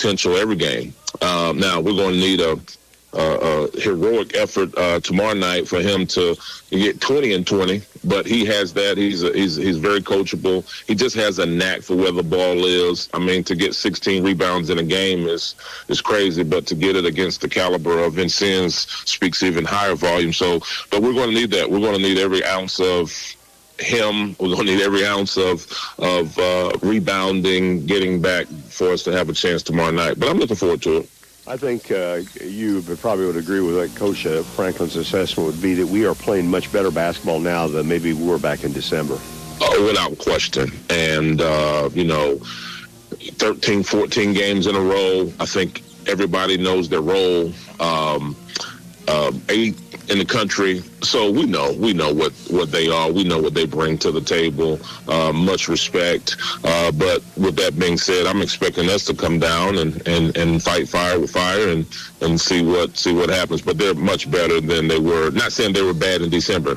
potential every game. Now we're going to need a heroic effort tomorrow night for him to get 20 and 20, but he has that. He's very coachable. He just has a knack for where the ball is. I mean, to get 16 rebounds in a game is crazy, but to get it against the caliber of Vincennes speaks even higher volume. So, but we're going to need that. We're going to need every ounce of him. We're going to need every ounce of rebounding, getting back for us to have a chance tomorrow night. But I'm looking forward to it. I think you probably would agree with what Coach Franklin's assessment would be, that we are playing much better basketball now than maybe we were back in December. Oh, without question. And, 13, 14 games in a row. I think everybody knows their role. 8 in the country. So we know what they are. We know what they bring to the table. Much respect. But with that being said, I'm expecting us to come down and fight fire with fire and see what happens. But they're much better than they were. Not saying they were bad in December.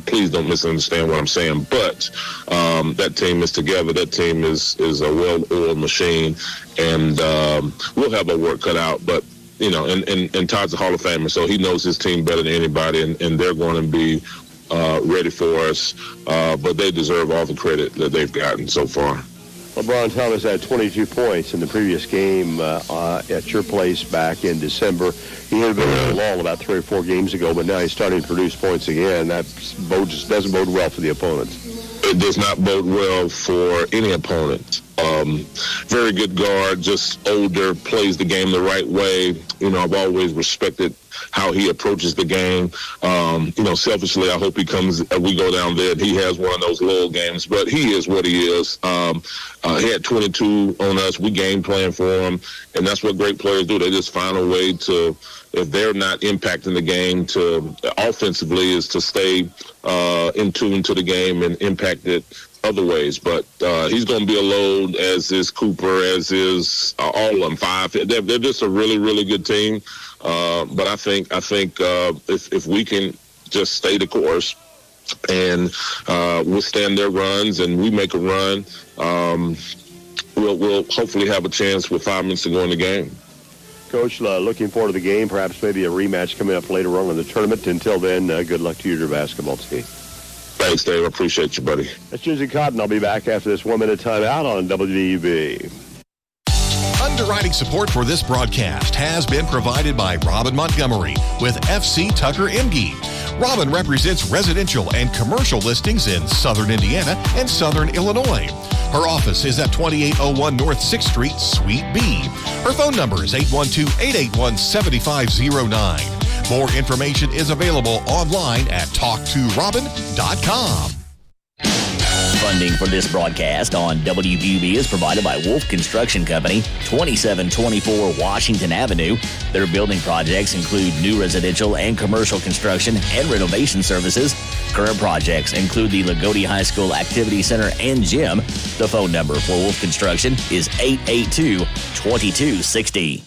Please don't misunderstand what I'm saying. But that team is together. That team is a well-oiled machine, and we'll have our work cut out. But and Todd's a Hall of Famer, so he knows his team better than anybody, and they're going to be ready for us. But they deserve all the credit that they've gotten so far. LeBron Thomas had 22 points in the previous game at your place back in December. He had been in a lull about 3 or 4 games ago, but now he's starting to produce points again. That doesn't bode well for the opponents. It does not bode well for any opponent. Very good guard, just older, plays the game the right way. I've always respected how he approaches the game. Selfishly, I hope we go down there and he has one of those lull games, but he is what he is. He had 22 on us. We game plan for him, and that's what great players do. They just find a way to, if they're not impacting the game to offensively, is to stay in tune to the game and impact it other ways. But he's going to be a load, as is Cooper, as is all of them. 5. They're just a really, really good team. But I think if we can just stay the course and withstand their runs, and we make a run, we'll hopefully have a chance with 5 minutes to go in the game. Coach, looking forward to the game, perhaps maybe a rematch coming up later on in the tournament. Until then, good luck to you and your basketball team. Thanks, Dave. I appreciate you, buddy. That's Jizzy Cotton. I'll be back after this 1-minute timeout on WDB. Underwriting support for this broadcast has been provided by Robin Montgomery with FC Tucker Emge. Robin represents residential and commercial listings in Southern Indiana and Southern Illinois. Her office is at 2801 North 6th Street, Suite B. Her phone number is 812-881-7509. More information is available online at talktorobin.com. Funding for this broadcast on WVB is provided by Wolf Construction Company, 2724 Washington Avenue. Their building projects include new residential and commercial construction and renovation services. Current projects include the Lagodi High School Activity Center and gym. The phone number for Wolf Construction is 882-2260.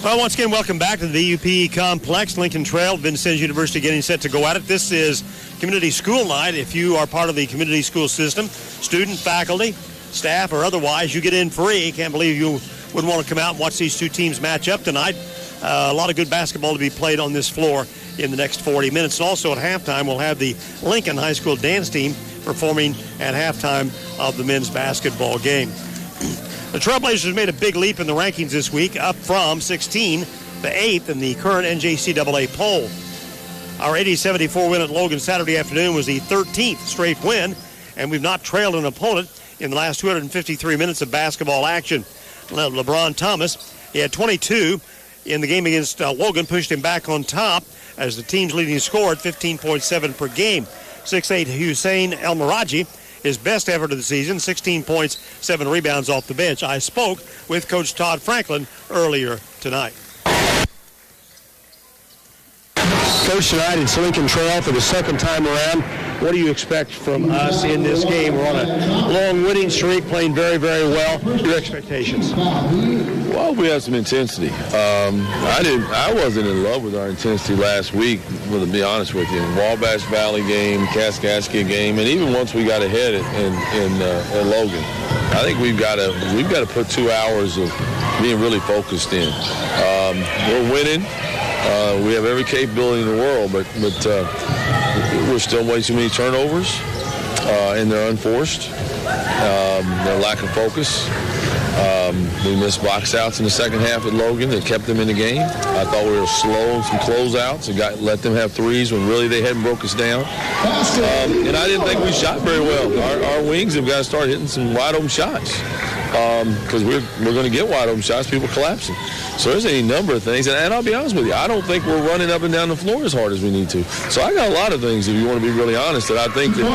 Well, once again, welcome back to the VUP Complex, Lincoln Trail, Vincennes University getting set to go at it. This is community school night. If you are part of the community school system, student, faculty, staff, or otherwise, you get in free. Can't believe you would want to come out and watch these two teams match up tonight. A lot of good basketball to be played on this floor in the next 40 minutes. And also at halftime, we'll have the Lincoln High School dance team performing at halftime of the men's basketball game. The Trailblazers made a big leap in the rankings this week, up from 16 to 8th in the current NJCAA poll. Our 80-74 win at Logan Saturday afternoon was the 13th straight win, and we've not trailed an opponent in the last 253 minutes of basketball action. LeBron Thomas, he had 22 in the game against Logan, pushed him back on top as the team's leading scorer at 15.7 per game. 6'8" Hussein El Miraji, his best effort of the season, 16 points, 7 rebounds off the bench. I spoke with Coach Todd Franklin earlier tonight. Coach, tonight it's Lincoln Trail for the second time around. What do you expect from us in this game? We're on a long winning streak, playing very, very well. Your expectations? Well, we have some intensity. I wasn't in love with our intensity last week, to be honest with you. Wabash Valley game, Kaskaskia game, and even once we got ahead in Logan. I think we've got to put 2 hours of being really focused in. We're winning. We have every capability in the world, but we're still way too many turnovers, and they're unforced. Their lack of focus. We missed box outs in the second half at Logan that kept them in the game. I thought we were slow on some closeouts and let them have threes when really they hadn't broke us down. And I didn't think we shot very well. Our wings have got to start hitting some wide open shots because we're going to get wide open shots, people collapsing. So there's any number of things. And I'll be honest with you, I don't think we're running up and down the floor as hard as we need to. So I got a lot of things, if you want to be really honest, that I think that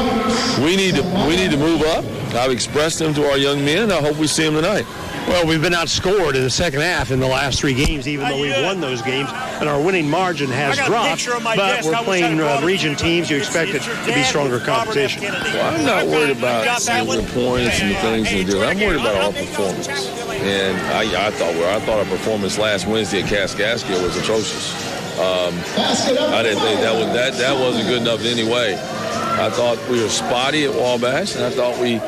we need to move up. I've expressed them to our young men. I hope we see them tonight. Well, we've been outscored in the second half in the last 3 games, even though we've won those games, and our winning margin has dropped. But we're playing region teams. You expect it to be stronger competition. Well, I'm not worried about the points and the things they do. I'm worried about our performance. And I thought our performance last Wednesday at Kaskaskia was atrocious. I didn't think that wasn't good enough in any way. I thought we were spotty at Wabash, and I thought we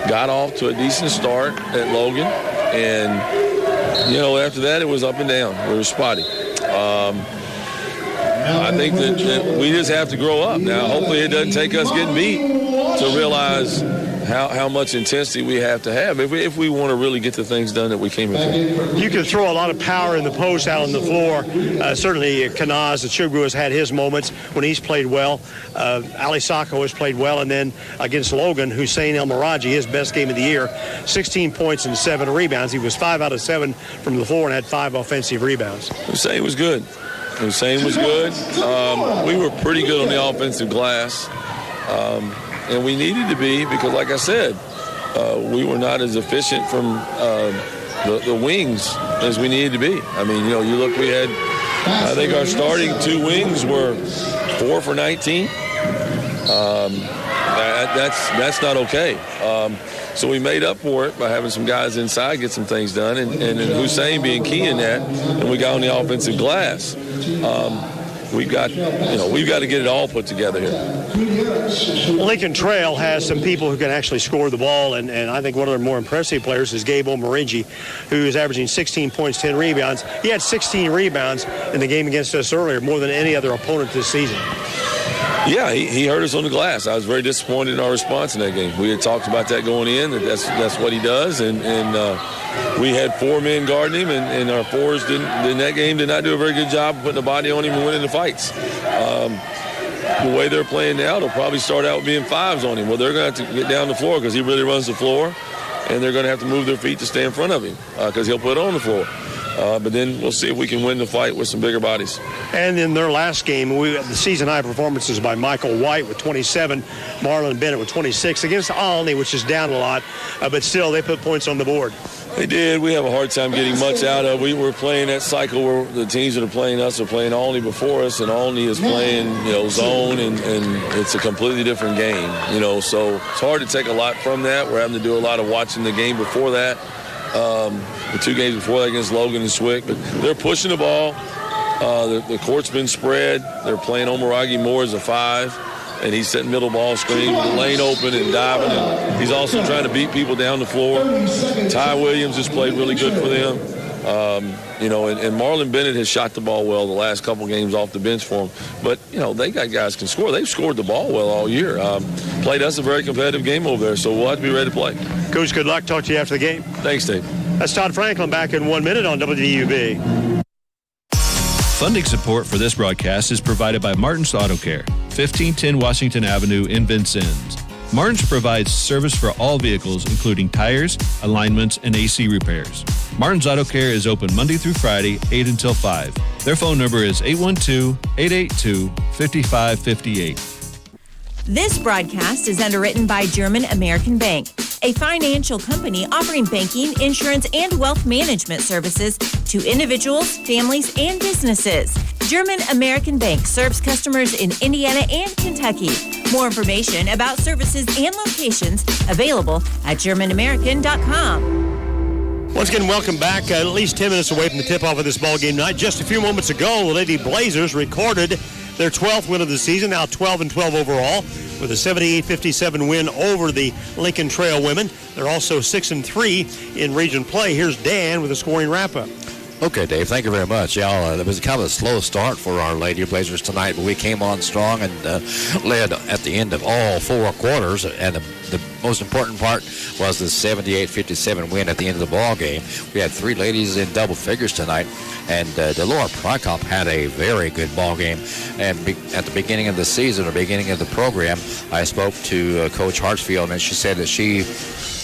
got off to a decent start at Logan. And, after that, it was up and down. We were spotty. I think that we just have to grow up. Now, hopefully it doesn't take us getting beat to realize how much intensity we have to have if we want to really get the things done that we came in for. You can throw a lot of power in the post out on the floor. Certainly, Kanaz, the Chugbu, has had his moments when he's played well. Ali Sacco has played well. And then against Logan, Hussein El Maraji, his best game of the year, 16 points and 7 rebounds. He was 5 out of 7 from the floor and had 5 offensive rebounds. Hussein was good. We were pretty good on the offensive glass. And we needed to be because, like I said, we were not as efficient from the wings as we needed to be. I mean, you look, we had, I think our starting 2 wings were 4 for 19. That's not okay. So we made up for it by having some guys inside get some things done, and Hussein being key in that, and we got on the offensive glass. We've got to get it all put together here. Lincoln Trail has some people who can actually score the ball, and I think one of their more impressive players is Gabe Omaringi, who is averaging 16 points, 10 rebounds. He had 16 rebounds in the game against us earlier, more than any other opponent this season. Yeah, he hurt us on the glass. I was very disappointed in our response in that game. We had talked about that going in, that's what he does, and we had 4 men guarding him, and our 4s in that game did not do a very good job of putting a body on him and winning the fights. The way they're playing now, they'll probably start out being 5s on him. Well, they're going to have to get down the floor because he really runs the floor, and they're going to have to move their feet to stay in front of him because he'll put it on the floor. But then we'll see if we can win the fight with some bigger bodies. And in their last game, the season-high performances by Michael White with 27, Marlon Bennett with 26 against Alney, which is down a lot, but still they put points on the board. They did. We have a hard time getting much out of. We were playing that cycle where the teams that are playing us are playing Alney before us, and Alney is playing zone, and it's a completely different game. So it's hard to take a lot from that. We're having to do a lot of watching the game before that. The 2 games before that against Logan and Swick. But they're pushing the ball. The court's been spread. They're playing Omaragi more as a 5. And he's setting middle ball screen with the lane open and diving. And he's also trying to beat people down the floor. Ty Williams has played really good for them. And Marlon Bennett has shot the ball well the last couple games off the bench for him. But, they got guys who can score. They've scored the ball well all year. Played us a very competitive game over there, so we'll have to be ready to play. Coach, good luck. Talk to you after the game. Thanks, Dave. That's Todd Franklin back in 1 minute on WVUB. Funding support for this broadcast is provided by Martin's Auto Care, 1510 Washington Avenue in Vincennes. Martin's provides service for all vehicles, including tires, alignments, and AC repairs. Martin's Auto Care is open Monday through Friday, 8 until 5. Their phone number is 812-882-5558. This broadcast is underwritten by German American Bank, a financial company offering banking, insurance, and wealth management services to individuals, families, and businesses. German American Bank serves customers in Indiana and Kentucky. More information about services and locations available at GermanAmerican.com. Once again, welcome back. At least 10 minutes away from the tip-off of this ball game tonight. Just a few moments ago, the Lady Blazers recorded their 12th win of the season, now 12-12 overall. with a 78-57 win over the Lincoln Trail women. They're also 6-3 in region play. Here's Dan with a scoring wrap-up. Okay, Dave, thank you very much. Yeah, it was kind of a slow start for our Lady Blazers tonight, but we came on strong and led at the end of all 4 quarters. And the most important part was the 78-57 win at the end of the ball game. We had 3 ladies in double figures tonight, and Delora Prokop had a very good ball game. And at the beginning of the season, or beginning of the program, I spoke to Coach Hartsfield, and she said that she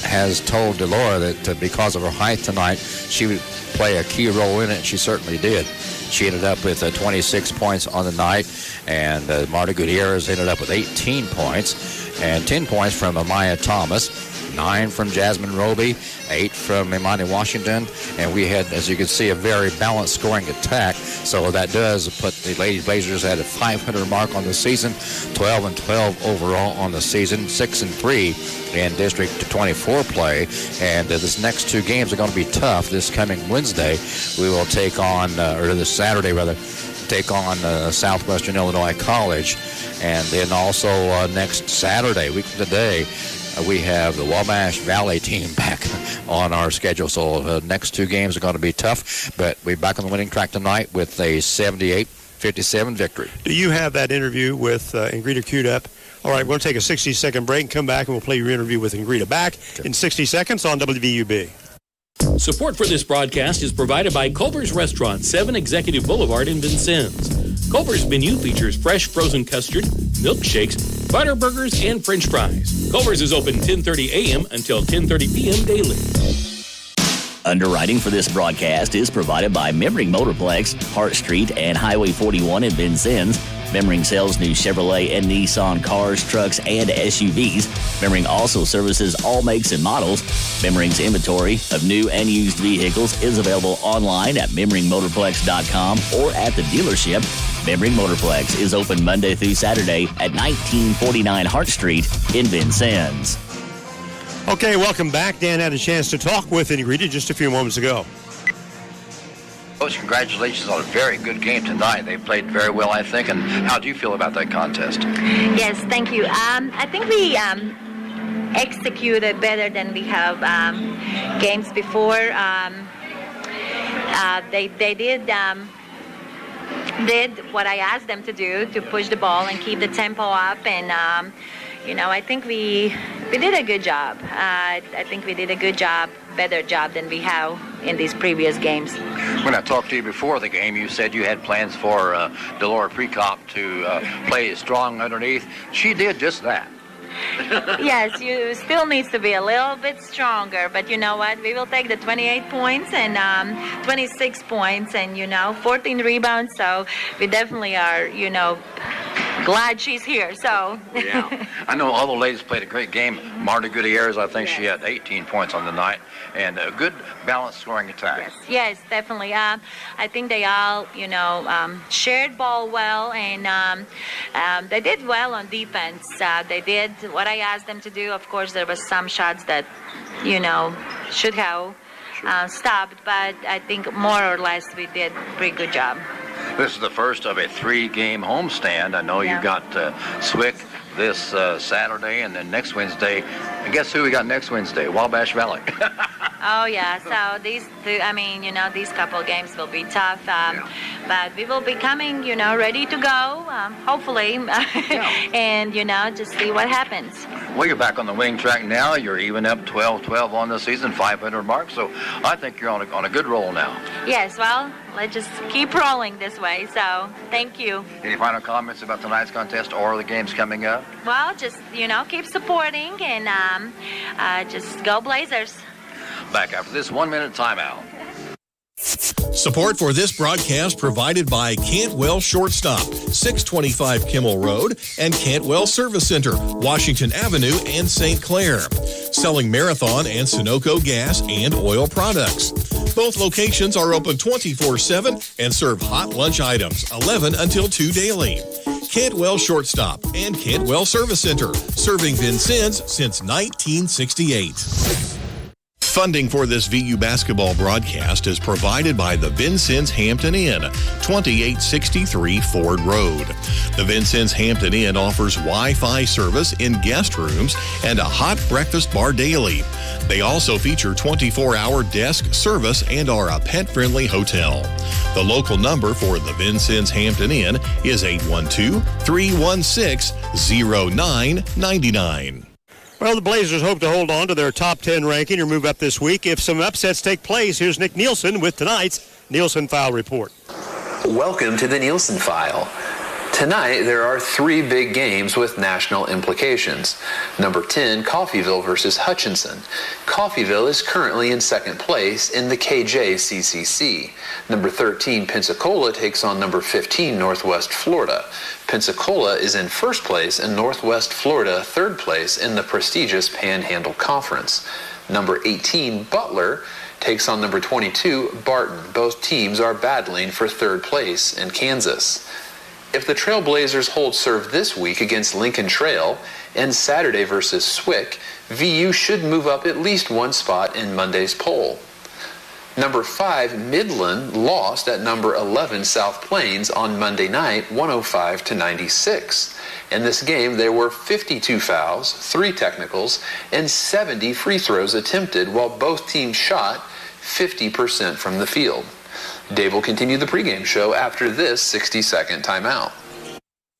has told Delora that because of her height tonight, she would play a key role in it, and she certainly did. She ended up with 26 points on the night, and Marta Gutierrez ended up with 18 points, and 10 points from Amaya Thomas, 9 from Jasmine Roby, 8 from Imani Washington, and we had, as you can see, a very balanced scoring attack. So that does put the Lady Blazers at a 500 mark on the season, 12-12 overall on the season, 6-3 in District 24 play. And this next 2 games are going to be tough. This coming Wednesday, we will take on, or this Saturday rather, take on Southwestern Illinois College. And then also next Saturday, week from today, we have the Wabash Valley team back on our schedule. So the next 2 games are going to be tough, but we're back on the winning track tonight with a 78-57 victory. Do you have that interview with Ingrida queued up? All right, we're going to take a 60-second break and come back, and we'll play your interview with Ingrida back in 60 seconds on WVUB. Support for this broadcast is provided by Culver's Restaurant, 7 Executive Boulevard in Vincennes. Culver's menu features fresh frozen custard, milkshakes, butter burgers, and French fries. Culver's is open 10:30 a.m. until 10:30 p.m. daily. Underwriting for this broadcast is provided by Memring Motorplex, Hart Street, and Highway 41 in Vincennes. Memring sells new Chevrolet and Nissan cars, trucks, and SUVs. Memring also services all makes and models. Memring's inventory of new and used vehicles is available online at memringmotorplex.com or at the dealership. Memring Motorplex is open Monday through Saturday at 1949 Hart Street in Vincennes. Okay, welcome back. Dan had a chance to talk with Ingrida just a few moments ago. Coach, congratulations on a very good game tonight. They played very well, I think. And how do you feel about that contest? Yes, thank you. I think we executed better than we have games before. They did what I asked them to do, to push the ball and keep the tempo up. And, I think we did a good job. I think we did a good job, better job than we have in these previous games. When I talked to you before the game, you said you had plans for Delora Prokop to play strong underneath. She did just that. Yes, you still needs to be a little bit stronger, but you know what? We will take the 28 points and 26 points and, 14 rebounds. So we definitely are, glad she's here. So yeah, I know all the ladies played a great game. Marta Gutierrez, I think she had 18 points on the night, and a good balanced scoring attack. Yes, definitely. I think they all, shared ball well, and they did well on defense. They did what I asked them to do. Of course, there was some shots that, should have stopped, but I think more or less we did a pretty good job. This is the first of a 3-game homestand. I know you got Swick this Saturday, and then next Wednesday. And guess who we got next Wednesday? Wabash Valley. Oh, yeah. So these couple of games will be tough. But we will be coming, ready to go, hopefully, and, just see what happens. Well, you're back on the winning track now. You're even up 12-12 on the season, 500 mark. So I think you're on a good roll now. Yes, well, let's just keep rolling this way. So thank you. Any final comments about tonight's contest or the games coming up? Well, just, keep supporting and just go Blazers. Back after this 1-minute timeout. Support for this broadcast provided by Cantwell Shortstop, 625 Kimmel Road, and Cantwell Service Center, Washington Avenue and St. Clair. Selling Marathon and Sunoco gas and oil products. Both locations are open 24/7 and serve hot lunch items, 11 until 2 daily. Cantwell Shortstop and Cantwell Service Center, serving Vincennes since 1968. Funding for this VU basketball broadcast is provided by the Vincennes Hampton Inn, 2863 Ford Road. The Vincennes Hampton Inn offers Wi-Fi service in guest rooms and a hot breakfast bar daily. They also feature 24-hour desk service and are a pet-friendly hotel. The local number for the Vincennes Hampton Inn is 812-316-0999. Well, the Blazers hope to hold on to their top 10 ranking or move up this week. If some upsets take place, here's Nick Nielsen with tonight's Nielsen File Report. Welcome to the Nielsen File. Tonight, there are 3 big games with national implications. Number 10, Coffeyville versus Hutchinson. Coffeyville is currently in second place in the KJCCC. Number 13, Pensacola takes on number 15, Northwest Florida. Pensacola is in first place and Northwest Florida third place in the prestigious Panhandle Conference. Number 18, Butler, takes on number 22, Barton. Both teams are battling for third place in Kansas. If the Trailblazers hold serve this week against Lincoln Trail and Saturday versus Swick, VU should move up at least one spot in Monday's poll. Number 5, Midland, lost at number 11, South Plains on Monday night, 105-96. In this game, there were 52 fouls, 3 technicals, and 70 free throws attempted, while both teams shot 50% from the field. Dave will continue the pregame show after this 60-second timeout.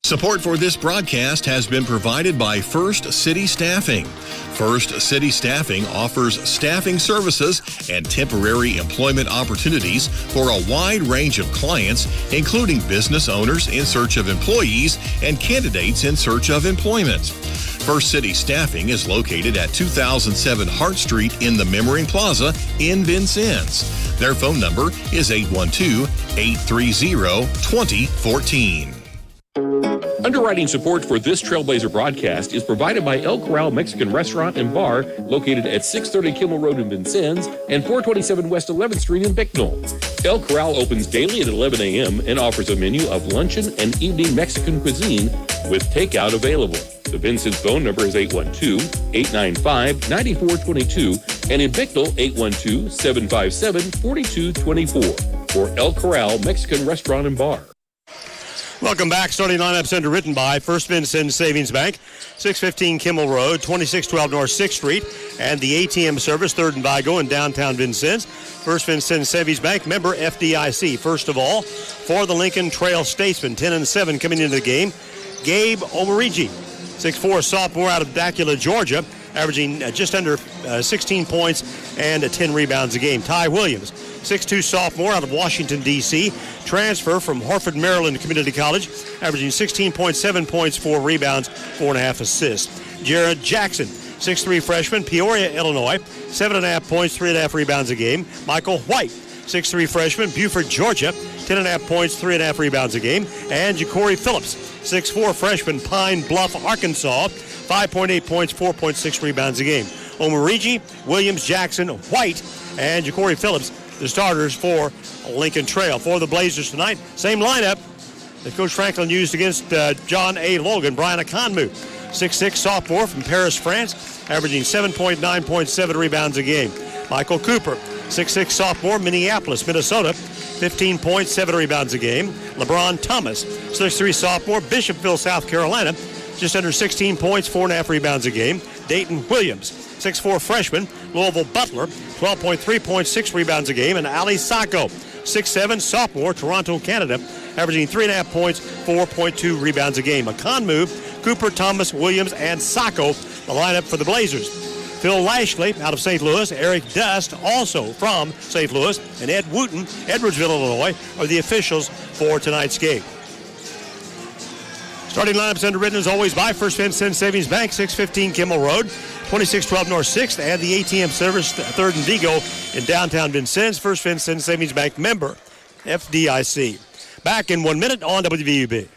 Support for this broadcast has been provided by First City Staffing. First City Staffing offers staffing services and temporary employment opportunities for a wide range of clients, including business owners in search of employees and candidates in search of employment. First City Staffing is located at 2007 Hart Street in the Memmering Plaza in Vincennes. Their phone number is 812-830-2014. Underwriting support for this Trailblazer broadcast is provided by El Corral Mexican Restaurant and Bar, located at 630 Kimmel Road in Vincennes and 427 West 11th Street in Bicknell. El Corral opens daily at 11 a.m. and offers a menu of luncheon and evening Mexican cuisine with takeout available. The Vincennes phone number is 812-895-9422 and in Bicknell, 812-757-4224 for El Corral Mexican Restaurant and Bar. Welcome back. Starting lineups underwritten by First Vincennes Savings Bank, 615 Kimmel Road, 2612 North 6th Street, and the ATM service, 3rd and Vigo in downtown Vincennes. First Vincennes Savings Bank, member FDIC. First of all, for the Lincoln Trail Statesman, 10-7 coming into the game, Gabe Omarigi, 6'4", sophomore out of Dacula, Georgia, averaging just under 16 points and 10 rebounds a game. Ty Williams, 6'2", sophomore out of Washington, D.C., transfer from Harford, Maryland Community College, averaging 16.7 points, 4 rebounds, 4.5 assists. Jared Jackson, 6'3", freshman, Peoria, Illinois, 7.5 points, 3.5 rebounds a game. Michael White, 6'3", freshman, Buford, Georgia, 10.5 points, 3.5 rebounds a game. And Ja'Cory Phillips, 6'4", freshman, Pine Bluff, Arkansas, 5.8 points, 4.6 rebounds a game. Omarigi, Williams, Jackson, White, and Ja'Cory Phillips, the starters for Lincoln Trail. For the Blazers tonight, same lineup that Coach Franklin used against John A. Logan. Brian Akonmu, 6'6", sophomore from Paris, France, averaging 7.9 points, 7 rebounds a game. Michael Cooper, 6'6", sophomore, Minneapolis, Minnesota, 15 points, 7 rebounds a game. LeBron Thomas, 6'3", sophomore, Bishopville, South Carolina, just under 16 points, 4.5 rebounds a game. Dayton Williams, 6'4", freshman, Louisville Butler, 12.3 points, 6 rebounds a game. And Ali Sacco, 6'7", sophomore, Toronto, Canada, averaging 3.5 points, 4.2 rebounds a game. Akonmu, Cooper, Thomas, Williams, and Sacco, the lineup for the Blazers. Phil Lashley out of St. Louis, Eric Dust, also from St. Louis, and Ed Wooten, Edwardsville, Illinois, are the officials for tonight's game. Starting lineups underwritten as always by First Vincennes Savings Bank, 615 Kimmel Road, 2612 North 6th, and the ATM service, 3rd and Vigo in downtown Vincennes. First Vincennes Savings Bank member, FDIC. Back in 1 minute on WVUB.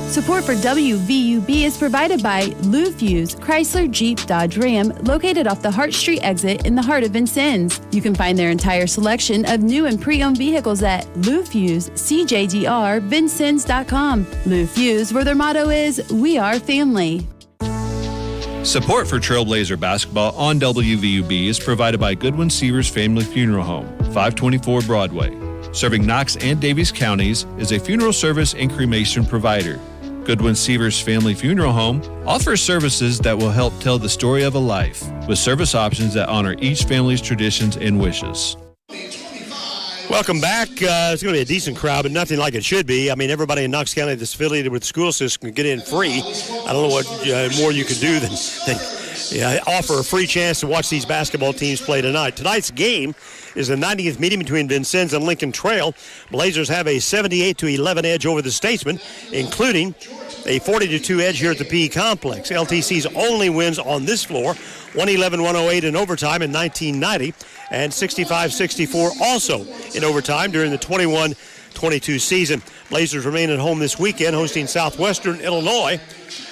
Support for WVUB is provided by Lou Fuse, Chrysler Jeep Dodge Ram, located off the Hart Street exit in the heart of Vincennes. You can find their entire selection of new and pre-owned vehicles at Lou Fuse, CJDR, Vincennes.com. Lou Fuse, where their motto is, we are family. Support for Trailblazer basketball on WVUB is provided by Goodwin Seavers Family Funeral Home, 524 Broadway. Serving Knox and Davies counties, is a funeral service and cremation provider. Goodwin Seavers Family Funeral Home offers services that will help tell the story of a life, with service options that honor each family's traditions and wishes. Welcome back. It's going to be a decent crowd, but nothing like it should be. I mean, everybody in Knox County that's affiliated with the school system can get in free. I don't know what more you could do than offer a free chance to watch these basketball teams play tonight. Tonight's game is the 90th meeting between Vincennes and Lincoln Trail. Blazers have a 78-11 edge over the Statesmen, including a 40-2 edge here at the PE Complex. LTC's only wins on this floor, 111-108 in overtime in 1990, and 65-64 also in overtime during the 21-22 season. Blazers remain at home this weekend, hosting Southwestern Illinois,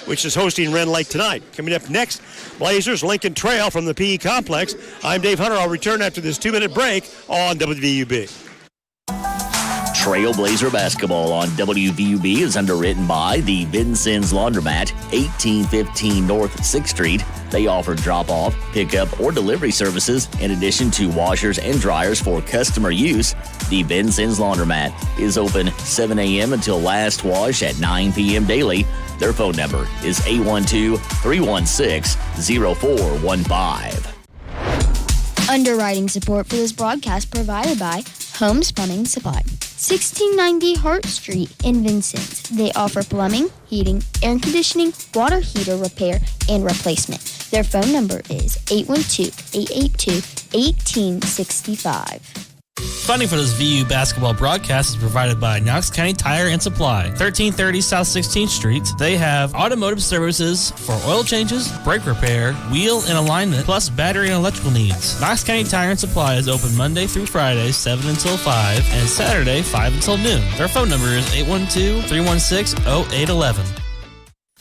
which is hosting Ren Lake tonight. Coming up next, Blazers, Lincoln Trail from the PE Complex. I'm Dave Hunter. I'll return after this 2-minute break on WVUB. Trailblazer basketball on WVUB is underwritten by the Vincennes Laundromat, 1815 North 6th Street. They offer drop-off, pickup, or delivery services in addition to washers and dryers for customer use. The Vincennes Laundromat is open 7 a.m. until last wash at 9 p.m. daily. Their phone number is 812-316-0415. Underwriting support for this broadcast provided by Holmes Plumbing Supply, 1690 Hart Street in Vincennes. They offer plumbing, heating, air conditioning, water heater repair, and replacement. Their phone number is 812-882-1865. Funding for this VU basketball broadcast is provided by Knox County Tire and Supply, 1330 South 16th Street. They have automotive services for oil changes, brake repair, wheel and alignment, plus battery and electrical needs. Knox County Tire and Supply is open Monday through Friday, 7 until 5, and Saturday, 5 until noon. Their phone number is 812-316-0811.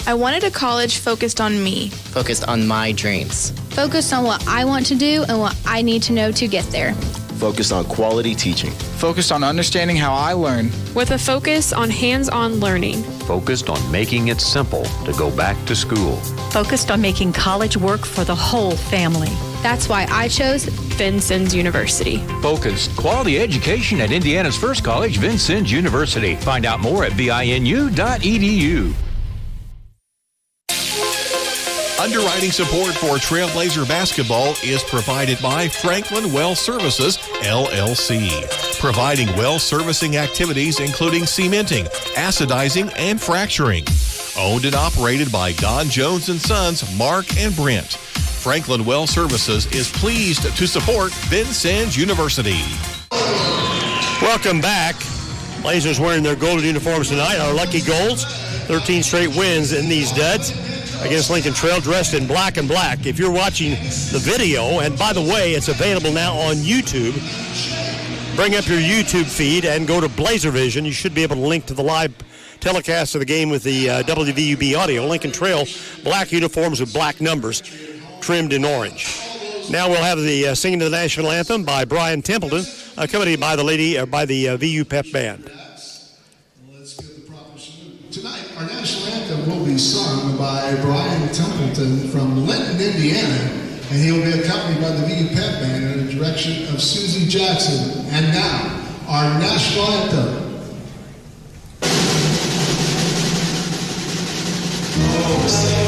I wanted a college focused on me. Focused on my dreams. Focused on what I want to do and what I need to know to get there. Focused on quality teaching. Focused on understanding how I learn. With a focus on hands-on learning. Focused on making it simple to go back to school. Focused on making college work for the whole family. That's why I chose Vincennes University. Focused quality education at Indiana's first college, Vincennes University. Find out more at vinu.edu. Underwriting support for Trailblazer basketball is provided by Franklin Well Services, LLC, providing well servicing activities including cementing, acidizing, and fracturing. Owned and operated by Don Jones & Sons, Mark and Brent. Franklin Well Services is pleased to support Vincennes University. Welcome back. Blazers wearing their golden uniforms tonight. Our lucky Golds, 13 straight wins in these duds against Lincoln Trail, dressed in black and black. If you're watching the video, and by the way, it's available now on YouTube, bring up your YouTube feed and go to Blazer Vision. You should be able to link to the live telecast of the game with the WVUB audio. Lincoln Trail, black uniforms with black numbers, trimmed in orange. Now we'll have the singing of the national anthem by Brian Templeton, accompanied by the VU Pep Band. Tonight, our national anthem will be sung by Brian Templeton from Linton, Indiana, and he will be accompanied by the VU Pep Band under the direction of Susie Jackson. And now, our national anthem. Oh, say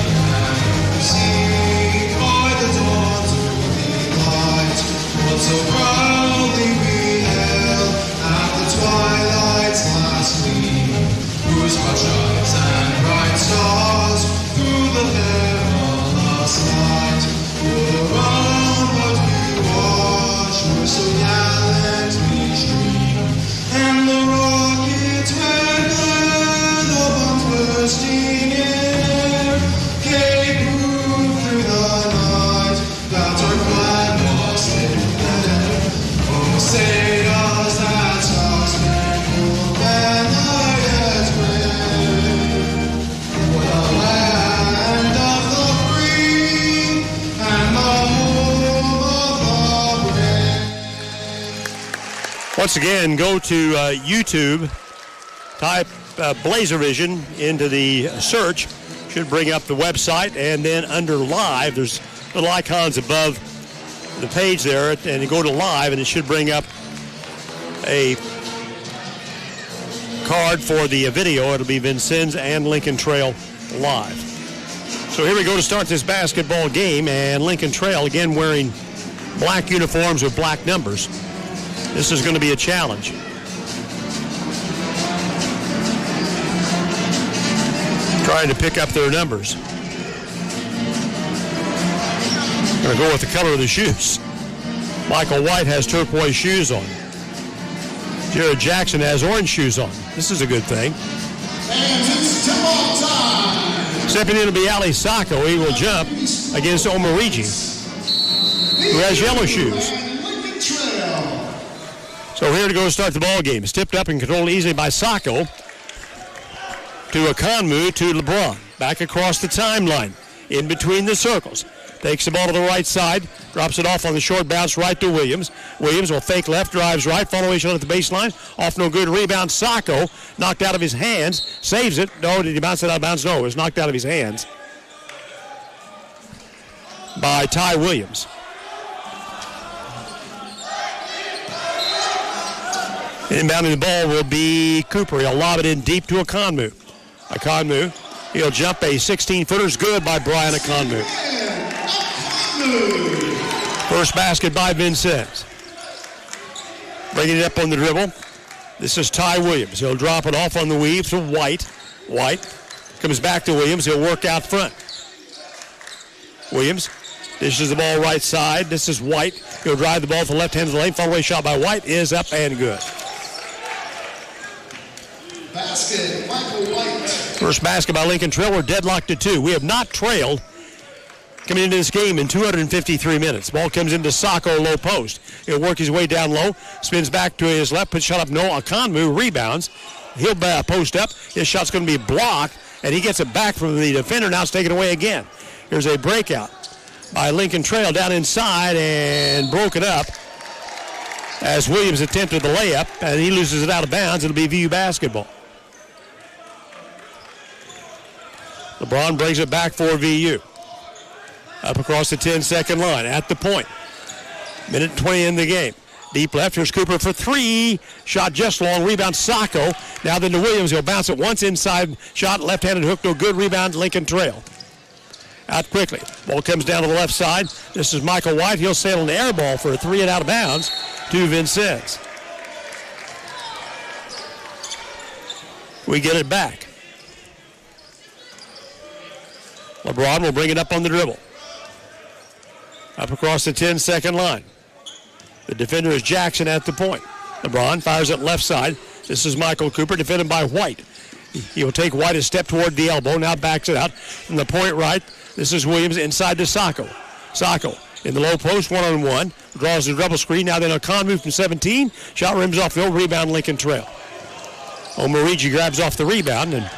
see by the dawn's early light, what so proudly we hailed at the twilight's last gleam. Whose bright shines and bright stars through the perilous night, o'er the rampart we watch, where so gallantly stream, and the rocket's red glare, the bombs bursting air, came through the night, that our flag was still there. Oh, say does that star-spangled banner Once again, go to YouTube, type Blazer Vision into the search. Should bring up the website, and then under live, there's little icons above the page there, and you go to live, and it should bring up a card for the video. It'll be Vincennes and Lincoln Trail live. So here we go to start this basketball game, and Lincoln Trail again wearing black uniforms with black numbers. This is going to be a challenge. Trying to pick up their numbers. Going to go with the color of the shoes. Michael White has turquoise shoes on. Jared Jackson has orange shoes on. This is a good thing. And it's tip-off time. Stepping in will be Ali Sacco. He will jump against Omarigi, who has yellow shoes. So here to go to start the ball game. It's tipped up and controlled easily by Sacco to Akanmu to LeBron. Back across the timeline, in between the circles. Takes the ball to the right side, drops it off on the short bounce right to Williams. Williams will fake left, drives right, following shot at the baseline. Off no good, rebound. Sacco knocked out of his hands, saves it. No, did he bounce it out of bounds? No, it was knocked out of his hands by Ty Williams. Inbounding the ball will be Cooper. He'll lob it in deep to Akanmu. Akanmu, he'll jump a 16-footer. Good by Brian Akanmu. First basket by Vincennes. Bringing it up on the dribble. This is Ty Williams. He'll drop it off on the weave to White. White comes back to Williams. He'll work out front. Williams dishes the ball right side. This is White. He'll drive the ball to the left hand of the lane. Follow away shot by White is up and good. Basket, Michael White. First basket by Lincoln Trail. We're deadlocked at 2. We have not trailed coming into this game in 253 minutes. Ball comes into Sacco, low post. He'll work his way down low, spins back to his left, puts shot up. No, Akanmu rebounds. He'll post up. His shot's going to be blocked, and he gets it back from the defender. Now it's taken away again. Here's a breakout by Lincoln Trail down inside and broken up as Williams attempted the layup, and he loses it out of bounds. It'll be VU basketball. LeBron brings it back for VU. Up across the 10-second line at the point. Minute 20 in the game. Deep left, here's Cooper for 3. Shot just long, rebound Sacco. Now then to Williams, he'll bounce it once inside. Shot, left-handed hook, no good. Rebound, Lincoln Trail. Out quickly. Ball comes down to the left side. This is Michael White. He'll sail an air ball for a 3 and out of bounds to Vincennes. We get it back. LeBron will bring it up on the dribble. Up across the 10-second line. The defender is Jackson at the point. LeBron fires it left side. This is Michael Cooper, defended by White. He'll take White a step toward the elbow, now backs it out from the point right. This is Williams inside to Sacco. Sacco in the low post, one-on-one. Draws the double screen. Now then Akanmu from 17. Shot rims off the old rebound, Lincoln Trail. Omarigi grabs off the rebound, and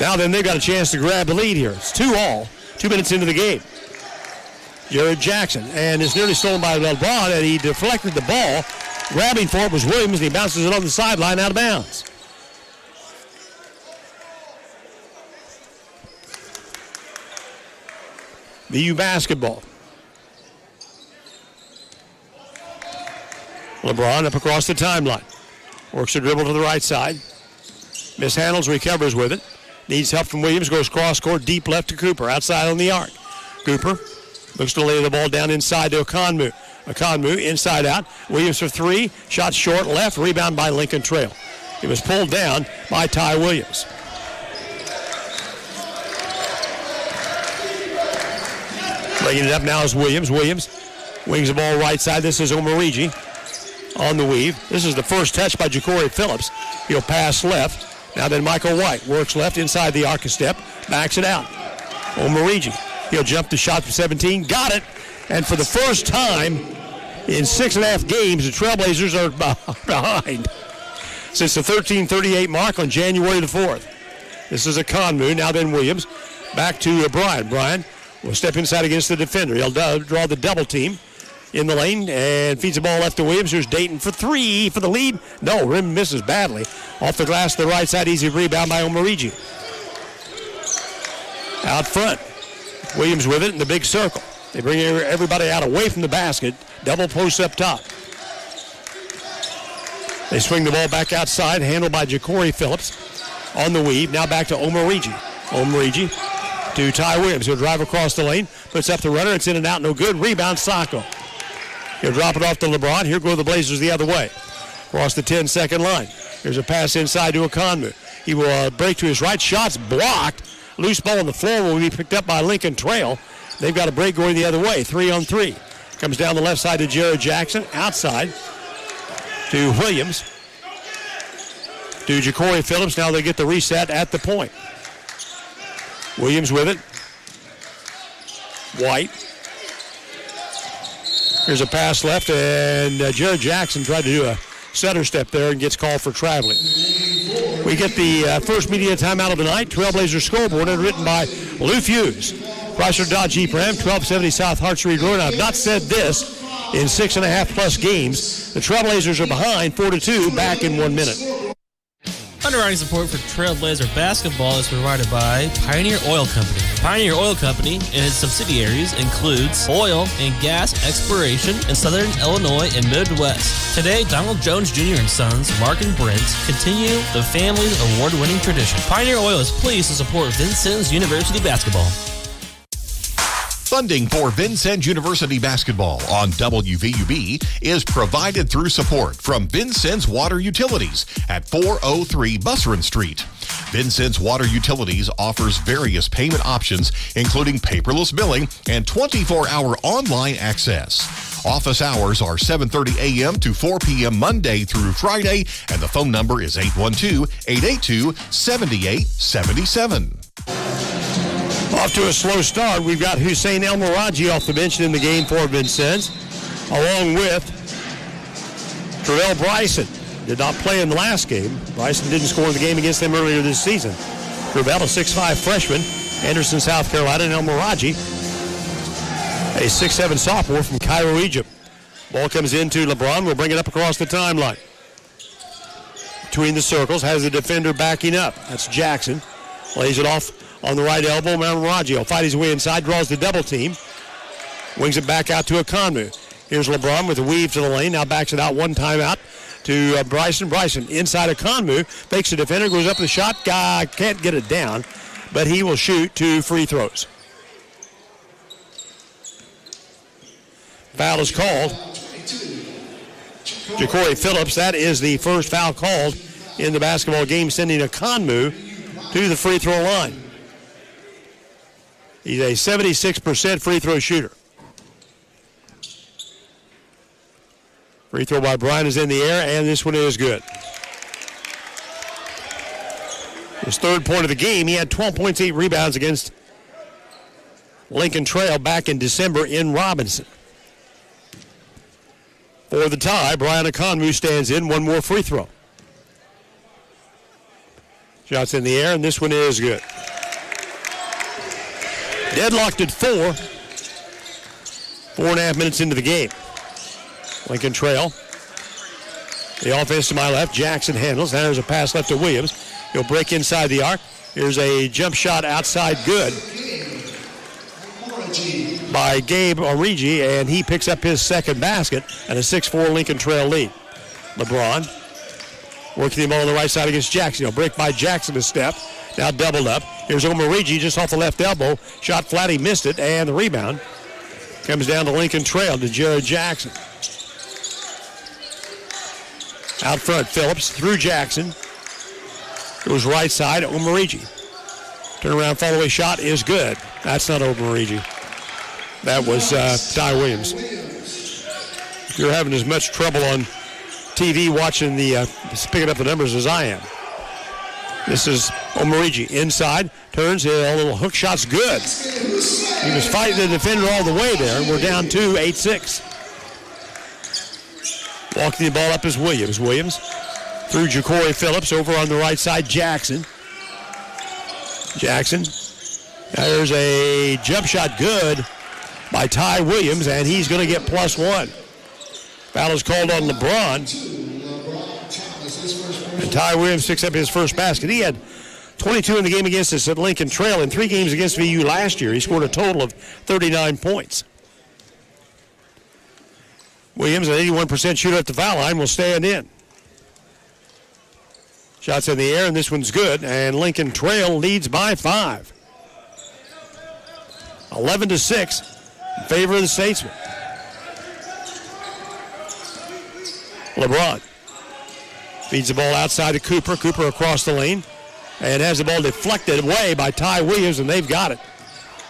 now then they've got a chance to grab the lead here. It's 2-all, 2 minutes into the game. Jared Jackson, and it's nearly stolen by LeBron, and he deflected the ball. Grabbing for it was Williams, and he bounces it on the sideline out of bounds. VU basketball. LeBron up across the timeline. Works the dribble to the right side. Mishandles, recovers with it. Needs help from Williams, goes cross court, deep left to Cooper, outside on the arc. Cooper looks to lay the ball down inside to Akanmu. Akanmu inside out. Williams for 3. Shot short left. Rebound by Lincoln Trail. It was pulled down by Ty Williams. Bringing it up now is Williams. Williams wings the ball right side. This is Omarigi on the weave. This is the first touch by Ja'Cory Phillips. He'll pass left. Now then Michael White works left inside the arc a step. Backs it out. Omarigi. He'll jump the shot from 17. Got it. And for the first time in 6.5 games, the Trailblazers are behind since the 13:38 mark on January the 4th. This is Akanmu. Now then Williams. Back to Brian. Brian will step inside against the defender. He'll draw the double team in the lane and feeds the ball left to Williams. Here's Dayton for 3 for the lead. No, rim misses badly. Off the glass to the right side. Easy rebound by Omarigi. Out front, Williams with it in the big circle. They bring everybody out away from the basket. Double post up top. They swing the ball back outside, handled by Ja'Cory Phillips on the weave. Now back to Omarigi. Omarigi to Ty Williams. He'll drive across the lane, puts up the runner. It's in and out, no good. Rebound, Sacco. He'll drop it off to LeBron. Here go the Blazers the other way. Across the 10-second line. Here's a pass inside to Okonmu. He will break to his right. Shot's blocked. Loose ball on the floor will be picked up by Lincoln Trail. They've got a break going the other way. 3-on-3. Comes down the left side to Jared Jackson. Outside to Williams. To Ja'Cory Phillips. Now they get the reset at the point. Williams with it. White. Here's a pass left, and Jared Jackson tried to do a setter step there and gets called for traveling. We get the first media timeout of the night. Trailblazer scoreboard written by Lou Fuse. Chrysler Dodge Jeep Ram, 1270 South Hart Street Road. I've not said this in 6.5 plus games. The Trailblazers are behind 4-2, back in 1 minute. Underwriting support for Trailblazer basketball is provided by Pioneer Oil Company. Pioneer Oil Company and its subsidiaries includes oil and gas exploration in Southern Illinois and Midwest. Today, Donald Jones Jr. and Sons, Mark and Brent, continue the family's award-winning tradition. Pioneer Oil is pleased to support Vincennes University basketball. Funding for Vincennes University basketball on WVUB is provided through support from Vincennes Water Utilities at 403 Busserin Street. Vincennes Water Utilities offers various payment options, including paperless billing and 24-hour online access. Office hours are 7:30 a.m. to 4 p.m. Monday through Friday, and the phone number is 812-882-7877. Off to a slow start. We've got Hussein El Miraji off the bench in the game for Vincennes, along with Terrell Bryson. Did not play in the last game. Bryson didn't score in the game against them earlier this season. Terrell, a 6'5 freshman, Anderson, South Carolina, and El Miraji, a 6'7 sophomore from Cairo, Egypt. Ball comes into LeBron. We'll bring it up across the timeline. Between the circles, has the defender backing up. That's Jackson. Lays it off on the right elbow. Miraji will fight his way inside, draws the double team. Wings it back out to Okonmu. Here's LeBron with a weave to the lane. Now backs it out one time out to Bryson. Bryson inside Okonmu. Fakes the defender, goes up the shot. Guy can't get it down, but he will shoot 2 free throws. Foul is called. Ja'Cory Phillips, that is the first foul called in the basketball game, sending Okonmu to the free throw line. He's a 76% free throw shooter. Free throw by Bryant is in the air, and this one is good. His third point of the game, he had 12 points, 8 rebounds against Lincoln Trail back in December in Robinson. For the tie, Brian Okonmu stands in. One more free throw. Shots in the air, and this one is good. Deadlocked at 4. 4.5 minutes into the game. Lincoln Trail. The offense to my left. Jackson handles. Now there's a pass left to Williams. He'll break inside the arc. Here's a jump shot outside good by Gabe Origi, and he picks up his second basket and a 6-4 Lincoln Trail lead. LeBron working the ball on the right side against Jackson. He'll break by Jackson a step. Now doubled up. Here's Omarigi just off the left elbow. Shot flat, he missed it, and the rebound comes down to Lincoln Trail to Jared Jackson. Out front, Phillips through Jackson. Goes right side, Omarigi. Turnaround follow-away shot is good. That's not Omarigi. That was Ty Williams. If you're having as much trouble on TV watching picking up the numbers as I am. This is Omarigi inside, turns, a little hook shot's good. He was fighting the defender all the way there. We're down 2, 8-6. Walking the ball up is Williams. Williams through Ja'Cory Phillips over on the right side, Jackson. Jackson. There's a jump shot good by Ty Williams, and he's going to get +1. Foul is called on LeBron. And Ty Williams picks up his first basket. He had 22 in the game against us at Lincoln Trail. In 3 games against VU last year, he scored a total of 39 points. Williams, an 81% shooter at the foul line, will stand in. Shots in the air, and this one's good. And Lincoln Trail leads by 5. 11-6 in favor of the Statesmen. LeBron feeds the ball outside to Cooper. Cooper across the lane and has the ball deflected away by Ty Williams, and they've got it.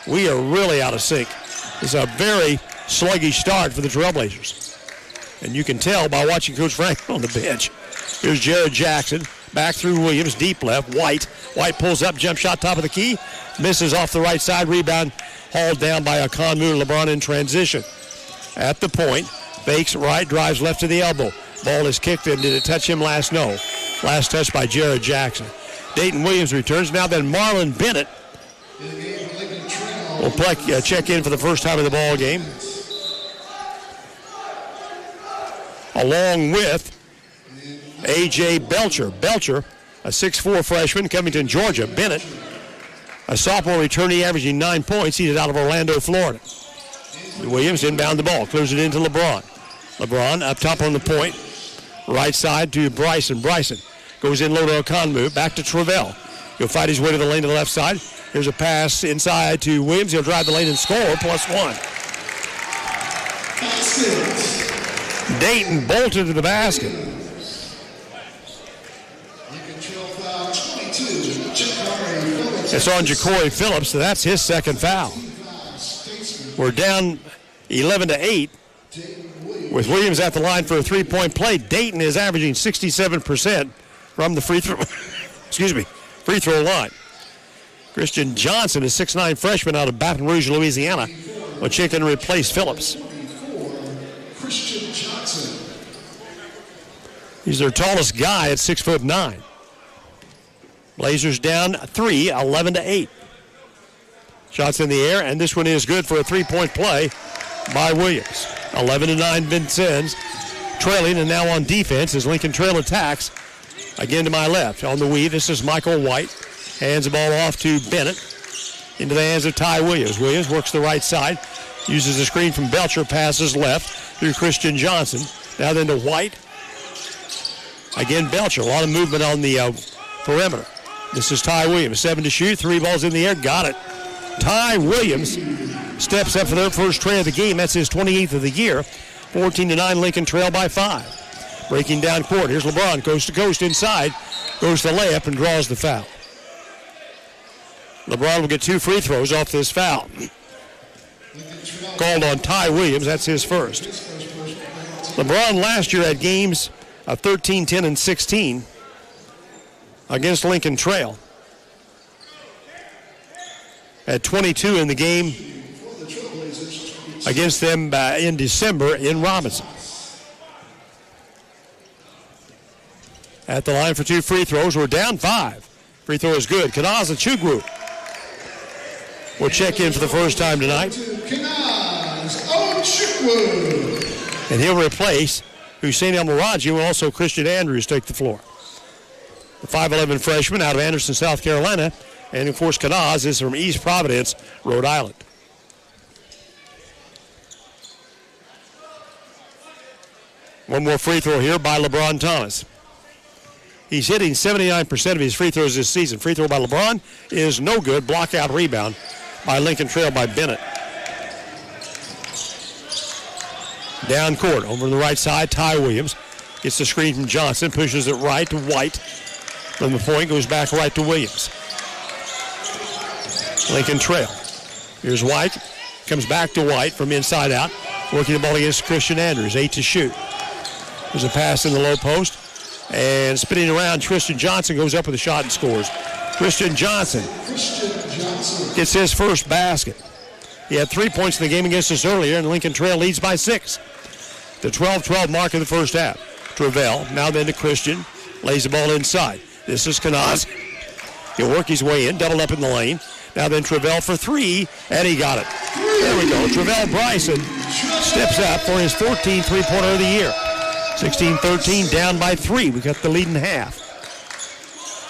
We are really out of sync. It's a very sluggish start for the Trailblazers. And you can tell by watching Coach Frank on the bench. Here's Jared Jackson. Back through Williams, deep left. White pulls up, jump shot, top of the key. Misses off the right side. Rebound hauled down by Akonmu. LeBron in transition. At the point, fakes right, drives left to the elbow. Ball is kicked in. Did it touch him last? No. Last touch by Jared Jackson. Dayton Williams returns. Now then Marlon Bennett will check in for the first time in the ball game. Along with A.J. Belcher. Belcher, a 6'4 freshman, Covington, Georgia. Bennett, a sophomore returnee averaging 9 points. He's out of Orlando, Florida. Williams inbound the ball, clears it into LeBron. LeBron up top on the point. Right side to Bryson. Bryson goes in low to Akonmu. Back to Travell. He'll fight his way to the lane to the left side. Here's a pass inside to Williams. He'll drive the lane and score, +1. Dayton bolted to the basket. It's on Ja'Cory Phillips, so that's his second foul. We're down 11-8 with Williams at the line for a three-point play. Dayton is averaging 67% from the free throw line. Christian Johnson, a 6'9 freshman out of Baton Rouge, Louisiana, will check in and replace Phillips. Christian Johnson. He's their tallest guy at 6'9". Blazers down 3, 11-8. Shots in the air, and this one is good for a three-point play by Williams. 11-9 Vincennes, trailing, and now on defense as Lincoln Trail attacks. Again to my left on the weave. This is Michael White. Hands the ball off to Bennett. Into the hands of Ty Williams. Williams works the right side. Uses a screen from Belcher. Passes left through Christian Johnson. Now then to White. Again Belcher. A lot of movement on the perimeter. This is Ty Williams. 7 to shoot. 3 balls in the air. Got it. Ty Williams steps up for their first tray of the game. That's his 28th of the year. 14-9 Lincoln Trail by 5. Breaking down court. Here's LeBron, coast to coast inside. Goes to layup and draws the foul. LeBron will get 2 free throws off this foul. Called on Ty Williams. That's his first. LeBron last year had games of 13, 10, and 16 against Lincoln Trail. At 22 in the game against them in December in Robinson. At the line for 2 free throws. We're down 5. Free throw is good. Kanaza Chugwu will check in for the first time tonight. And he'll replace Hussein El-Meraji, and also Christian Andrews take the floor. The 5'11 freshman out of Anderson, South Carolina. And, of course, Kanaz is from East Providence, Rhode Island. One more free throw here by LeBron Thomas. He's hitting 79% of his free throws this season. Free throw by LeBron is no good. Block out rebound by Lincoln Trail by Bennett. Down court, over the right side, Ty Williams gets the screen from Johnson, pushes it right to White. From the point, goes back right to Williams. Lincoln Trail. Here's White. Comes back to White from inside out. Working the ball against Christian Andrews. 8 to shoot. There's a pass in the low post. And spinning around, Christian Johnson goes up with a shot and scores. Christian Johnson gets his first basket. He had 3 points in the game against us earlier, and Lincoln Trail leads by 6. The 12-12 mark in the first half. Travell, now then to Christian. Lays the ball inside. This is Kanaz. He'll work his way in, doubled up in the lane. Now then Travell for 3, and he got it. There we go. Travell Bryson steps up for his 14th three-pointer of the year. 16-13, down by 3. We got the lead in half.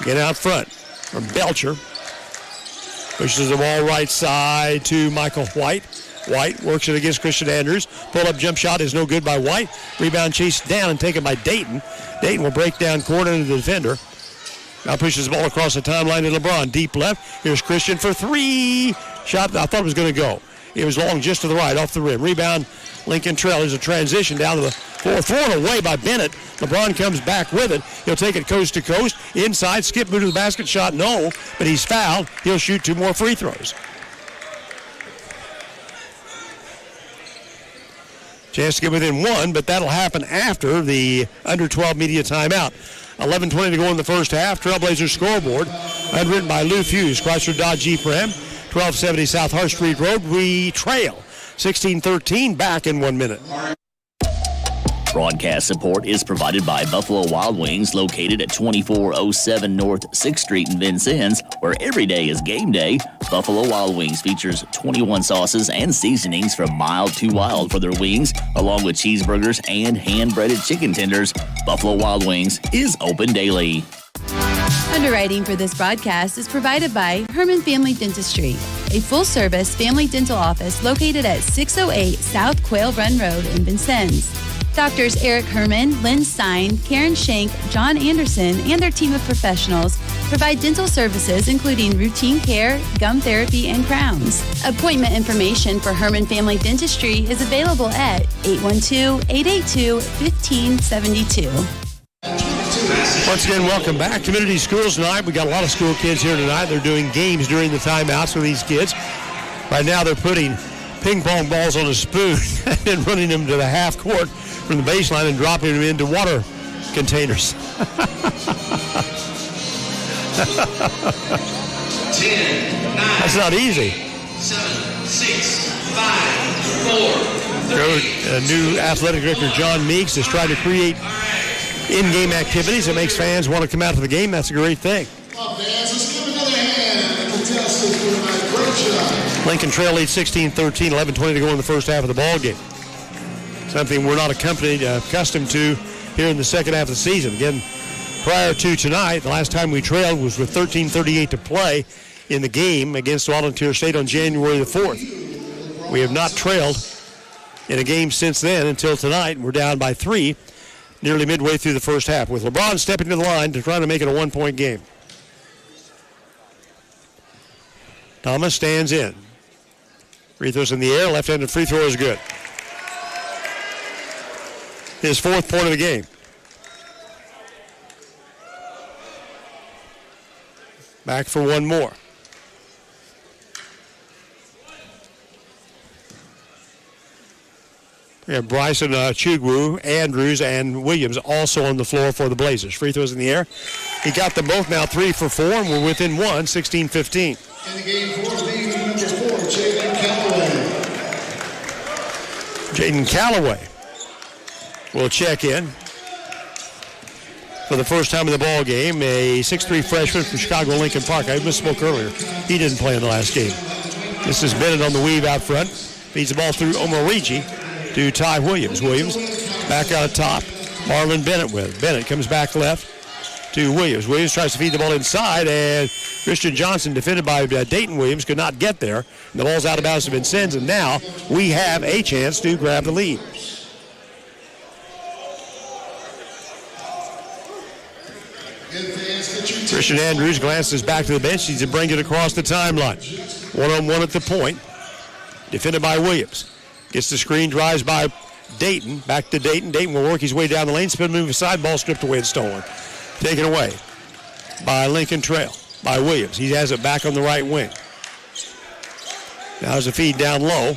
Get out front. from Belcher. Pushes the ball right side to Michael White. White works it against Christian Andrews. Pull-up jump shot is no good by White. Rebound chased down and taken by Dayton. Dayton will break down court into the defender. Now pushes the ball across the timeline to LeBron. Deep left. Here's Christian for three. Shot, I thought it was going to go. It was long just to the right, off the rim. Rebound, Lincoln Trail. There's a transition down to the floor. Thrown away by Bennett. LeBron comes back with it. He'll take it coast to coast. Inside, skip, move to the basket shot. No, but he's fouled. He'll shoot 2 more free throws. Chance to get within 1, but that'll happen after the under 12 media timeout. 11:20 to go in the first half. Trailblazers scoreboard, underwritten by Lou Fuse, Chrysler Dodge Jeep Ram, 1270 South Hart Street Road. We trail 16-13 back in 1 minute. Broadcast support is provided by Buffalo Wild Wings, located at 2407 North 6th Street in Vincennes, where every day is game day. Buffalo Wild Wings features 21 sauces and seasonings from mild to wild for their wings, along with cheeseburgers and hand-breaded chicken tenders. Buffalo Wild Wings is open daily. Underwriting for this broadcast is provided by Herman Family Dentistry, a full-service family dental office located at 608 South Quail Run Road in Vincennes. Doctors Eric Herman, Lynn Stein, Karen Shank, John Anderson, and their team of professionals provide dental services including routine care, gum therapy, and crowns. Appointment information for Herman Family Dentistry is available at 812-882-1572. Once again, welcome back. Community schools tonight. We got a lot of school kids here tonight. They're doing games during the timeouts with these kids. Right now they're putting ping pong balls on a spoon and then running them to the half court from the baseline and dropping them into water containers. 10, 9. That's not easy. 7, 6, 5, 4, 3. New athletic director John Meeks is trying to create in-game activities that makes fans want to come out to the game. That's a great thing. Lincoln Trail leads 16-13, 11:20 to go in the first half of the ball game. Something we're not accustomed to here in the second half of the season. Again, prior to tonight, the last time we trailed was with 13:38 to play in the game against Volunteer State on January the 4th. We have not trailed in a game since then until tonight. We're down by 3, nearly midway through the first half, with LeBron stepping to the line to try to make it a 1-point game. Thomas stands in. Free throws in the air. Left-handed free throw is good. His 4th point of the game. Back for one more. We have Bryson Chugwu, Andrews, and Williams also on the floor for the Blazers. Free throws in the air. He got them both now 3 for 4, and we're within 1, 16-15. In the game for being number 4, Jaden Callaway. Jaden Callaway will check in for the first time in the ball game. A 6'3" freshman from Chicago Lincoln Park. I misspoke earlier. He didn't play in the last game. This is Bennett on the weave out front. Feeds the ball through Omarigi to Ty Williams. Williams back out top. Marlon Bennett with. Bennett comes back left to Williams. Williams tries to feed the ball inside, and Christian Johnson, defended by Dayton Williams, could not get there. And the ball's out of bounds to Vincennes, and now we have a chance to grab the lead. Christian Andrews glances back to the bench. He's to bring it across the timeline. 1-on-1 at the point. Defended by Williams. Gets the screen, drives by Dayton. Back to Dayton. Dayton will work his way down the lane. Spin move aside. Ball stripped away and stolen. Taken away by Lincoln Trail. By Williams. He has it back on the right wing. Now there's a feed down low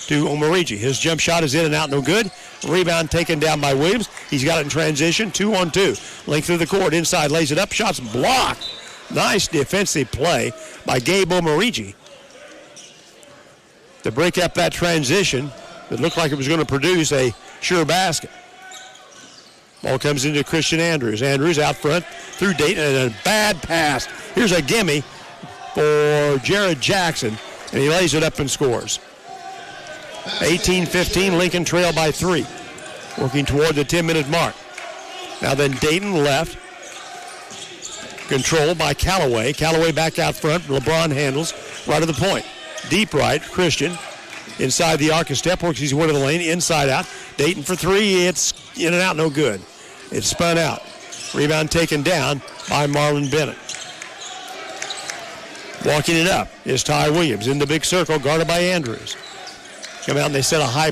to Omarigi. His jump shot is in and out, no good. Rebound taken down by Williams. He's got it in transition, 2-on-2. Length through the court, inside, lays it up, shots blocked. Nice defensive play by Gabe Omarigi to break up that transition. It looked like it was going to produce a sure basket. Ball comes into Christian Andrews. Andrews out front through Dayton, and a bad pass. Here's a gimme for Jared Jackson, and he lays it up and scores. 18-15, Lincoln Trail by 3. Working toward the 10-minute mark. Now then Dayton left. Controlled by Callaway. Callaway back out front. LeBron handles right of the point. Deep right, Christian. Inside the arc of step, works his way to the lane, inside out. Dayton for three. It's in and out, no good. It's spun out. Rebound taken down by Marlon Bennett. Walking it up is Ty Williams in the big circle, guarded by Andrews. Come out and they set a high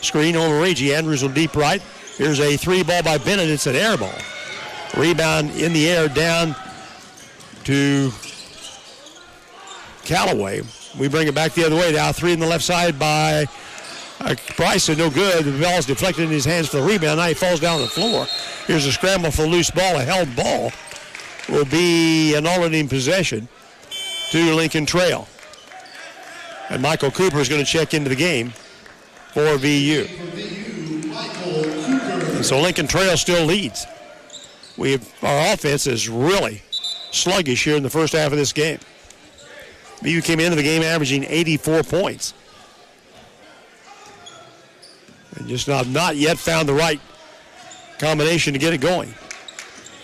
screen over Reggie. Andrews will deep right. Here's a three ball by Bennett. It's an air ball. Rebound in the air down to Callaway. We bring it back the other way now. Three in the left side by Bryson. No good. The ball's deflected in his hands for the rebound. Now he falls down on the floor. Here's a scramble for a loose ball. A held ball will be an alternating possession to Lincoln Trail. And Michael Cooper is going to check into the game for VU. And so Lincoln Trail still leads. Our offense is really sluggish here in the first half of this game. VU came into the game averaging 84 points. And just not yet found the right combination to get it going.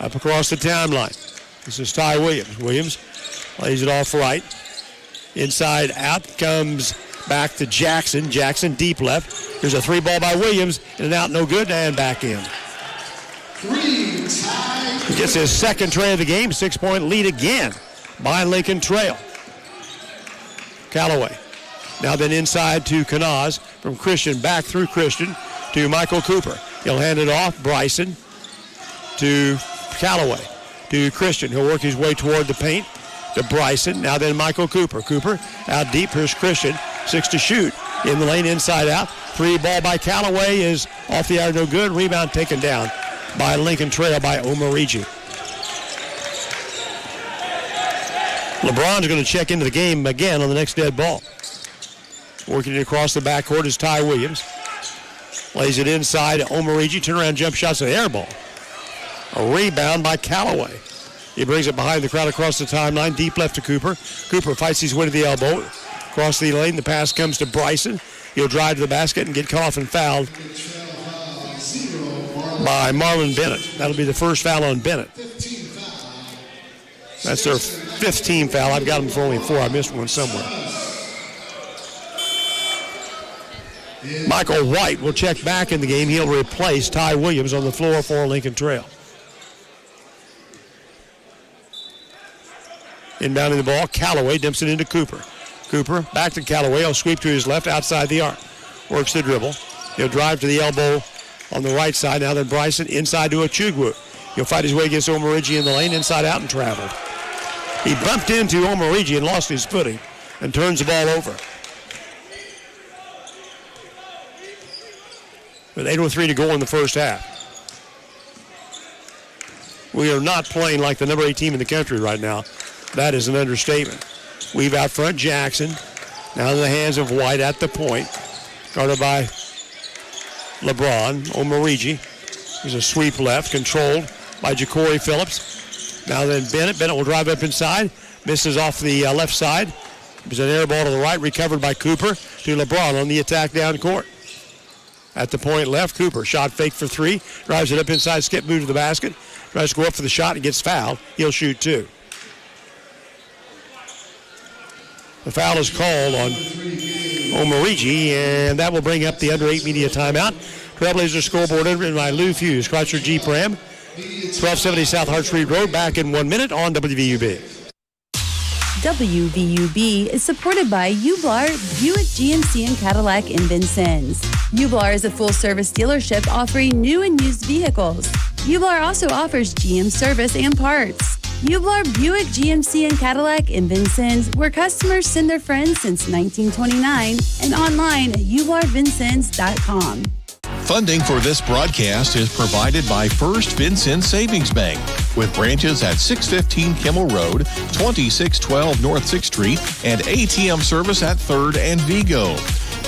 Up across the timeline. This is Ty Williams. Williams lays it off right. Inside out comes back to Jackson. Jackson deep left. Here's a three ball by Williams. In and out, no good, and back in. He gets his second tray of the game. 6-point lead again by Lincoln Trail. Callaway. Now then inside to Kanaz from Christian. Back through Christian to Michael Cooper. He'll hand it off. Bryson to Callaway. To Christian. He'll work his way toward the paint. To Bryson. Now then Michael Cooper. Cooper out deep. Here's Christian. 6 to shoot. In the lane inside out. Three ball by Callaway is off the arc. No good. Rebound taken down by Lincoln Trail by Omarigi. LeBron's going to check into the game again on the next dead ball. Working it across the backcourt is Ty Williams. Lays it inside to Omarigi. Turnaround jump shots, an air ball. A rebound by Callaway. He brings it behind the crowd across the timeline. Deep left to Cooper. Cooper fights his way to the elbow. Across the lane, the pass comes to Bryson. He'll drive to the basket and get caught off and fouled by Marlon Bennett. That'll be the first foul on Bennett. That's their 5th team foul. I've got them for only 4. I missed one somewhere. Michael White will check back in the game. He'll replace Ty Williams on the floor for Lincoln Trail. Inbounding the ball, Callaway dumps it into Cooper. Cooper back to Callaway. He'll sweep to his left outside the arc. Works the dribble. He'll drive to the elbow on the right side. Now then Bryson inside to Achugwu. He'll fight his way against Omarigi in the lane, inside out and traveled. He bumped into Omarigi and lost his footing and turns the ball over. With 8:03 to go in the first half. We are not playing like the number 8 team in the country right now. That is an understatement. Weave out front, Jackson. Now in the hands of White at the point. Guarded by LeBron. Omarigi. There's a sweep left, controlled by Ja'Cory Phillips. Now then Bennett. Bennett will drive up inside. Misses off the left side. There's an air ball to the right, recovered by Cooper to LeBron on the attack down court. At the point left, Cooper. Shot fake for 3. Drives it up inside, skip move to the basket. Tries to go up for the shot and gets fouled. He'll shoot 2. The foul is called on Omarigi, and that will bring up the under 8 media timeout. Trailblazer scoreboard written by Lou Fuse, Chrysler Jeep Ram, 1270 South Hart Street Road. Back in 1 minute on WVUB. WVUB is supported by Ublar, Buick GMC and Cadillac in Vincennes. Ublar is a full-service dealership offering new and used vehicles. Ublar also offers GM service and parts. Ublar, Buick, GMC, and Cadillac in Vincennes, where customers send their friends since 1929, and online at ublarvincennes.com. Funding for this broadcast is provided by First Vincennes Savings Bank, with branches at 615 Kimmel Road, 2612 North 6th Street, and ATM service at 3rd and Vigo.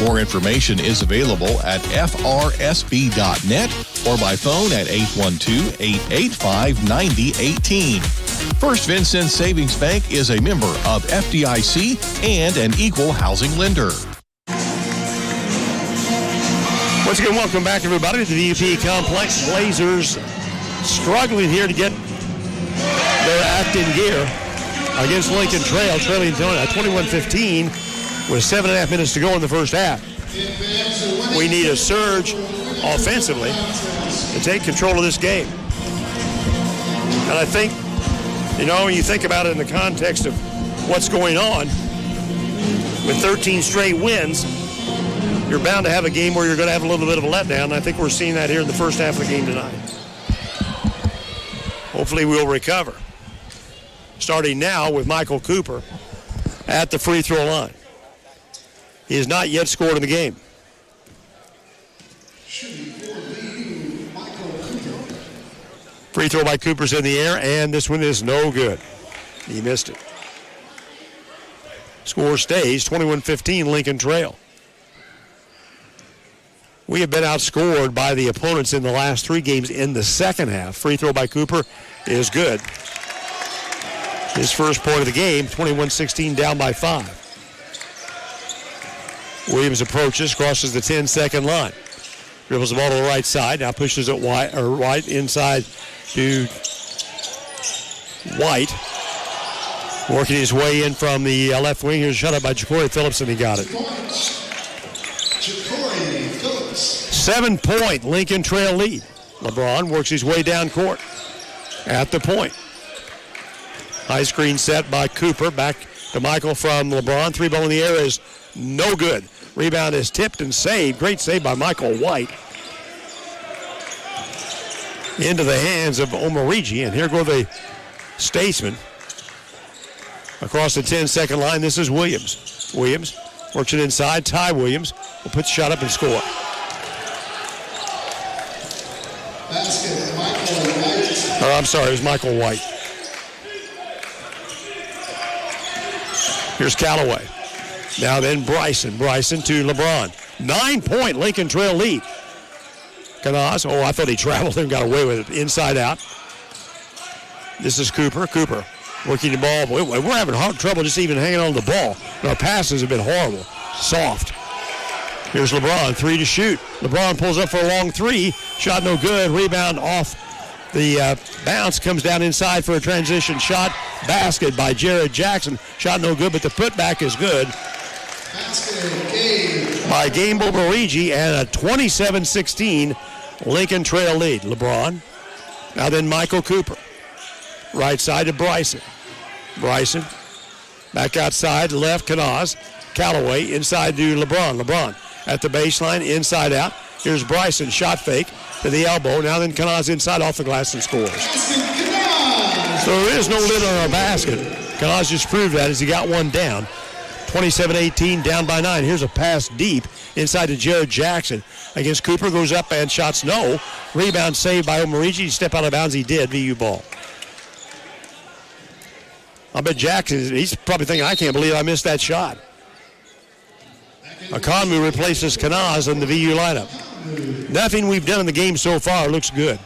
More information is available at frsb.net or by phone at 812-885-9018. First Vincennes Savings Bank is a member of FDIC and an equal housing lender. Once again, welcome back, everybody, to the VUP Complex. Blazers struggling here to get They're acting gear against Lincoln Trail, trailing 21-15 with 7.5 minutes to go in the first half. We need a surge offensively to take control of this game. And I think, when you think about it in the context of what's going on, with 13 straight wins, you're bound to have a game where you're going to have a little bit of a letdown. And I think we're seeing that here in the first half of the game tonight. Hopefully we'll recover. Starting now with Michael Cooper at the free throw line. He has not yet scored in the game. Free throw by Cooper's in the air, and this one is no good. He missed it. Score stays 21-15 Lincoln Trail. We have been outscored by the opponents in the last 3 games in the second half. Free throw by Cooper is good. His first point of the game, 21-16, down by 5. Williams approaches, crosses the 10-second line. Dribbles the ball to the right side, now pushes it right inside to White. Working his way in from the left wing. Here's a shut up by Ja'Cory Phillips, and he got it. 7-point Lincoln Trail lead. LeBron works his way down court at the point. High screen set by Cooper. Back to Michael from LeBron. 3-ball in the air is no good. Rebound is tipped and saved. Great save by Michael White. Into the hands of Omarigi. And here go the Statesmen. Across the 10-second line, this is Williams. Williams works it inside. Ty Williams will put the shot up and score. It was Michael White. Here's Callaway. Now then Bryson. Bryson to LeBron. 9-point Lincoln Trail lead. Canaz. I thought he traveled and got away with it. Inside out. This is Cooper. Cooper working the ball. We're having trouble just even hanging on to the ball. Our passes have been horrible. Soft. Here's LeBron. 3 to shoot. LeBron pulls up for a long 3. Shot no good. Rebound off the bounce. Comes down inside for a transition shot. Basket by Jared Jackson. Shot no good, but the putback is good. By Gamble Barigi, and a 27-16 Lincoln Trail lead. LeBron. Now then Michael Cooper. Right side to Bryson. Bryson. Back outside, left, Canaz. Callaway inside to LeBron. LeBron at the baseline, inside out. Here's Bryson, shot fake to the elbow. Now then Canaz inside off the glass and scores. So there is no lid on our basket. Canaz just proved that as he got one down. 27-18, down by 9. Here's a pass deep inside to Jared Jackson. Against Cooper, goes up and shots no. Rebound saved by Omarigi. Step out of bounds, he did. VU ball. I bet Jackson, he's probably thinking, I can't believe I missed that shot. Akonmu replaces Canaz in the VU lineup. Nothing we've done in the game so far looks good.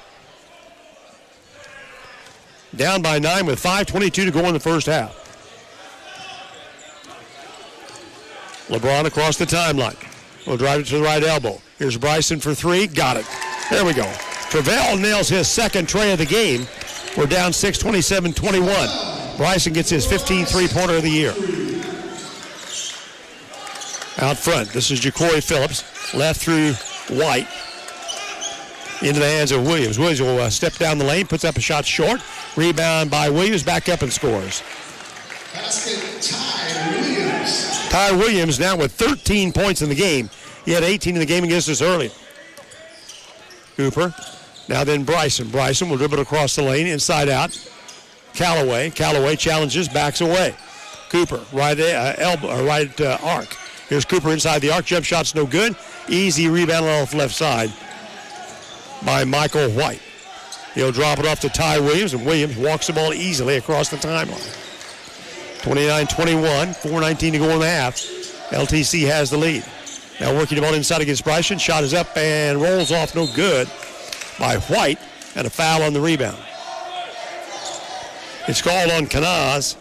Down by 9 with 5:22 to go in the first half. LeBron across the timeline. Will drive it to the right elbow. Here's Bryson for 3. Got it. There we go. Travell nails his second tray of the game. We're down 6, 27-21. Bryson gets his 15th three-pointer of the year. Out front, this is Ja'Cory Phillips. Left through White. Into the hands of Williams. Williams will step down the lane, puts up a shot short. Rebound by Williams, back up and scores. Basket, Ty Williams. Ty Williams now with 13 points in the game. He had 18 in the game against us earlier. Cooper. Now then Bryson. Bryson will dribble across the lane, inside out. Callaway. Callaway challenges, backs away. Cooper, right arc. Here's Cooper inside the arc. Jump shot's no good. Easy rebound off left side by Michael White. He'll drop it off to Ty Williams, and Williams walks the ball easily across the timeline. 29-21, 4:19 to go in the half. LTC has the lead. Now working the ball inside against Bryson. Shot is up and rolls off, no good by White, and a foul on the rebound. It's called on Canaz.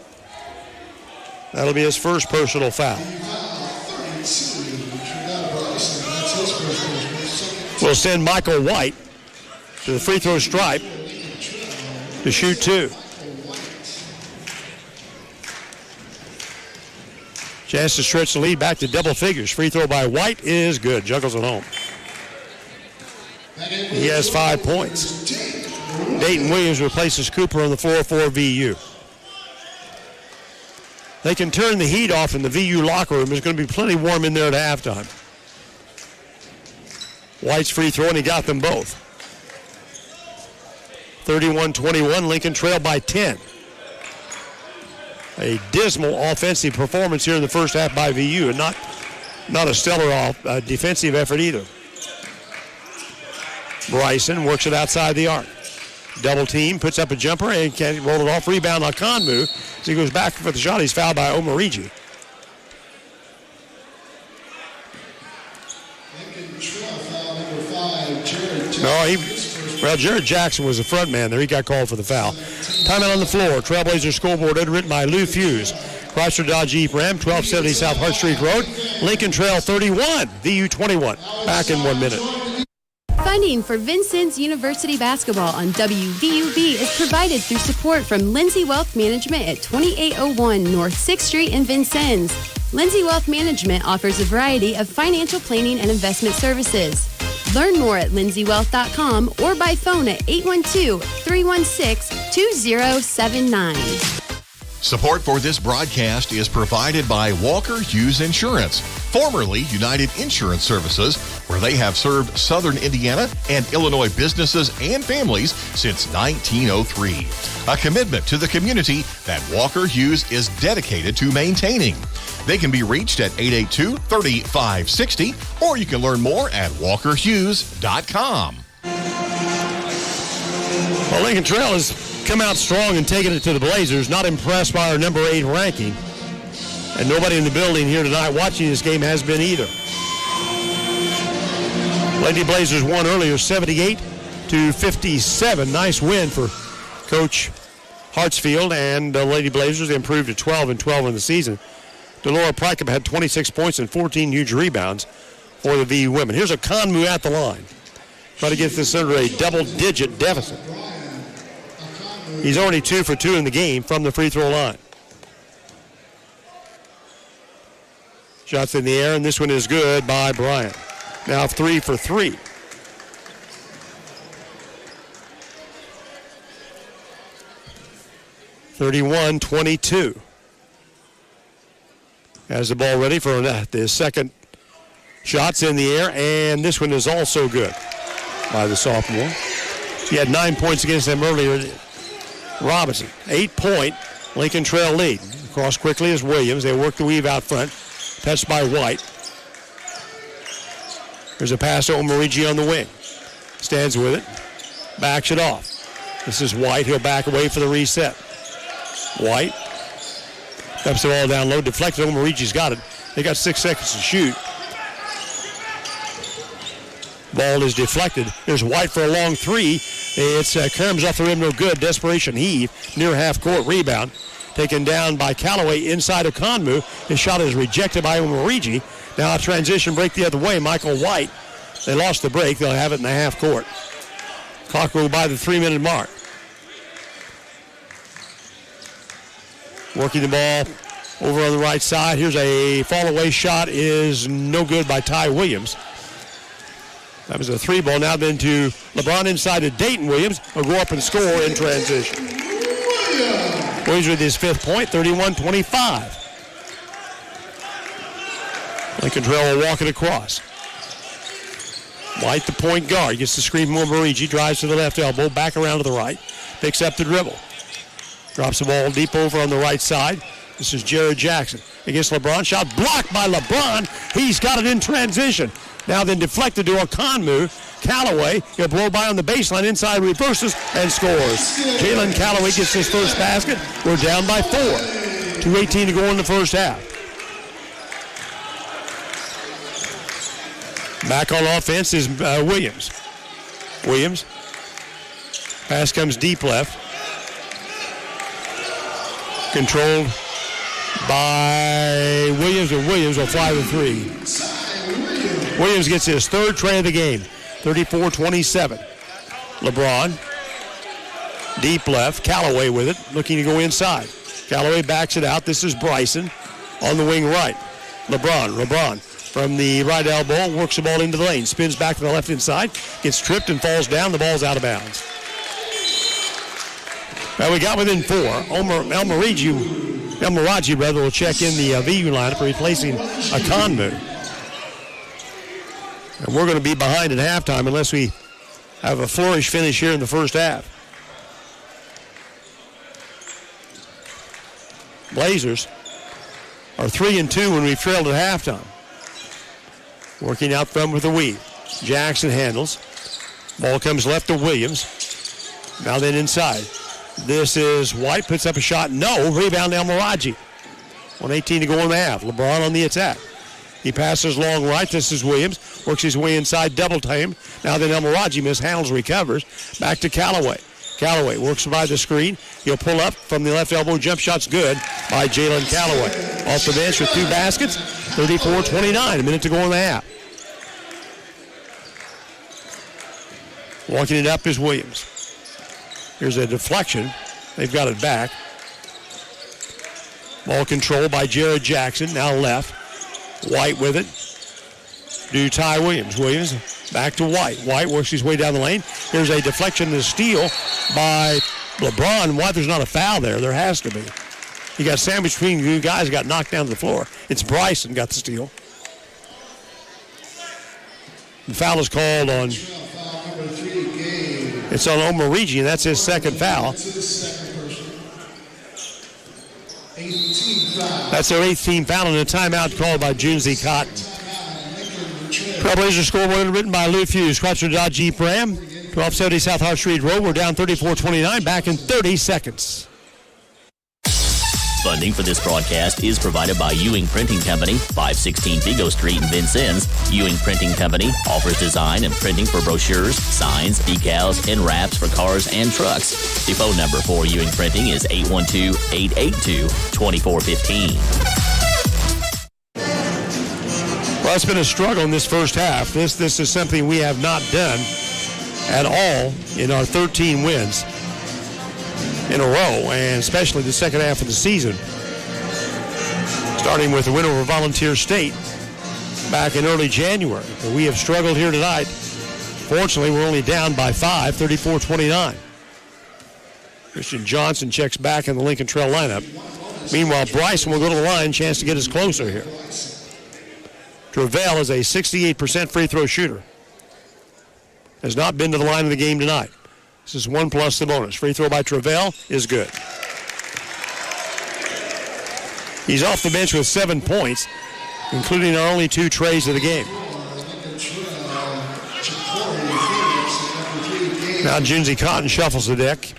That'll be his first personal foul. We'll send Michael White to the free throw stripe to shoot 2. Chance to stretch the lead back to double figures. Free throw by White is good. Juggles it home. He has 5 points. Dayton Williams replaces Cooper on the floor for VU. They can turn the heat off in the VU locker room. It's going to be plenty warm in there at halftime. White's free throw, and he got them both. 31-21, Lincoln trailed by 10. A dismal offensive performance here in the first half by VU, and not a stellar defensive effort either. Bryson works it outside the arc. Double team, puts up a jumper, and can't roll it off. Rebound on Conmu. As he goes back for the shot, he's fouled by Omarigi. Jared Jackson was the front man there. He got called for the foul. Timeout on the floor. Trailblazer scoreboard underwritten by Lou Fuse. Chrysler Dodge Jeep Ram, 1270 South Hart Street Road. Lincoln Trail 31, VU 21. Back in 1 minute. Funding for Vincennes University basketball on WVUB is provided through support from Lindsay Wealth Management at 2801 North 6th Street in Vincennes. Lindsay Wealth Management offers a variety of financial planning and investment services. Learn more at lindsaywealth.com or by phone at 812-316-2079. Support for this broadcast is provided by Walker Hughes Insurance, formerly United Insurance Services, where they have served Southern Indiana and Illinois businesses and families since 1903. A commitment to the community that Walker Hughes is dedicated to maintaining. They can be reached at 882-3560, or you can learn more at walkerhughes.com. Well, Lincoln Trail has come out strong and taken it to the Blazers. Not impressed by our number 8 ranking. And nobody in the building here tonight watching this game has been either. Lady Blazers won earlier 78-57. Nice win for Coach Hartsfield, and the Lady Blazers improved to 12-12 in the season. Delora Prykup had 26 points and 14 huge rebounds for the VU women. Here's a Conmu at the line. Try to get this under a double-digit deficit. He's already 2 for 2 in the game from the free throw line. Shots in the air, and this one is good by Bryant. Now 3 for 3. (31-22). Has the ball ready for the second. Shots in the air, and this one is also good by the sophomore. He had 9 points against them earlier. Robinson, 8-point Lincoln Trail lead. Across quickly is Williams. They work the weave out front. Touched by White. There's a pass to Omarigi on the wing. Stands with it. Backs it off. This is White. He'll back away for the reset. White. Dumps the ball down low. Deflected. Omarigi's got it. They got 6 seconds to shoot. Ball is deflected. There's White for a long 3. It's comes off the rim, no good. Desperation heave. Near half court rebound. Taken down by Callaway inside of Conmu. His shot is rejected by Omarigi. Now a transition break the other way. Michael White. They lost the break. They'll have it in the half court. Clock will by the 3-minute mark. Working the ball over on the right side. Here's a fall-away shot. Is no good by Ty Williams. That was a 3-ball. Now then to LeBron inside to Dayton Williams. Will go up and score in transition. Williams with his 5th point, 31-25. Lincoln Trail will walk it across. White, the point guard, gets the screen from Omarigi, drives to the left elbow, back around to the right, picks up the dribble. Drops the ball deep over on the right side. This is Jared Jackson against LeBron. Shot blocked by LeBron. He's got it in transition. Now then deflected to Okonmu. Callaway, he'll blow by on the baseline, inside reverses, and scores. Jalen Callaway gets his first basket. We're down by 4. 2:18 to go in the first half. Back on offense is Williams. Williams. Pass comes deep left. Controlled by Williams, and Williams will fly the 3. Williams gets his 3rd tray of the game, 34-27. LeBron, deep left, Callaway with it, looking to go inside. Callaway backs it out. This is Bryson. on the wing right. LeBron from the right elbow works the ball into the lane, spins back to the left inside, gets tripped and falls down. The ball's out of bounds. Well, we got within 4. El Miraji will check in the VU lineup, replacing Akonmu. And we're going to be behind at halftime unless we have a flourish finish here in the first half. Blazers are 3-2 when we've trailed at halftime. Working out front with the weave. Jackson handles. Ball comes left to Williams. Now then inside. This is White, puts up a shot. No, rebound El Miraji. 1:18 to go in the half. LeBron on the attack. He passes long right. This is Williams. Works his way inside, double time. Now then El Miraji mishandles, recovers. Back to Callaway. Callaway works by the screen. He'll pull up from the left elbow. Jump shot's good by Jalen Callaway. Off the bench with 2 baskets. 34-29, a minute to go in the half. Walking it up is Williams. Here's a deflection. They've got it back. Ball control by Jared Jackson. Now left. White with it. To Ty Williams. Williams back to White. White works his way down the lane. Here's a deflection and a steal by LeBron. White, there's not a foul there. There has to be. He got sandwiched between 2 guys, got knocked down to the floor. It's Bryson got the steal. The foul is called on. It's on Omarigi, and that's his second foul. That's their 8th team foul, and a timeout called by Junzi Cotton. Trailblazer scoreboard written by Lou Fuse. Chrysler Dodge Jeep Ram, 1270 South Hart Street Road. We're down 34-29, back in 30 seconds. Funding for this broadcast is provided by Ewing Printing Company, 516 Vigo Street in Vincennes. Ewing Printing Company offers design and printing for brochures, signs, decals, and wraps for cars and trucks. The phone number for Ewing Printing is 812-882-2415. Well, it's been a struggle in this first half. This is something we have not done at all in our 13 wins in a row, and especially the second half of the season. Starting with the win over Volunteer State back in early January. But we have struggled here tonight. Fortunately, we're only down by 5, 34-29. Christian Johnson checks back in the Lincoln Trail lineup. Meanwhile, Bryson will go to the line, chance to get us closer here. Travell is a 68% free throw shooter. Has not been to the line of the game tonight. This is 1 plus the bonus. Free throw by Travell is good. He's off the bench with 7 points, including our only 2 trays of the game. Now Junzi Cotton shuffles the deck.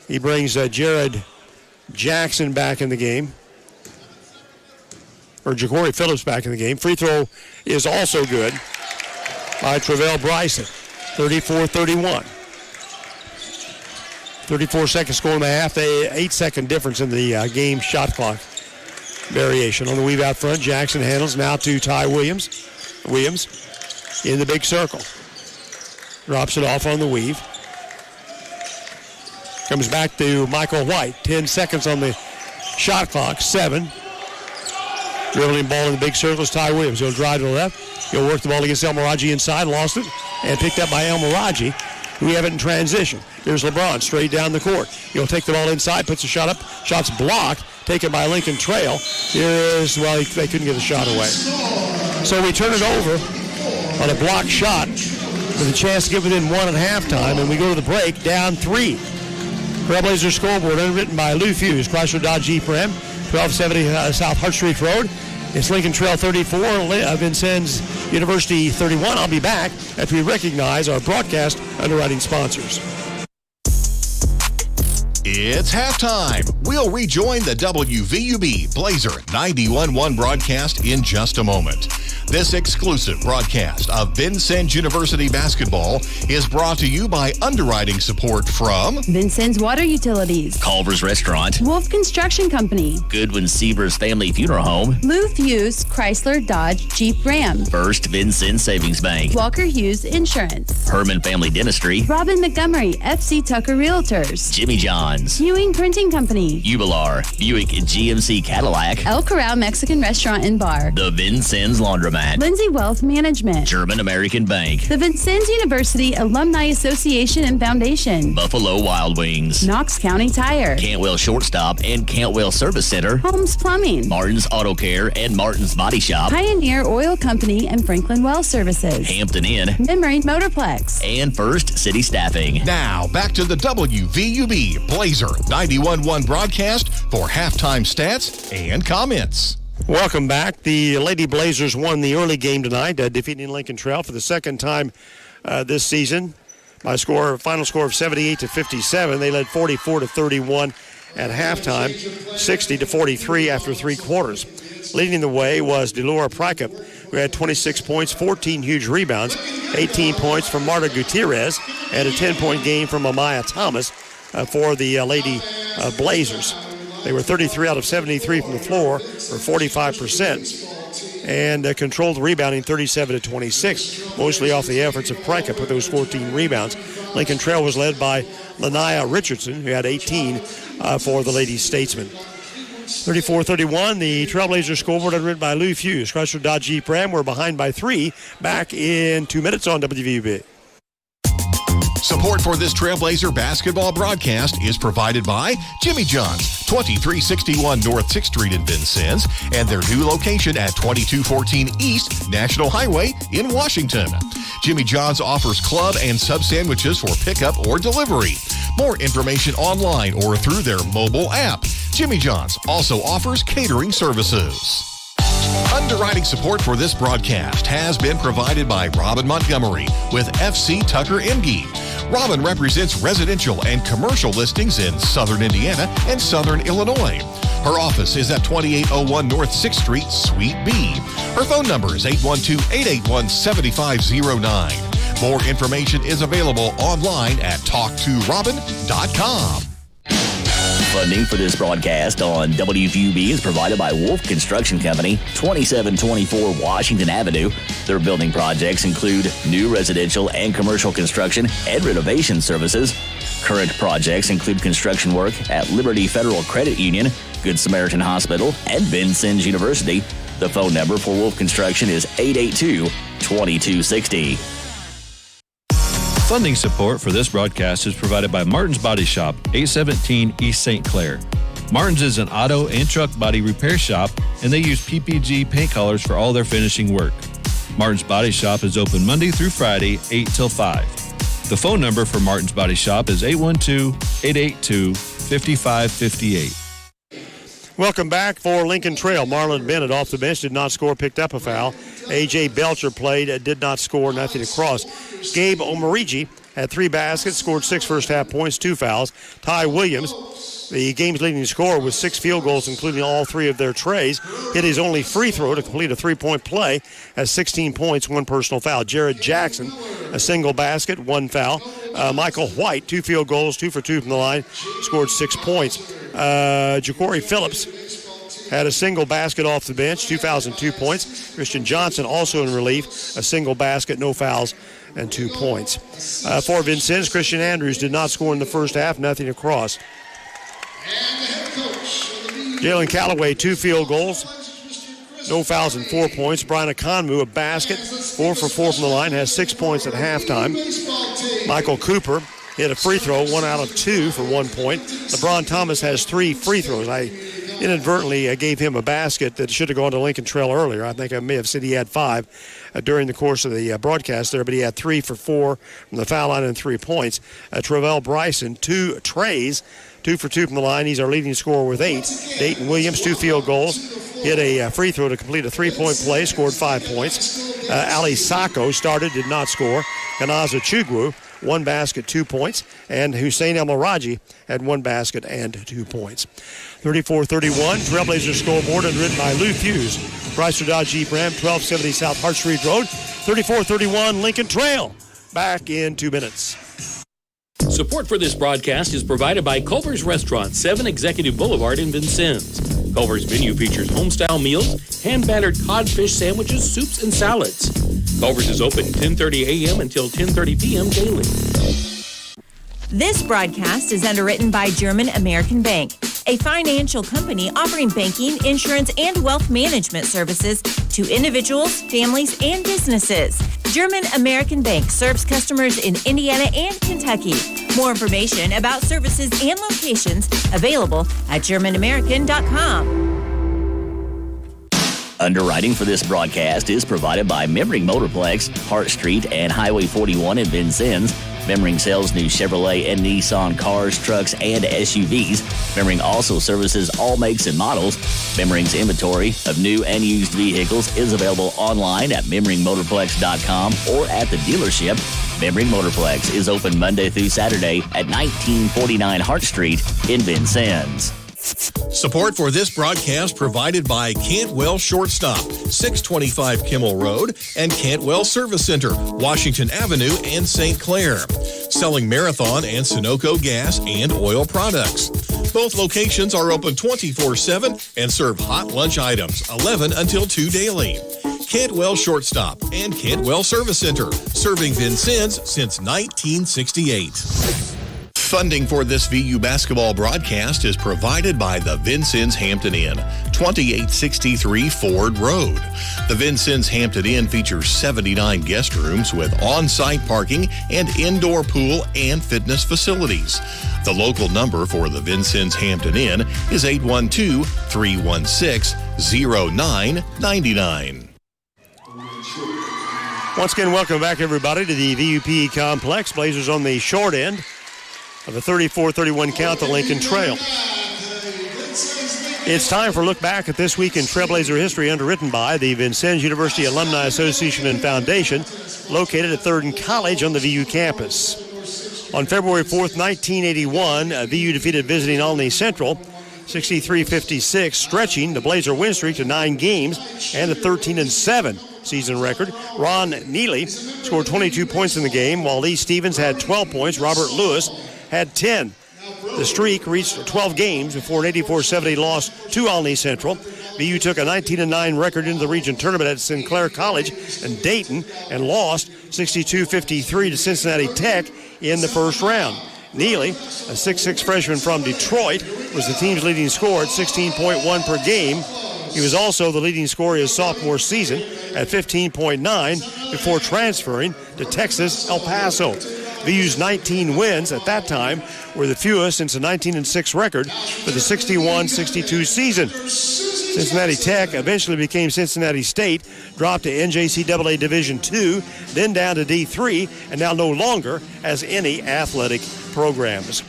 He brings Jared Jackson back in the game. Or Ja'Cory Phillips back in the game. Free throw is also good by Travell Bryson. 34-31. 34 seconds score in the half. 8-second difference in the game shot clock variation. On the weave out front, Jackson handles now to Ty Williams. Williams in the big circle. Drops it off on the weave. Comes back to Michael White. 10 seconds on the shot clock. 7. Dribbling ball in the big circle is Ty Williams. He'll drive to the left. He'll work the ball against El Miraji inside. Lost it. And picked up by El Miraji. We have it in transition. Here's LeBron straight down the court. He'll take the ball inside, puts a shot up. Shot's blocked. Taken by Lincoln Trail. Here is, well, they couldn't get a shot away. So we turn it over on a blocked shot with a chance to get within 1 at halftime. And we go to the break down 3. Trailblazer scoreboard underwritten by Lou Fuse. Chrysler Dodge Jeep Ram. 1270 South Hart Street Road. It's Lincoln Trail 34, Vincennes University 31. I'll be back after we recognize our broadcast underwriting sponsors. It's halftime. We'll rejoin the WVUB Blazer 91.1 broadcast in just a moment. This exclusive broadcast of Vincennes University basketball is brought to you by underwriting support from Vincennes Water Utilities, Culver's Restaurant, Wolf Construction Company, Goodwin Sievers Family Funeral Home, Lou Fuse, Chrysler Dodge Jeep Ram, First Vincennes Savings Bank, Walker Hughes Insurance, Herman Family Dentistry, Robin Montgomery, FC Tucker Realtors, Jimmy John's, Ewing Printing Company, Ubilar, Buick GMC Cadillac, El Corral Mexican Restaurant and Bar, the Vincennes Laundromat, Lindsay Wealth Management, German American Bank, the Vincennes University Alumni Association and Foundation, Buffalo Wild Wings, Knox County Tire, Cantwell Shortstop and Cantwell Service Center, Holmes Plumbing, Martin's Auto Care and Martin's Body Shop, Pioneer Oil Company and Franklin Well Services, Hampton Inn, Memory Motorplex, and First City Staffing. Now, back to the WVUB Blazer 91.1 broadcast for halftime stats and comments. Welcome back. The Lady Blazers won the early game tonight, defeating Lincoln Trail for the second time this season by final score of 78-57. They led 44-31 at halftime, 60-43 after three quarters. Leading the way was Delora Prykup, who had 26 points, 14 huge rebounds, 18 points from Marta Gutierrez, and a 10-point game from Amaya Thomas for the Lady Blazers. They were 33 out of 73 from the floor, or 45%, and controlled the rebounding 37-26, mostly off the efforts of Prykup with those 14 rebounds. Lincoln Trail was led by Lanaya Richardson, who had 18 for the Lady Statesmen. 34-31, the Trailblazers scoreboard underwritten by Lou Fuse. Chrysler Dodge Jeep Ram were behind by 3. Back in 2 minutes on WVUB. Support for this Trailblazer basketball broadcast is provided by Jimmy John's, 2361 North 6th Street in Vincennes, and their new location at 2214 East National Highway in Washington. Jimmy John's offers club and sub sandwiches for pickup or delivery. More information online or through their mobile app. Jimmy John's also offers catering services. Underwriting support for this broadcast has been provided by Robin Montgomery with FC Tucker Emge. Robin represents residential and commercial listings in Southern Indiana and Southern Illinois. Her office is at 2801 North 6th Street, Suite B. Her phone number is 812-881-7509. More information is available online at talktorobin.com. Funding for this broadcast on WVUB is provided by Wolf Construction Company, 2724 Washington Avenue. Their building projects include new residential and commercial construction and renovation services. Current projects include construction work at Liberty Federal Credit Union, Good Samaritan Hospital, and Vincennes University. The phone number for Wolf Construction is 882-2260. Funding support for this broadcast is provided by Martin's Body Shop, 817 East St. Clair. Martin's is an auto and truck body repair shop, and they use PPG paint colors for all their finishing work. Martin's Body Shop is open Monday through Friday, 8 till 5. The phone number for Martin's Body Shop is 812-882-5558. Welcome back for Lincoln Trail. Marlon Bennett off the bench, did not score, picked up a foul. A.J. Belcher played, did not score, nothing across. Gabe Omarigi had 3 baskets, scored 6 first-half points, 2 fouls. Ty Williams, the game's leading scorer with 6 field goals, including all 3 of their trays, hit his only free throw to complete a 3-point play, has 16 points, 1 personal foul. Jared Jackson, a single basket, 1 foul. Michael White, 2 field goals, 2 for 2 from the line, scored 6 points. Ja'Cory Phillips had a single basket off the bench, 2 fouls and 2 points. Christian Johnson also in relief, a single basket, no fouls, and 2 points. For Vincennes, Christian Andrews did not score in the first half, nothing across. Jalen Callaway, 2 field goals, no fouls and 4 points. Brian Akonmu, a basket, 4 for 4 from the line, has 6 points at halftime. Michael Cooper hit a free throw, 1 out of 2 for 1 point. LeBron Thomas has 3 free throws. I inadvertently gave him a basket that should have gone to Lincoln Trail earlier. I think I may have said he had 5 during the course of the broadcast there, but he had 3 for 4 from the foul line and 3 points. Travell Bryson, 2 trays, 2 for 2 from the line. He's our leading scorer with 8. Dayton Williams, 2 field goals, hit a free throw to complete a 3-point play, scored 5 points. Ali Sacco started, did not score. Kanaza Chugwu 1 basket, 2 points, and Hussein El Maraji had 1 basket and 2 points. 34-31, Trailblazers scoreboard underwritten by Lou Fuse, Chrysler Dodge Jeep Ram, 1270 South Hart Street Road. 34-31, Lincoln Trail. Back in 2 minutes. Support for this broadcast is provided by Culver's Restaurant, 7 Executive Boulevard in Vincennes. Culver's menu features homestyle meals, hand-battered codfish sandwiches, soups, and salads. Culver's is open 10:30 a.m. until 10:30 p.m. daily. This broadcast is underwritten by German American Bank, a financial company offering banking, insurance, and wealth management services to individuals, families, and businesses. German American Bank serves customers in Indiana and Kentucky. More information about services and locations available at GermanAmerican.com. Underwriting for this broadcast is provided by Memring Motorplex, Hart Street, and Highway 41 in Vincennes. Memring sells new Chevrolet and Nissan cars, trucks, and SUVs. Memring also services all makes and models. Memring's inventory of new and used vehicles is available online at MemringMotorplex.com or at the dealership. Memring Motorplex is open Monday through Saturday at 1949 Hart Street in Vincennes. Support for this broadcast provided by Cantwell Shortstop, 625 Kimmel Road, and Cantwell Service Center, Washington Avenue and St. Clair. Selling Marathon and Sunoco gas and oil products. Both locations are open 24/7 and serve hot lunch items, 11 until 2 daily. Cantwell Shortstop and Cantwell Service Center, serving Vincennes since 1968. Funding for this VU basketball broadcast is provided by the Vincennes Hampton Inn, 2863 Ford Road. The Vincennes Hampton Inn features 79 guest rooms with on-site parking and indoor pool and fitness facilities. The local number for the Vincennes Hampton Inn is 812-316-0999. Once again, welcome back, everybody, to the VUP Complex. Blazers on the short end of a 34-31 count to Lincoln Trail. It's time for a look back at this week in Trailblazer history, underwritten by the Vincennes University Alumni Association and Foundation, located at 3rd and College on the VU campus. On February 4th, 1981, VU defeated visiting Olney Central 63-56, stretching the Blazer win streak to 9 games and a 13-7 season record. Ron Neely scored 22 points in the game, while Lee Stevens had 12 points. Robert Lewis had 10. The streak reached 12 games before an 84-70 loss to Olney Central. VU took a 19-9 record into the region tournament at Sinclair College and Dayton and lost 62-53 to Cincinnati Tech in the first round. Neely, a 6'6 freshman from Detroit, was the team's leading scorer at 16.1 per game. He was also the leading scorer his sophomore season at 15.9 before transferring to Texas El Paso. VU's 19 wins at that time were the fewest since the 19-6 record for the 61-62 season. Cincinnati Tech eventually became Cincinnati State, dropped to NJCAA Division II, then down to D3, and now no longer has any athletic programs.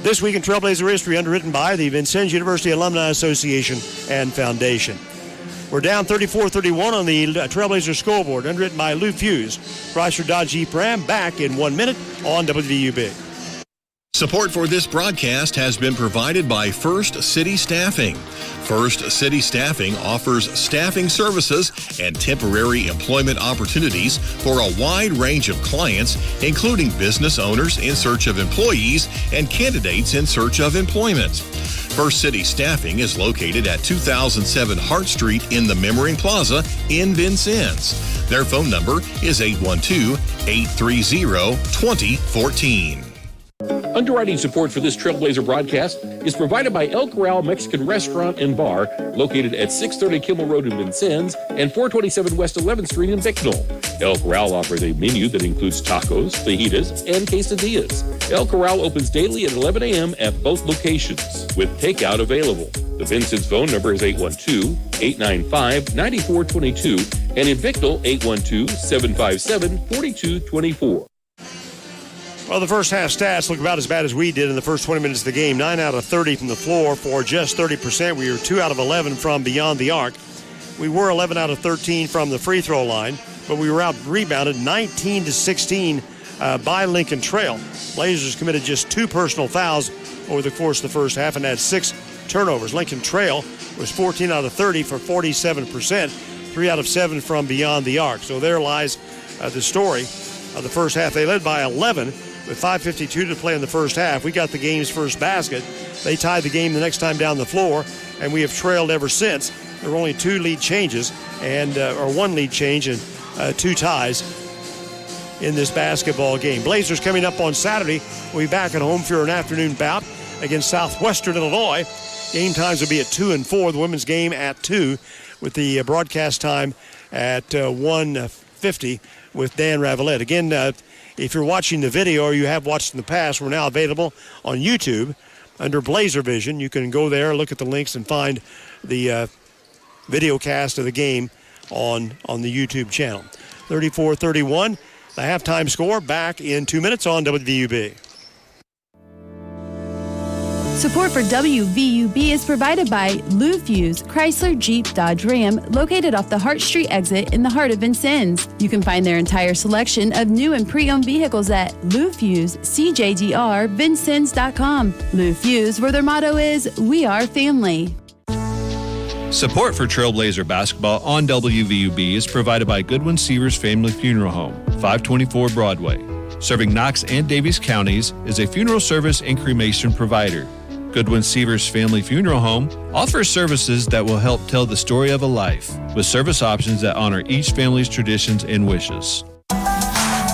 This week in Trailblazer history, underwritten by the Vincennes University Alumni Association and Foundation. We're down 34-31 on the Trailblazer scoreboard, underwritten by Lou Fuse, Chrysler Dodge Jeep Ram, back in 1 minute on WVUB. Support for this broadcast has been provided by First City Staffing. First City Staffing offers staffing services and temporary employment opportunities for a wide range of clients, including business owners in search of employees and candidates in search of employment. First City Staffing is located at 2007 Hart Street in the Memring Plaza in Vincennes. Their phone number is 812-830-2014. Underwriting support for this Trailblazer broadcast is provided by El Corral Mexican Restaurant and Bar, located at 630 Kimmel Road in Vincennes and 427 West 11th Street in Bicknell. El Corral offers a menu that includes tacos, fajitas, and quesadillas. El Corral opens daily at 11 a.m. at both locations, with takeout available. The Vincennes phone number is 812-895-9422, and in Bicknell, 812-757-4224. Well, the first half stats look about as bad as we did in the first 20 minutes of the game. 9 out of 30 from the floor for just 30%. We were 2 out of 11 from beyond the arc. We were 11 out of 13 from the free throw line, but we were out rebounded 19-16 by Lincoln Trail. Blazers committed just 2 personal fouls over the course of the first half and had 6 turnovers. Lincoln Trail was 14 out of 30 for 47%, 3 out of 7 from beyond the arc. So there lies the story of the first half. They led by 11 with 5:52 to play in the first half. We got the game's first basket. They tied the game the next time down the floor, and we have trailed ever since. There were only 2 lead changes, or 1 lead change and 2 ties in this basketball game. Blazers coming up on Saturday. We'll be back at home for an afternoon bout against Southwestern Illinois. Game times will be at 2 and 4. The women's game at 2, with the broadcast time at 1:50 with Dan Ravelette. Again, if you're watching the video or you have watched in the past, we're now available on YouTube under Blazer Vision. You can go there, look at the links, and find the video cast of the game on the YouTube channel. 34-31, the halftime score. Back in 2 minutes on WVUB. Support for WVUB is provided by Lou Fuse, Chrysler Jeep Dodge Ram, located off the Hart Street exit in the heart of Vincennes. You can find their entire selection of new and pre-owned vehicles at Lou Fuse, CJDR-Vincennes.com. Lou Fuse, where their motto is, "We are family." Support for Trailblazer basketball on WVUB is provided by Goodwin Seavers Family Funeral Home, 524 Broadway. Serving Knox and Davies counties, is a funeral service and cremation provider. Goodwin Seavers Family Funeral Home offers services that will help tell the story of a life, with service options that honor each family's traditions and wishes.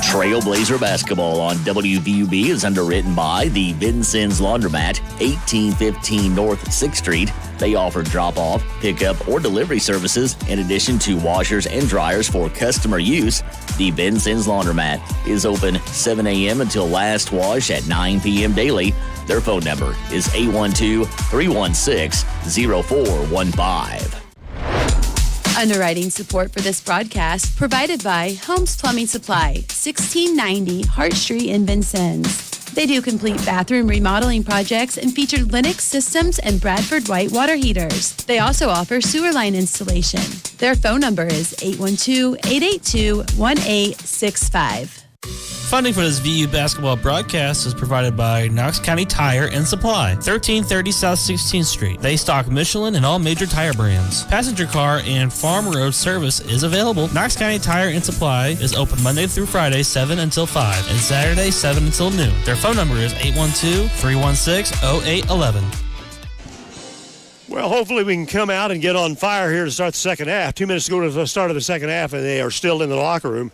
Trailblazer basketball on WVUB is underwritten by the Vincennes Laundromat, 1815 North 6th Street. They offer drop-off, pickup, or delivery services in addition to washers and dryers for customer use. The Vincennes Laundromat is open 7 a.m. until last wash at 9 p.m. daily. Their phone number is 812-316-0415. Underwriting support for this broadcast provided by Holmes Plumbing Supply, 1690 Hart Street in Vincennes. They do complete bathroom remodeling projects and featured Lennox systems and Bradford White water heaters. They also offer sewer line installation. Their phone number is 812-882-1865. Funding for this VU basketball broadcast is provided by Knox County Tire and Supply, 1330 South 16th Street. They stock Michelin and all major tire brands. Passenger car and farm road service is available. Knox County Tire and Supply is open Monday through Friday, 7 until 5, and Saturday, 7 until noon. Their phone number is 812-316-0811. Well, hopefully we can come out and get on fire here to start the second half. 2 minutes to go to the start of the second half, and they are still in the locker room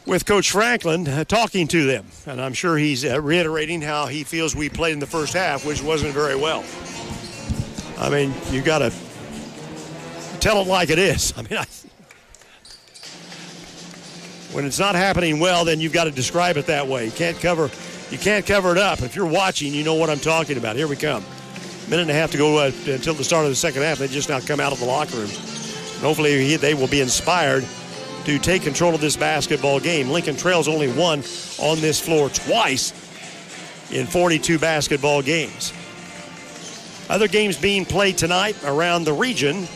with Coach Franklin talking to them. And I'm sure he's reiterating how he feels we played in the first half, which wasn't very well. I mean, you got to tell it like it is. I mean, when it's not happening well, then you've got to describe it that way. You can't cover it up. If you're watching, you know what I'm talking about. Here we come. Minute and a half to go until the start of the second half. They just now come out of the locker room. And hopefully they will be inspired to take control of this basketball game. Lincoln Trail's only won on this floor twice in 42 basketball games. Other games being played tonight around the region.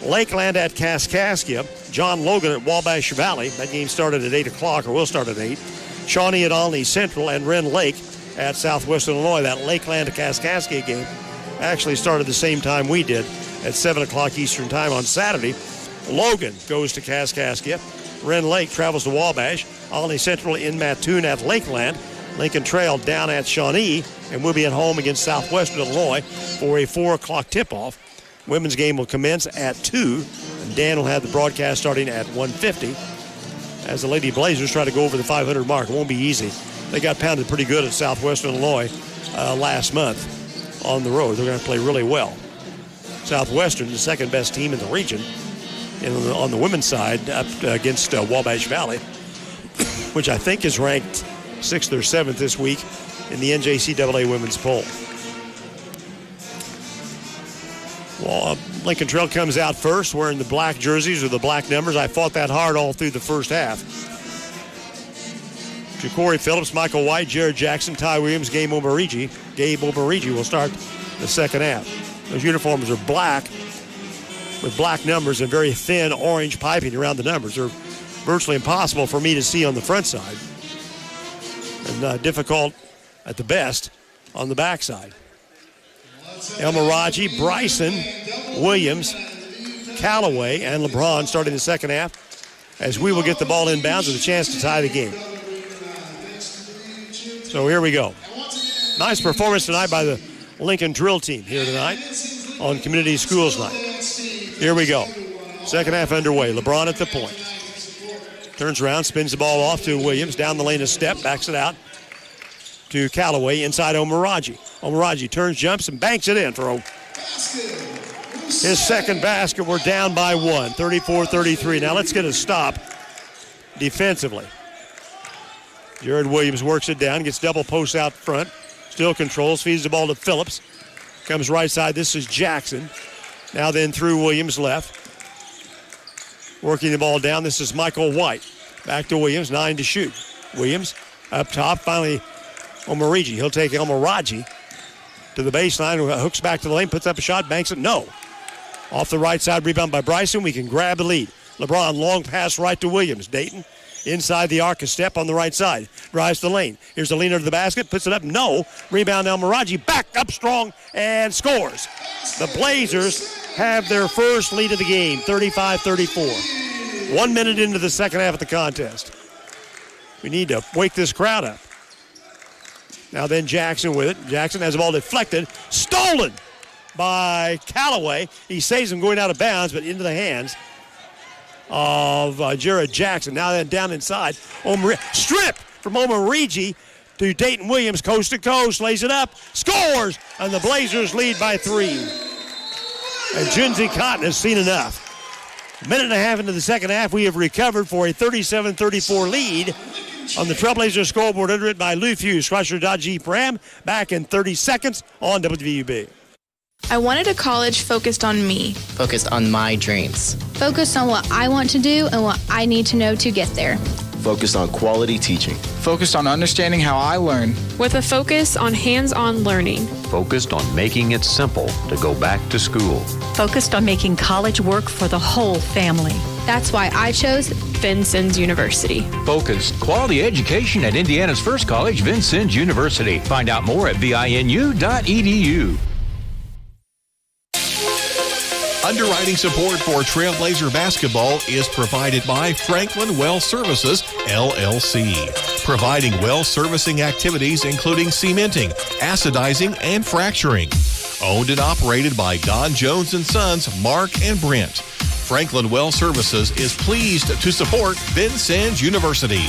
Lakeland at Kaskaskia. John Logan at Wabash Valley. That game started at 8 o'clock, or will start at 8. Shawnee at Olney Central, and Wren Lake at Southwest Illinois. That Lakeland to Kaskaskia game actually started the same time we did, at 7 o'clock Eastern time on Saturday. Logan goes to Kaskaskia. Wren Lake travels to Wabash. Olney Central in Mattoon at Lakeland. Lincoln Trail down at Shawnee, and we'll be at home against Southwestern Illinois for a 4 o'clock tip-off. Women's game will commence at 2, and Dan will have the broadcast starting at 1:50 as the Lady Blazers try to go over the 500 mark. It won't be easy. They got pounded pretty good at Southwestern Illinois last month on the road. They're going to play really well. Southwestern, the second best team in the region, on the women's side, up against Wabash Valley, which I think is ranked 6th or 7th this week in the NJCAA women's poll. Well, Lincoln Trail comes out first wearing the black jerseys or the black numbers. I fought that hard all through the first half. Ja'Cory Phillips, Michael White, Jared Jackson, Ty Williams, Gabe Oberigi will start the second half. Those uniforms are black with black numbers and very thin orange piping around the numbers. They're virtually impossible for me to see on the front side. and difficult at the best on the backside. El Miraji, Bryson, Williams, Callaway, and LeBron starting the second half, as we will get the ball inbounds with a chance to tie the game. So here we go. Nice performance tonight by the Lincoln drill team here tonight on Community Schools Night. Here we go. Second half underway. LeBron at the point. Turns around, spins the ball off to Williams. Down the lane a step, backs it out to Callaway inside Omeraji. Omeraji turns, jumps, and banks it in for his second basket. We're down by one, 34-33. Now let's get a stop defensively. Jared Williams works it down, gets double post out front, still controls, feeds the ball to Phillips. Comes right side, this is Jackson. Now then through Williams left. Working the ball down, this is Michael White. Back to Williams, 9 to shoot. Williams up top, finally Omeraji. He'll take Omeraji to the baseline, hooks back to the lane, puts up a shot, banks it, no. Off the right side, rebound by Bryson, we can grab the lead. LeBron, long pass right to Williams. Dayton inside the arc, a step on the right side. Drives the lane. Here's the leaner to the basket, puts it up, no. Rebound Omeraji, back up strong, and scores. The Blazers have their first lead of the game, 35-34. 1 minute into the second half of the contest. We need to wake this crowd up. Now then Jackson with it. Jackson has the ball deflected, stolen by Callaway. He saves him going out of bounds, but into the hands of Jared Jackson. Now then down inside, stripped from Omeraji to Dayton Williams, coast to coast, lays it up, scores, and the Blazers lead by 3. And Jinsey Cotton has seen enough. A minute and a half into the second half, we have recovered for a 37-34 lead on the Trailblazer scoreboard, underwritten by Lou Fuse, Chrysler Dodge Jeep Ram, back in 30 seconds on WVUB. I wanted a college focused on me. Focused on my dreams. Focused on what I want to do and what I need to know to get there. Focused on quality teaching. Focused on understanding how I learn. With a focus on hands-on learning. Focused on making it simple to go back to school. Focused on making college work for the whole family. That's why I chose Vincennes University. Focused quality education at Indiana's first college, Vincennes University. Find out more at vinu.edu. Underwriting support for Trailblazer basketball is provided by Franklin Well Services, LLC. Providing well servicing activities including cementing, acidizing, and fracturing. Owned and operated by Don Jones & Sons, Mark and Brent. Franklin Well Services is pleased to support Vincennes University.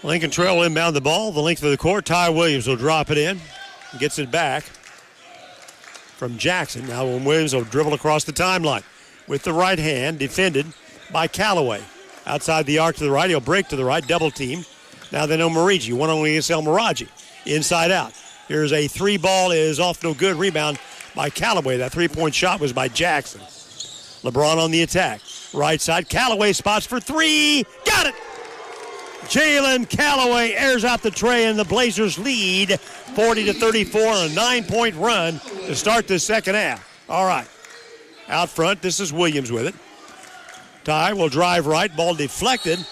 Lincoln Trail will inbound the ball, the length of the court. Ty Williams will drop it in, gets it back from Jackson. Now Williams will dribble across the timeline with the right hand, defended by Callaway. Outside the arc to the right, he'll break to the right, double team. Now then Omeraji, one-on-one against Omeraji. Inside out. Here's a three ball, is off, no good. Rebound by Callaway. That three-point shot was by Jackson. LeBron on the attack. Right side, Callaway spots for three. Got it! Jalen Callaway airs out the tray, and the Blazers lead 40-34 on a 9-point run to start this second half. All right. Out front, this is Williams with it. Ty will drive right, ball deflected.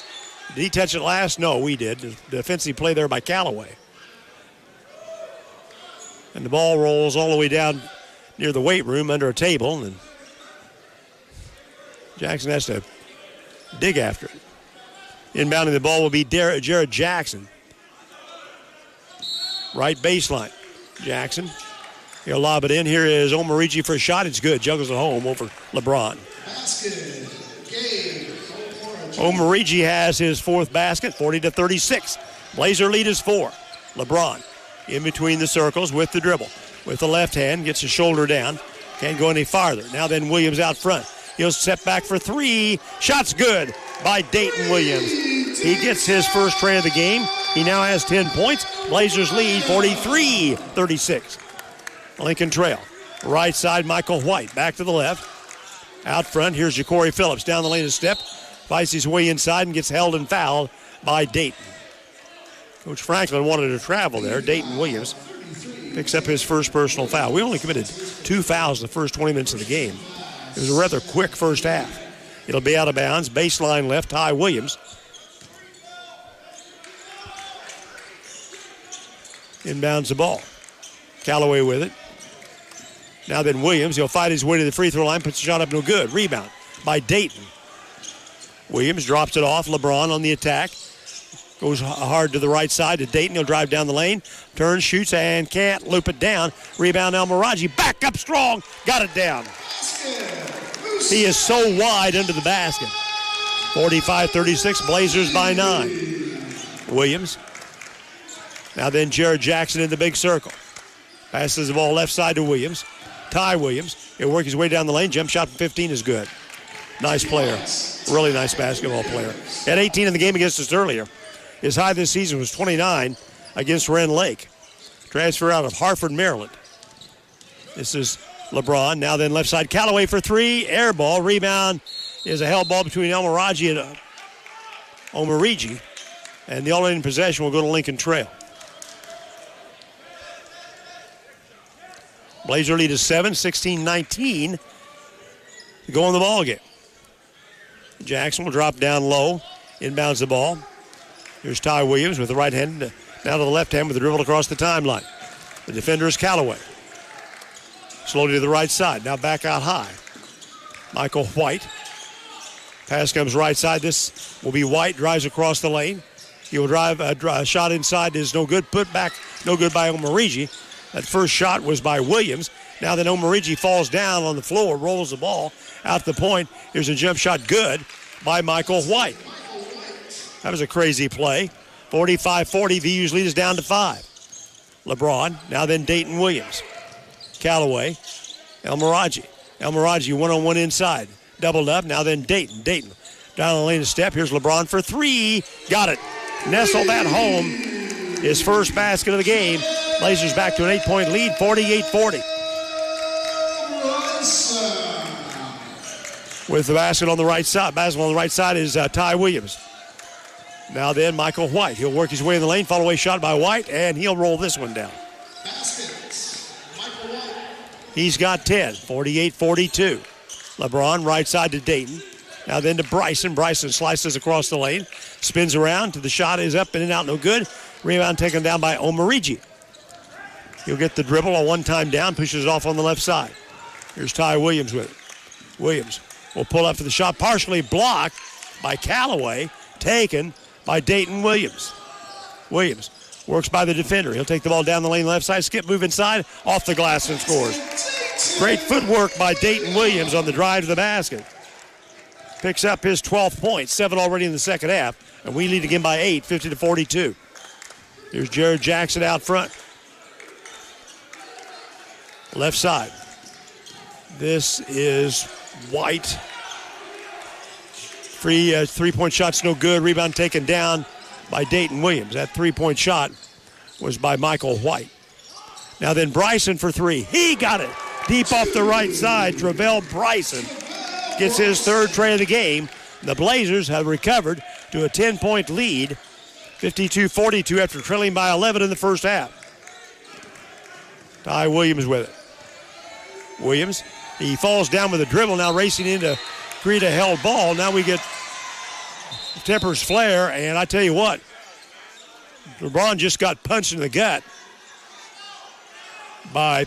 Did he touch it last? No, we did. Defensive play there by Callaway. And the ball rolls all the way down near the weight room under a table, and Jackson has to dig after it. Inbounding the ball will be Jared Jackson. Right baseline. Jackson. He'll lob it in. Here is Omeraji for a shot. It's good. Juggles it home over LeBron. Omeraji has his fourth basket, 40-36. Blazer lead is 4. LeBron in between the circles with the dribble. With the left hand, gets his shoulder down. Can't go any farther. Now then Williams out front. He'll step back for three. Shot's good by Dayton Williams. He gets his first tray of the game. He now has 10 points. Blazers lead 43-36. Lincoln Trail. Right side, Michael White. Back to the left. Out front, here's Ja'Cory Phillips. Down the lane a step. Fights his way inside and gets held and fouled by Dayton. Coach Franklin wanted to travel there. Dayton Williams picks up his first personal foul. We only committed 2 fouls in the first 20 minutes of the game. It was a rather quick first half. It'll be out of bounds. Baseline left, Ty Williams. Inbounds the ball. Callaway with it. Now then Williams. He'll fight his way to the free throw line. Puts the shot up, no good. Rebound by Dayton. Williams drops it off. LeBron on the attack. Goes hard to the right side to Dayton. He'll drive down the lane. Turns, shoots, and can't loop it down. Rebound Elmiraji. Back up strong. Got it down. He is so wide under the basket. 45-36. Blazers by 9. Williams. Now then Jared Jackson in the big circle. Passes the ball left side to Williams. Ty Williams. He'll work his way down the lane. Jump shot from 15 is good. Nice player. Really nice basketball player. Had 18 in the game against us earlier. His high this season was 29 against Ren Lake. Transfer out of Hartford, Maryland. This is LeBron. Now then left side. Callaway for 3. Air ball. Rebound is a held ball between Elmiraji and Omarigi. And the alternating possession will go to Lincoln Trail. Blazer lead is 7, 16-19 to go in the ball game. Jackson will drop down low, inbounds the ball. Here's Ty Williams with the right hand, now to the left hand with the dribble across the timeline. The defender is Callaway. Slowly to the right side, now back out high. Michael White. Pass comes right side. This will be White, drives across the lane. He will drive, a shot inside is no good. Put back, no good by Omarigi. That first shot was by Williams. Now then Omarigi falls down on the floor, rolls the ball out the point. Here's a jump shot good by Michael White. That was a crazy play. 45-40, VU's lead is down to 5. LeBron, now then Dayton Williams. Callaway, Elmiraji. Elmiraji one-on-one inside. Doubled up, now then Dayton. Dayton down the lane a step. Here's LeBron for 3. Got it. Nestled that home. His first basket of the game. Blazers back to an 8-point lead, 48-40. With the basket on the right side. Basketball on the right side is Ty Williams. Now then, Michael White. He'll work his way in the lane. Follow away shot by White, and he'll roll this one down. He's got 10, 48-42. LeBron right side to Dayton. Now then to Bryson. Bryson slices across the lane. Spins around to the shot. Is up and out. No good. Rebound taken down by Omarigi. He'll get the dribble, a one-time down, pushes it off on the left side. Here's Ty Williams with it. Williams will pull up for the shot, partially blocked by Callaway, taken by Dayton Williams. Williams works by the defender. He'll take the ball down the lane left side, skip move inside, off the glass and scores. Great footwork by Dayton Williams on the drive to the basket. Picks up his 12th point, 7 already in the second half, and we lead again by 8, 50-42. Here's Jared Jackson out front. Left side. This is White. Free three-point shot's no good. Rebound taken down by Dayton Williams. That three-point shot was by Michael White. Now then Bryson for 3. He got it. Deep off the right side. Travell Bryson gets his third tray of the game. The Blazers have recovered to a 10-point lead. 52-42 after trailing by 11 in the first half. Ty Williams with it. Williams, he falls down with a dribble, now racing in to create a held ball. Now we get Tempers flare, and I tell you what, LeBron just got punched in the gut by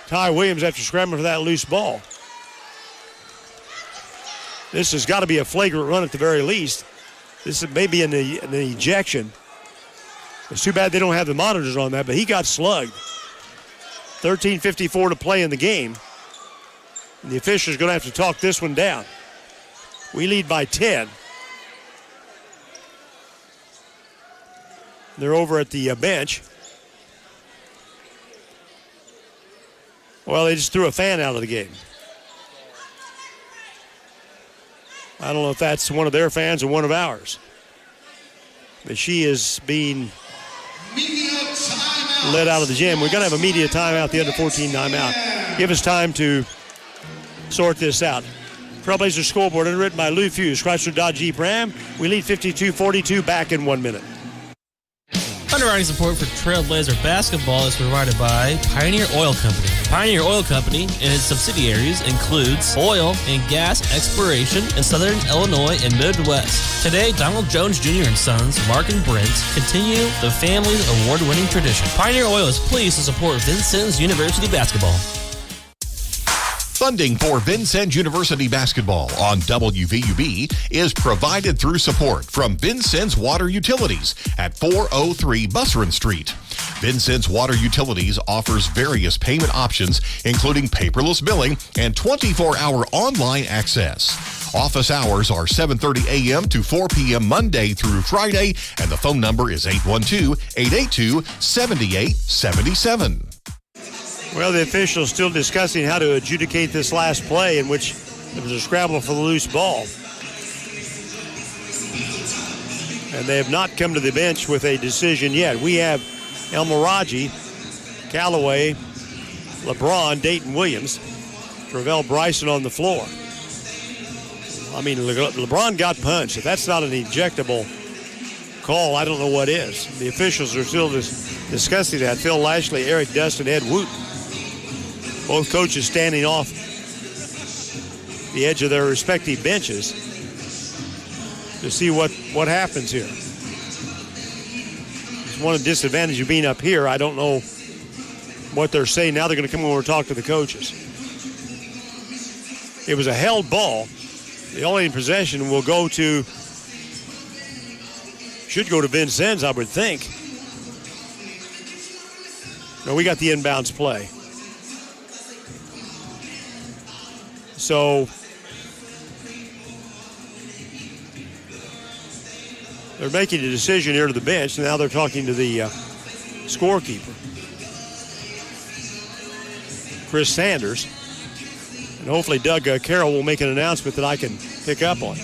Ty Williams after scrambling for that loose ball. This has got to be a flagrant run at the very least. This may be an ejection. It's too bad they don't have the monitors on that, but he got slugged. 13:54 to play in the game. And the officials are going to have to talk this one down. We lead by 10. They're over at the bench. Well, they just threw a fan out of the game. I don't know if that's one of their fans or one of ours. But she is being led out of the gym. We're going to have a media timeout, the under 14 timeout. Give us time to sort this out. Trailblazer scoreboard underwritten by Lou Fuse, Chrysler Dodge Jeep Ram. We lead 52-42, back in 1 minute. Underwriting support for Trailblazer basketball is provided by Pioneer Oil Company. Pioneer Oil Company and its subsidiaries includes oil and gas exploration in southern Illinois and Midwest. Today, Donald Jones Jr. and Sons, Mark and Brent, continue the family's award-winning tradition. Pioneer Oil is pleased to support Vincennes University basketball. Funding for Vincennes University basketball on WVUB is provided through support from Vincennes Water Utilities at 403 Busserin Street. Vincennes Water Utilities offers various payment options, including paperless billing and 24-hour online access. Office hours are 7:30 a.m. to 4 p.m. Monday through Friday, and the phone number is 812-882-7877. Well, the officials still discussing how to adjudicate this last play in which there was a scramble for the loose ball. And they have not come to the bench with a decision yet. We have Elmiraji, Callaway, LeBron, Dayton Williams, Travell Bryson on the floor. I mean, LeBron got punched. If that's not an ejectable call, I don't know what is. The officials are still discussing that. Phil Lashley, Eric Dustin, Ed Wooten. Both coaches standing off the edge of their respective benches to see what happens here. It's one of the disadvantages of being up here. I don't know what they're saying. Now they're going to come over and talk to the coaches. It was a held ball. The only possession should go to Vincennes, I would think. No, we got the inbounds play. So they're making a decision here to the bench. Now they're talking to the scorekeeper, Chris Sanders. And hopefully Doug Carroll will make an announcement that I can pick up on.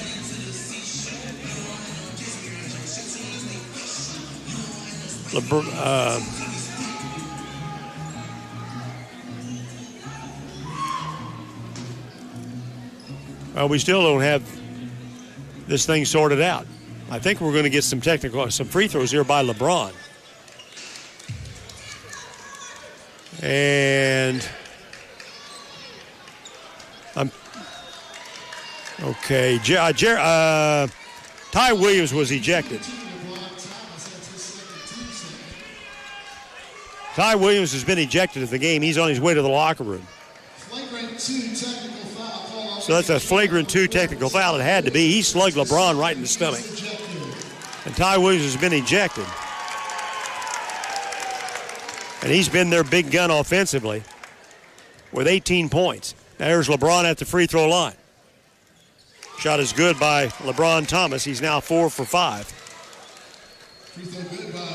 Well, we still don't have this thing sorted out. I think we're going to get some free throws here by LeBron. And okay. Ty Williams was ejected. Ty Williams has been ejected of the game. He's on his way to the locker room. So that's a flagrant 2 technical foul. It had to be. He slugged LeBron right in the stomach. And Ty Williams has been ejected. And he's been their big gun offensively with 18 points. Now here's LeBron at the free throw line. Shot is good by LeBron Thomas. He's now 4 for 5.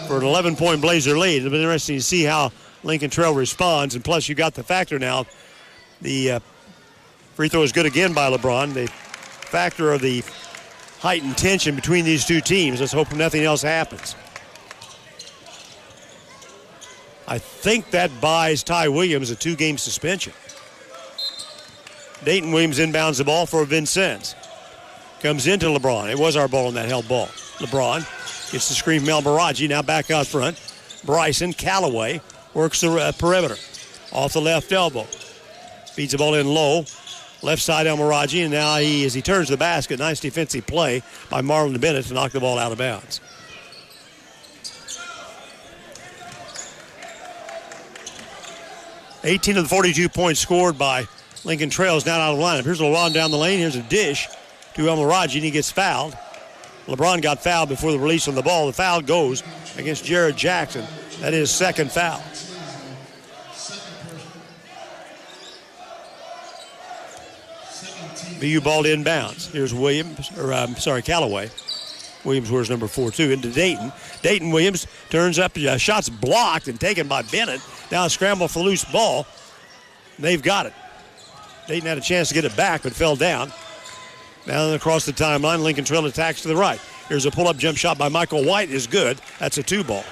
For an 11-point Blazer lead. It'll be interesting to see how Lincoln Trail responds. And plus, you got the factor now. The free throw is good again by LeBron. The factor of the heightened tension between these two teams. Let's hope nothing else happens. I think that buys Ty Williams a 2-game suspension. Dayton Williams inbounds the ball for Vincennes. Comes into LeBron. It was our ball on that held ball. LeBron gets the screen from Elmiraji. Now back out front. Bryson, Callaway works the perimeter. Off the left elbow. Feeds the ball in low. Left side Elmiraji. And now as he turns the basket, nice defensive play by Marlon Bennett to knock the ball out of bounds. $18 of the 42 points scored by Lincoln Trail is now out of the lineup. Here's LeBron down the lane. Here's a dish to Elmiraji, and he gets fouled. LeBron got fouled before the release on the ball. The foul goes against Jared Jackson. That is second foul. BU ball inbounds. Here's Callaway. Williams wears number 4-2 into Dayton. Dayton Williams turns up. Shots blocked and taken by Bennett. Now a scramble for loose ball. They've got it. Dayton had a chance to get it back, but fell down. Now across the timeline, Lincoln Trail attacks to the right. Here's a pull-up jump shot by Michael White. Is good. That's a 2-ball.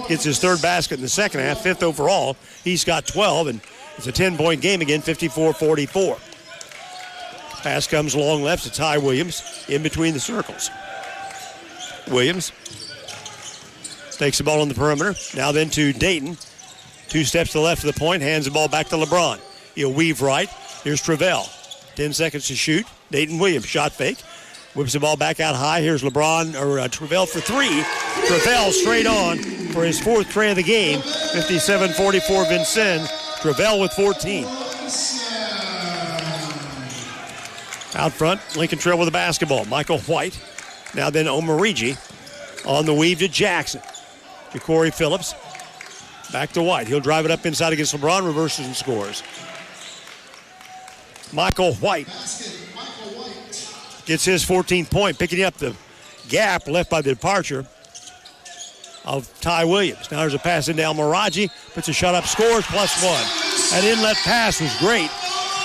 Gets his third basket in the second half, 5th overall. He's got 12, and it's a 10-point game again, 54-44. Pass comes long left to Ty Williams in between the circles. Williams Takes the ball on the perimeter. Now then to Dayton. 2 steps to the left of the point. Hands the ball back to LeBron. He'll weave right. Here's Travell. 10 seconds to shoot. Dayton Williams, shot fake. Whips the ball back out high. Here's Travell for 3. Travell straight on for his 4th tray of the game. 57-44 Vincennes. Travell with 14. Out front, Lincoln Trail with the basketball. Michael White. Now then Omarigi on the weave to Jackson. Ja'Cory Phillips. Back to White. He'll drive it up inside against LeBron, reverses and scores. Michael White gets his 14th point, picking up the gap left by the departure of Ty Williams. Now there's a pass into Almiraji, puts a shot up, scores, +1. That inlet pass was great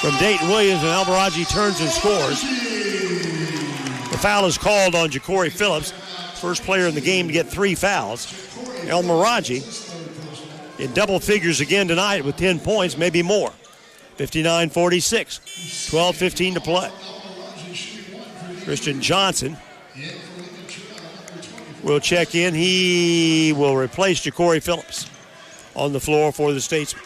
from Dayton Williams, and Almiraji turns and scores. The foul is called on Ja'Cory Phillips, first player in the game to get 3 fouls. Almiraji in double figures again tonight with 10 points, maybe more. 59-46, 12:15 to play. Christian Johnson will check in. He will replace Ja'Cory Phillips on the floor for the Statesman.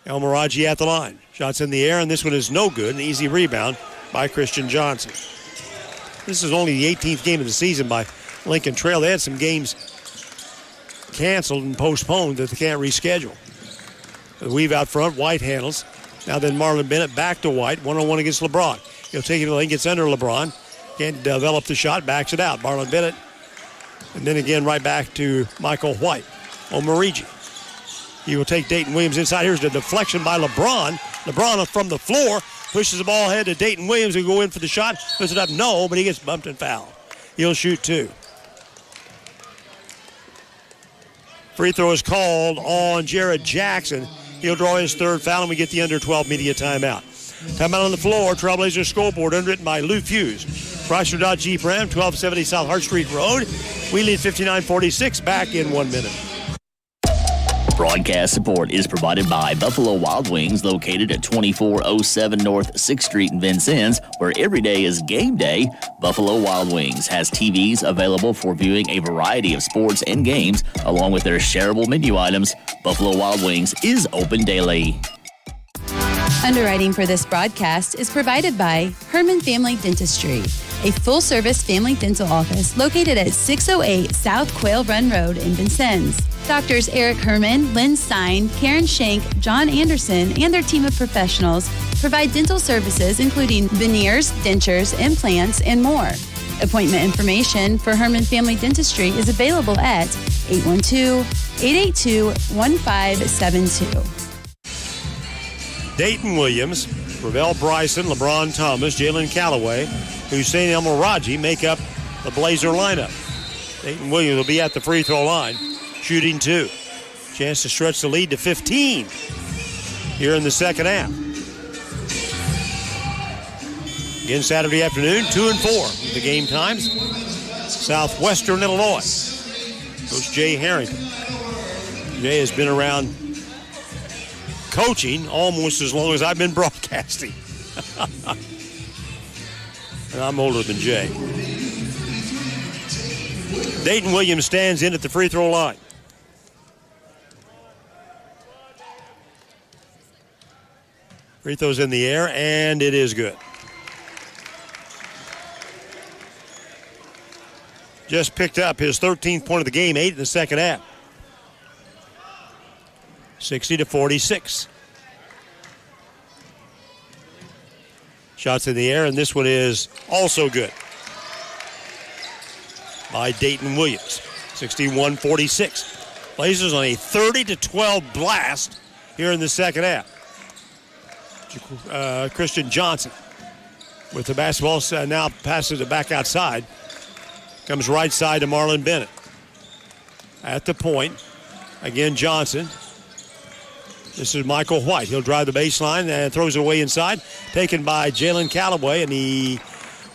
Almiraji at the line. Shots in the air, and this one is no good. An easy rebound by Christian Johnson. This is only the 18th game of the season by Lincoln Trail. They had some games canceled and postponed that they can't reschedule. The weave out front, White handles. Now then Marlon Bennett back to White, 1-on-1 against LeBron. He'll take it to the lane, gets under LeBron. Can't develop the shot, backs it out. Marlon Bennett. And then again right back to Michael White. Omarigi. He will take Dayton Williams inside. Here's the deflection by LeBron. LeBron from the floor pushes the ball ahead to Dayton Williams. He'll go in for the shot. Puts it up, no, but he gets bumped and fouled. He'll shoot 2. Free throw is called on Jared Jackson. He'll draw his 3rd foul, and we get the under 12 media timeout. Timeout on the floor. Trailblazer scoreboard underwritten by Lou Fuse. Chrysler Dodge Jeep Ram, 1270 South Hart Street Road. We lead 59-46. Back in 1 minute. Broadcast support is provided by Buffalo Wild Wings, located at 2407 North 6th Street in Vincennes, where every day is game day. Buffalo Wild Wings has TVs available for viewing a variety of sports and games, along with their shareable menu items. Buffalo Wild Wings is open daily. Underwriting for this broadcast is provided by Herman Family Dentistry, a full-service family dental office located at 608 South Quail Run Road in Vincennes. Doctors Eric Herman, Lynn Stein, Karen Shank, John Anderson, and their team of professionals provide dental services including veneers, dentures, implants, and more. Appointment information for Herman Family Dentistry is available at 812-882-1572. Dayton Williams, Ravel Bryson, LeBron Thomas, Jalen Callaway, Hussein Almiraji make up the Blazer lineup. Dayton Williams will be at the free throw line, shooting 2. Chance to stretch the lead to 15 here in the second half. Again, Saturday afternoon, 2 and 4 the game times. Southwestern Illinois. Coach Jay Harrington. Jay has been around coaching almost as long as I've been broadcasting. And I'm older than Jay. Dayton Williams stands in at the free throw line. Free throw's in the air, and it is good. Just picked up his 13th point of the game, 8 in the second half. 60-46. Shots in the air, and this one is also good by Dayton Williams. 61-46. Blazers on a 30-12 blast here in the second half. Christian Johnson with the basketball now passes it back outside. Comes right side to Marlon Bennett. At the point, again Johnson. This is Michael White. He'll drive the baseline and throws it away inside. Taken by Jalen Callaway, and he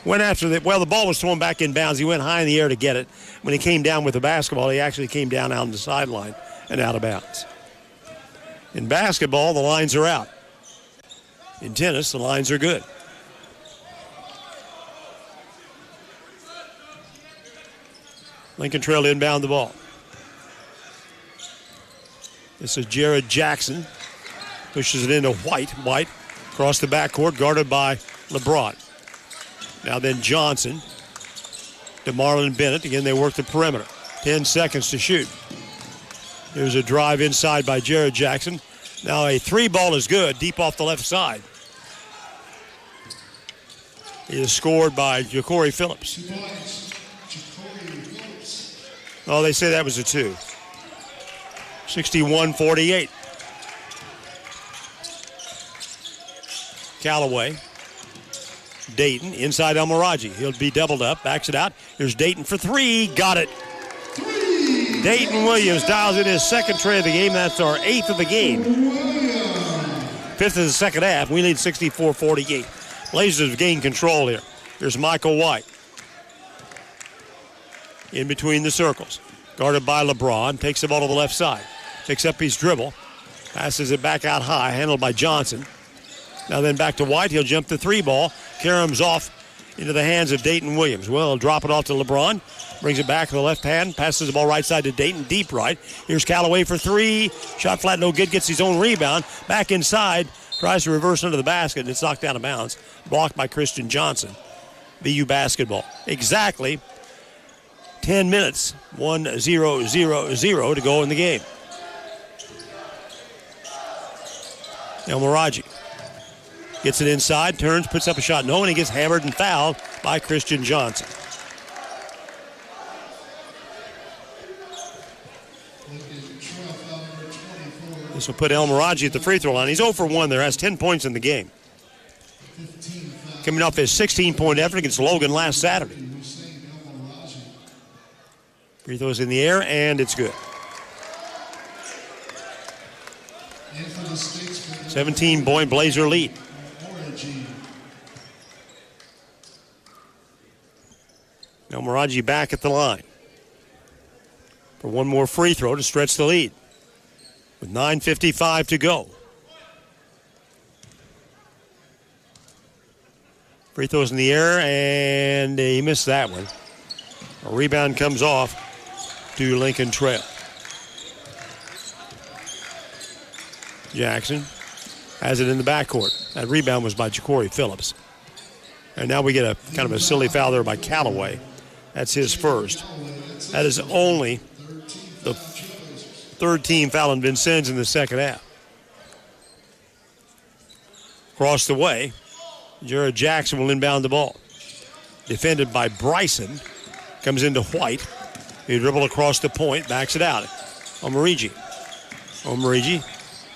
went after the ball was thrown back in bounds. He went high in the air to get it. When he came down with the basketball, he actually came down out on the sideline and out of bounds. In basketball, the lines are out. In tennis, the lines are good. Lincoln Trail inbound the ball. This is Jared Jackson. Pushes it into White. White across the backcourt, guarded by LeBron. Now then Johnson to Marlon Bennett. Again, they work the perimeter. 10 seconds to shoot. There's a drive inside by Jared Jackson. Now a three ball is good, deep off the left side. It is scored by Ja'Cory Phillips. Oh, they say that was a two. 61-48. Callaway. Dayton inside Elmiraji. He'll be doubled up, backs it out. Here's Dayton for three. Got it. Dayton Williams dials in his second tray of the game. That's our 8th of the game. 5th of the second half. We lead 64-48. Blazers have gained control here. Here's Michael White. In between the circles. Guarded by LeBron. Takes the ball to the left side. Picks up his dribble. Passes it back out high. Handled by Johnson. Now then back to White. He'll jump the three ball. Karam's off into the hands of Dayton Williams. Well, he'll drop it off to LeBron. Brings it back to the left hand. Passes the ball right side to Dayton. Deep right. Here's Callaway for three. Shot flat, no good. Gets his own rebound. Back inside. Tries to reverse under the basket. And it's knocked out of bounds. Blocked by Christian Johnson. VU basketball. Exactly 10 minutes. 1-0-0-0 to go in the game. Elmiraji gets it inside, turns, puts up a shot. No, and he gets hammered and fouled by Christian Johnson. This will put Elmiraji at the free throw line. He's 0 for 1 there, has 10 points in the game. Coming off his 16-point effort against Logan last Saturday. Free throws in the air, and it's good. 17-point Blazer lead. Elmiraji back at the line for one more free throw to stretch the lead with 9:55 to go. Free throws in the air, and he missed that one. A rebound comes off to Lincoln Trail. Jackson has it in the backcourt. That rebound was by Ja'Cory Phillips. And now we get a kind of a silly foul there by Callaway. That's his first. That is only the third team foul on Vincennes in the second half. Across the way, Jared Jackson will inbound the ball. Defended by Bryson. Comes into White. He dribbled across the point, backs it out. Omarigi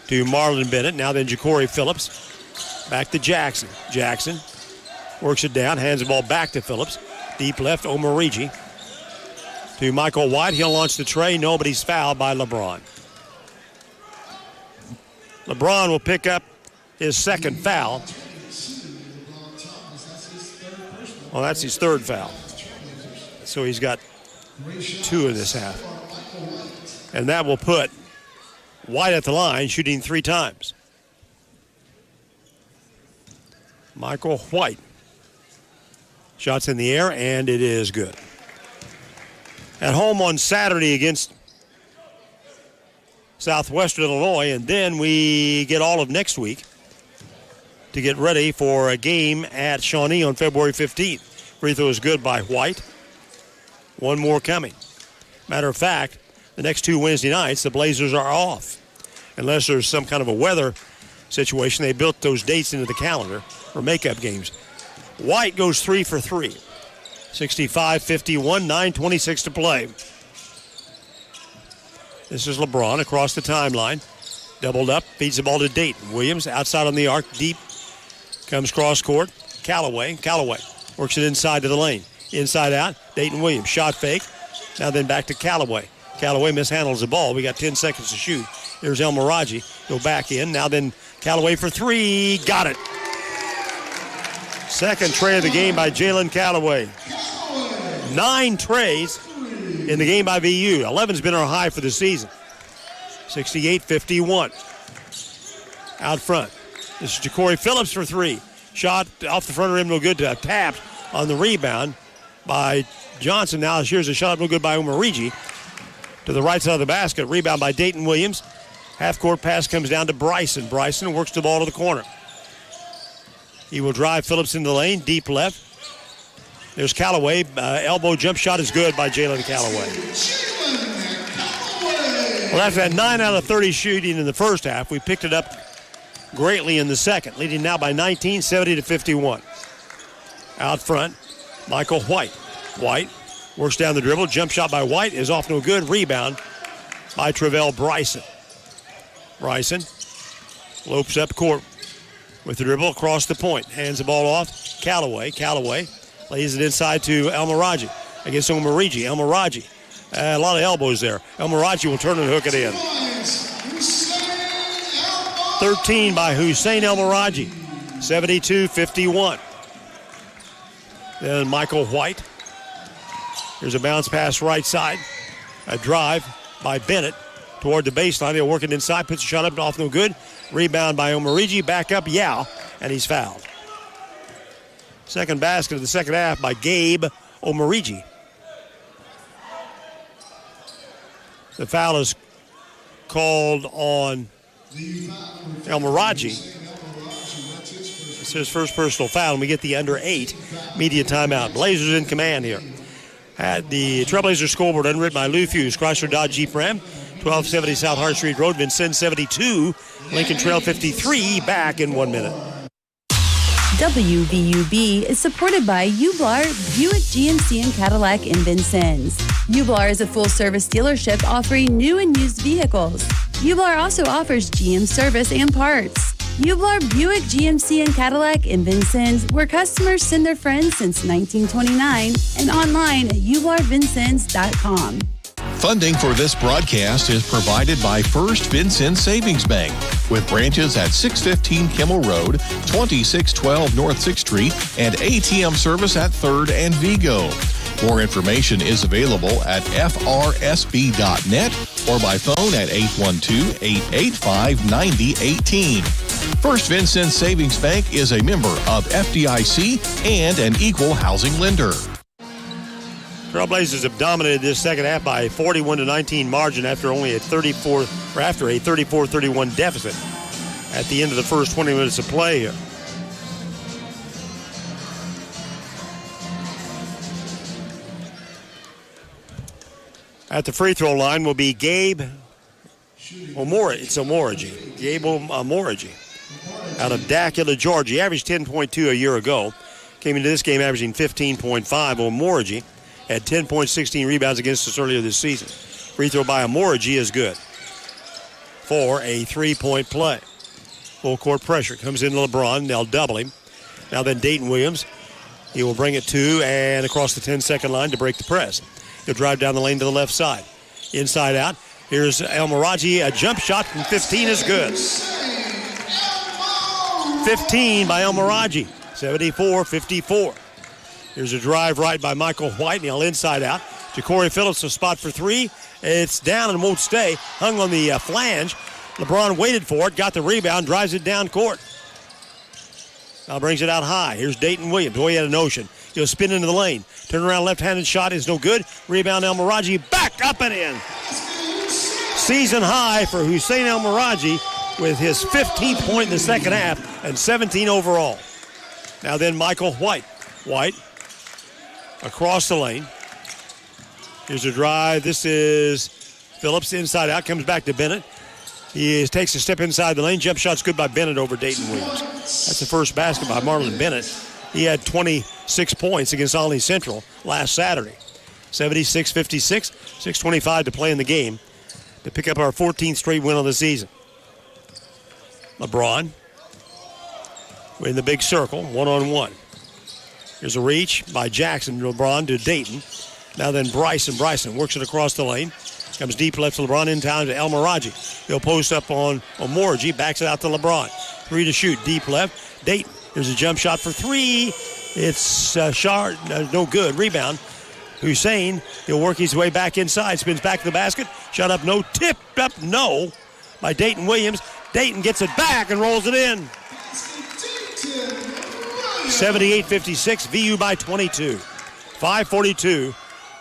to Marlon Bennett. Now then Ja'Cory Phillips. Back to Jackson. Jackson works it down, hands the ball back to Phillips. Deep left, Omarigi to Michael White. He'll launch the tray. No, but he's fouled by LeBron. LeBron will pick up his second foul. Well, that's his third foul. So he's got 2 in this half. And that will put White at the line, shooting 3 times. Michael White. Shots in the air, and it is good. At home on Saturday against Southwestern Illinois, and then we get all of next week to get ready for a game at Shawnee on February 15th. Free throw is good by White. One more coming. Matter of fact, the next 2 Wednesday nights, the Blazers are off. Unless there's some kind of a weather situation, they built those dates into the calendar for makeup games. White goes 3 for 3. 65-51, 9:26 to play. This is LeBron across the timeline. Doubled up, feeds the ball to Dayton. Williams outside on the arc, deep. Comes cross court. Callaway works it inside to the lane. Inside out, Dayton Williams. Shot fake. Now then back to Callaway. Callaway mishandles the ball. We got 10 seconds to shoot. There's Elmiraji. Go back in. Now then Callaway for 3. Got it. Second tray of the game by Jalen Callaway. 9 trays in the game by VU. 11's been our high for the season. 68-51. Out front. This is Ja'Cory Phillips for 3. Shot off the front rim, no good. Tapped on the rebound by Johnson. Now here's a shot, no good by Omarigi. To the right side of the basket. Rebound by Dayton Williams. Half-court pass comes down to Bryson. Bryson works the ball to the corner. He will drive Phillips in the lane, deep left. There's Callaway. Elbow jump shot is good by Jalen Callaway. Well, after that 9 out of 30 shooting in the first half, we picked it up greatly in the second, leading now by 19, 70-51. Out front, Michael White. White works down the dribble. Jump shot by White is off no good. Rebound by Travell Bryson. Bryson lopes up court with the dribble across the point. Hands the ball off. Callaway. Callaway lays it inside to Elmiraji against Omarigi. Elmiraji. A lot of elbows there. Elmiraji will turn and hook it in. 13 by Hussein Elmiraji. 72-51. Then Michael White. Here's a bounce pass right side. A drive by Bennett toward the baseline. He'll work it inside. Puts a shot up and off no good. Rebound by Omarigi. Back up Yao. And he's fouled. Second basket of the second half by Gabe Omarigi. The foul is called on Elmiraji. It's his first personal foul, and we get the under 8 media timeout. Blazers in command here. At the Trailblazers scoreboard, underwritten by Lou Fuse, Chrysler Dodge Jeep Ram, 1270 South Hart Street Road, Vincennes 72, Lincoln Trail 53, back in 1 minute. WVUB is supported by Ublar, Buick GMC and Cadillac in Vincennes. Ublar is a full-service dealership offering new and used vehicles. Ublar also offers GM service and parts. Ublar, Buick GMC and Cadillac in Vincennes, where customers send their friends since 1929, and online at ublarvincennes.com. Funding for this broadcast is provided by First Vincennes Savings Bank, with branches at 615 Kimmel Road, 2612 North 6th Street, and ATM service at 3rd and Vigo. More information is available at frsb.net or by phone at 812-885-9018. First Vincennes Savings Bank is a member of FDIC and an equal housing lender. Trailblazers have dominated this second half by a 41-19 margin after a 34-31 deficit at the end of the first 20 minutes of play here. At the free throw line will be Gabe Omarigi. Gabe Omarigi out of Dacula, Georgia. He averaged 10.2 a year ago. Came into this game averaging 15.5. Omarigi had 10.16 rebounds against us earlier this season. Free throw by Omarigi is good for a three-point play. Full court pressure. Comes in LeBron. They'll double him. Now then Dayton Williams. He will bring it to and across the 10-second line to break the press. He'll drive down the lane to the left side. Inside out. Here's Elmiraji. A jump shot from 15 is good. 15 by Elmiraji. 74-54. Here's a drive right by Michael White. Now inside out. Ja'Cory Phillips a spot for three. It's down and won't stay. Hung on the flange. LeBron waited for it. Got the rebound. Drives it down court. Now brings it out high. Here's Dayton Williams. Boy, he had a notion. He'll spin into the lane. Turn around left-handed shot is no good. Rebound Elmiraji. Back up and in. Season high for Hussein Elmiraji with his 15th point in the second half and 17 overall. Now then Michael White. White across the lane. Here's a drive. This is Phillips inside out. Comes back to Bennett. He takes a step inside the lane. Jump shot's good by Bennett over Dayton Williams. That's the first basket by Marlon Bennett. He had 26 points against Olney Central last Saturday. 76-56, 6:25 to play in the game to pick up our 14th straight win of the season. LeBron in the big circle, one-on-one. Here's a reach by Jackson. LeBron to Dayton. Now then Bryson. Bryson works it across the lane. Comes deep left to LeBron in time to Elmiraji. He'll post up on Omarigi. Backs it out to LeBron. 3 to shoot. Deep left. Dayton. There's a jump shot for 3. It's short. No good. Rebound. Hussein. He'll work his way back inside. Spins back to the basket. Shot up no. Tipped up no by Dayton Williams. Dayton gets it back and rolls it in. 78-56. VU by 22. 5:42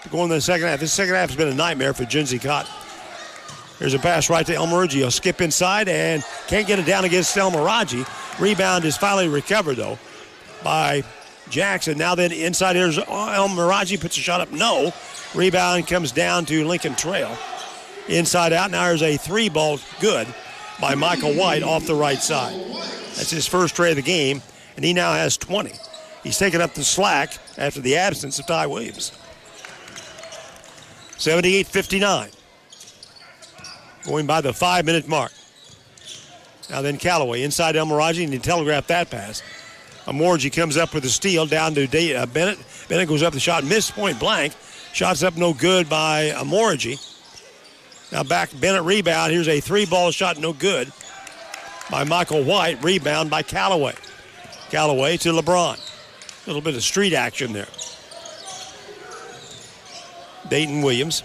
to go in the second half. This second half has been a nightmare for Jinsey Cotton. Here's a pass right to Elmiraji. He'll skip inside and can't get it down against Elmiraji. Rebound is finally recovered, though, by Jackson. Now then inside, here's Elmiraji. Puts a shot up. No. Rebound comes down to Lincoln Trail. Inside out. Now there's a three ball good by Michael White off the right side. That's his first tray of the game, and he now has 20. He's taken up the slack after the absence of Ty Williams. 78-59. Going by the 5-minute mark. Now then Callaway inside Elmiraji, and he telegraphed that pass. Amorji comes up with a steal down to Bennett. Bennett goes up the shot, missed point blank. Shots up no good by Amorji. Now back Bennett rebound. Here's a three-ball shot, no good by Michael White. Rebound by Callaway. Callaway to LeBron. A little bit of street action there. Dayton Williams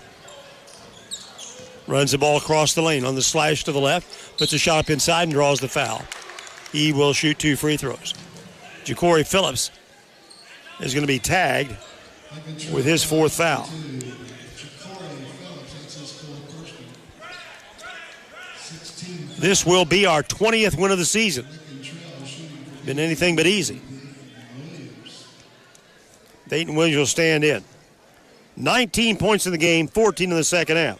runs the ball across the lane on the slash to the left. Puts a shot up inside and draws the foul. He will shoot 2 free throws. Ja'Cory Phillips is going to be tagged with his 4th foul. This will be our 20th win of the season. Been anything but easy. Dayton Williams will stand in. 19 points in the game, 14 in the second half.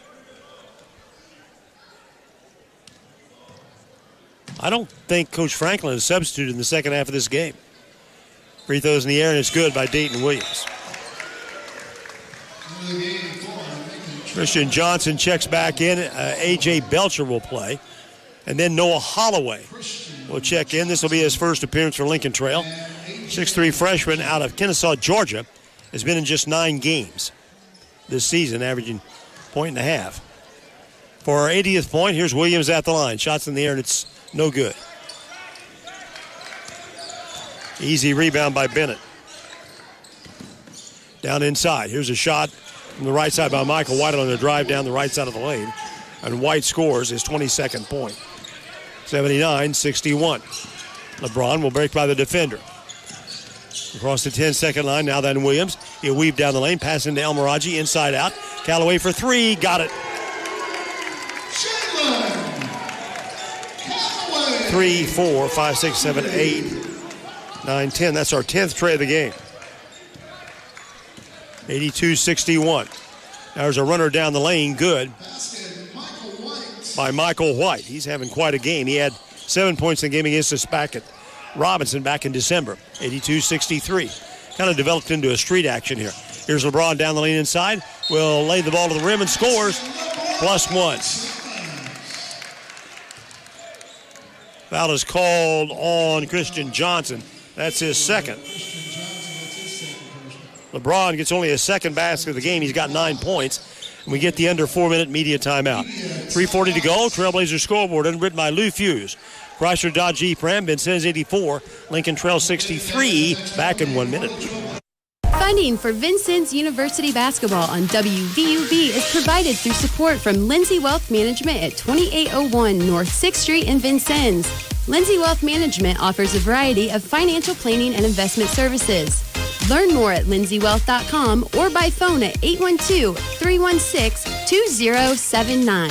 I don't think Coach Franklin is substituted in the second half of this game. Free throws in the air, and it's good by Dayton Williams. Christian Johnson checks back in. A.J. Belcher will play. And then Noah Holloway will check in. This will be his first appearance for Lincoln Trail. 6'3" freshman out of Kennesaw, Georgia, has been in just 9 games this season, averaging a point and a half. For our 80th point, here's Williams at the line. Shots in the air, and it's no good. Easy rebound by Bennett. Down inside. Here's a shot from the right side by Michael White on the drive down the right side of the lane. And White scores his 22nd point. 79-61. LeBron will break by the defender. Across the 10-second line, now then Williams. He'll weave down the lane, pass into Elmiraji, inside out. Callaway for 3, got it. 3, 4, 5, 6, 7, 8, 9, 10. That's our 10th tray of the game. 82-61. There's a runner down the lane, good by Michael White. He's having quite a game. He had 7 points in the game against us back at Robinson back in December. 82-63. Kind of developed into a street action here. Here's LeBron down the lane inside. Will lay the ball to the rim and scores. +1. Foul is called on Christian Johnson. That's his second. LeBron gets only his second basket of the game. He's got 9 points. And we get the under 4-minute media timeout. 3:40 to go. Trailblazer scoreboard underwritten by Lou Fuse. Chrysler Dodge Jeep Ram, Vincennes 84, Lincoln Trail 63. Back in 1 minute. Funding for Vincennes University basketball on WVUB is provided through support from Lindsay Wealth Management at 2801 North 6th Street in Vincennes. Lindsay Wealth Management offers a variety of financial planning and investment services. Learn more at lindsaywealth.com or by phone at 812-316-2079.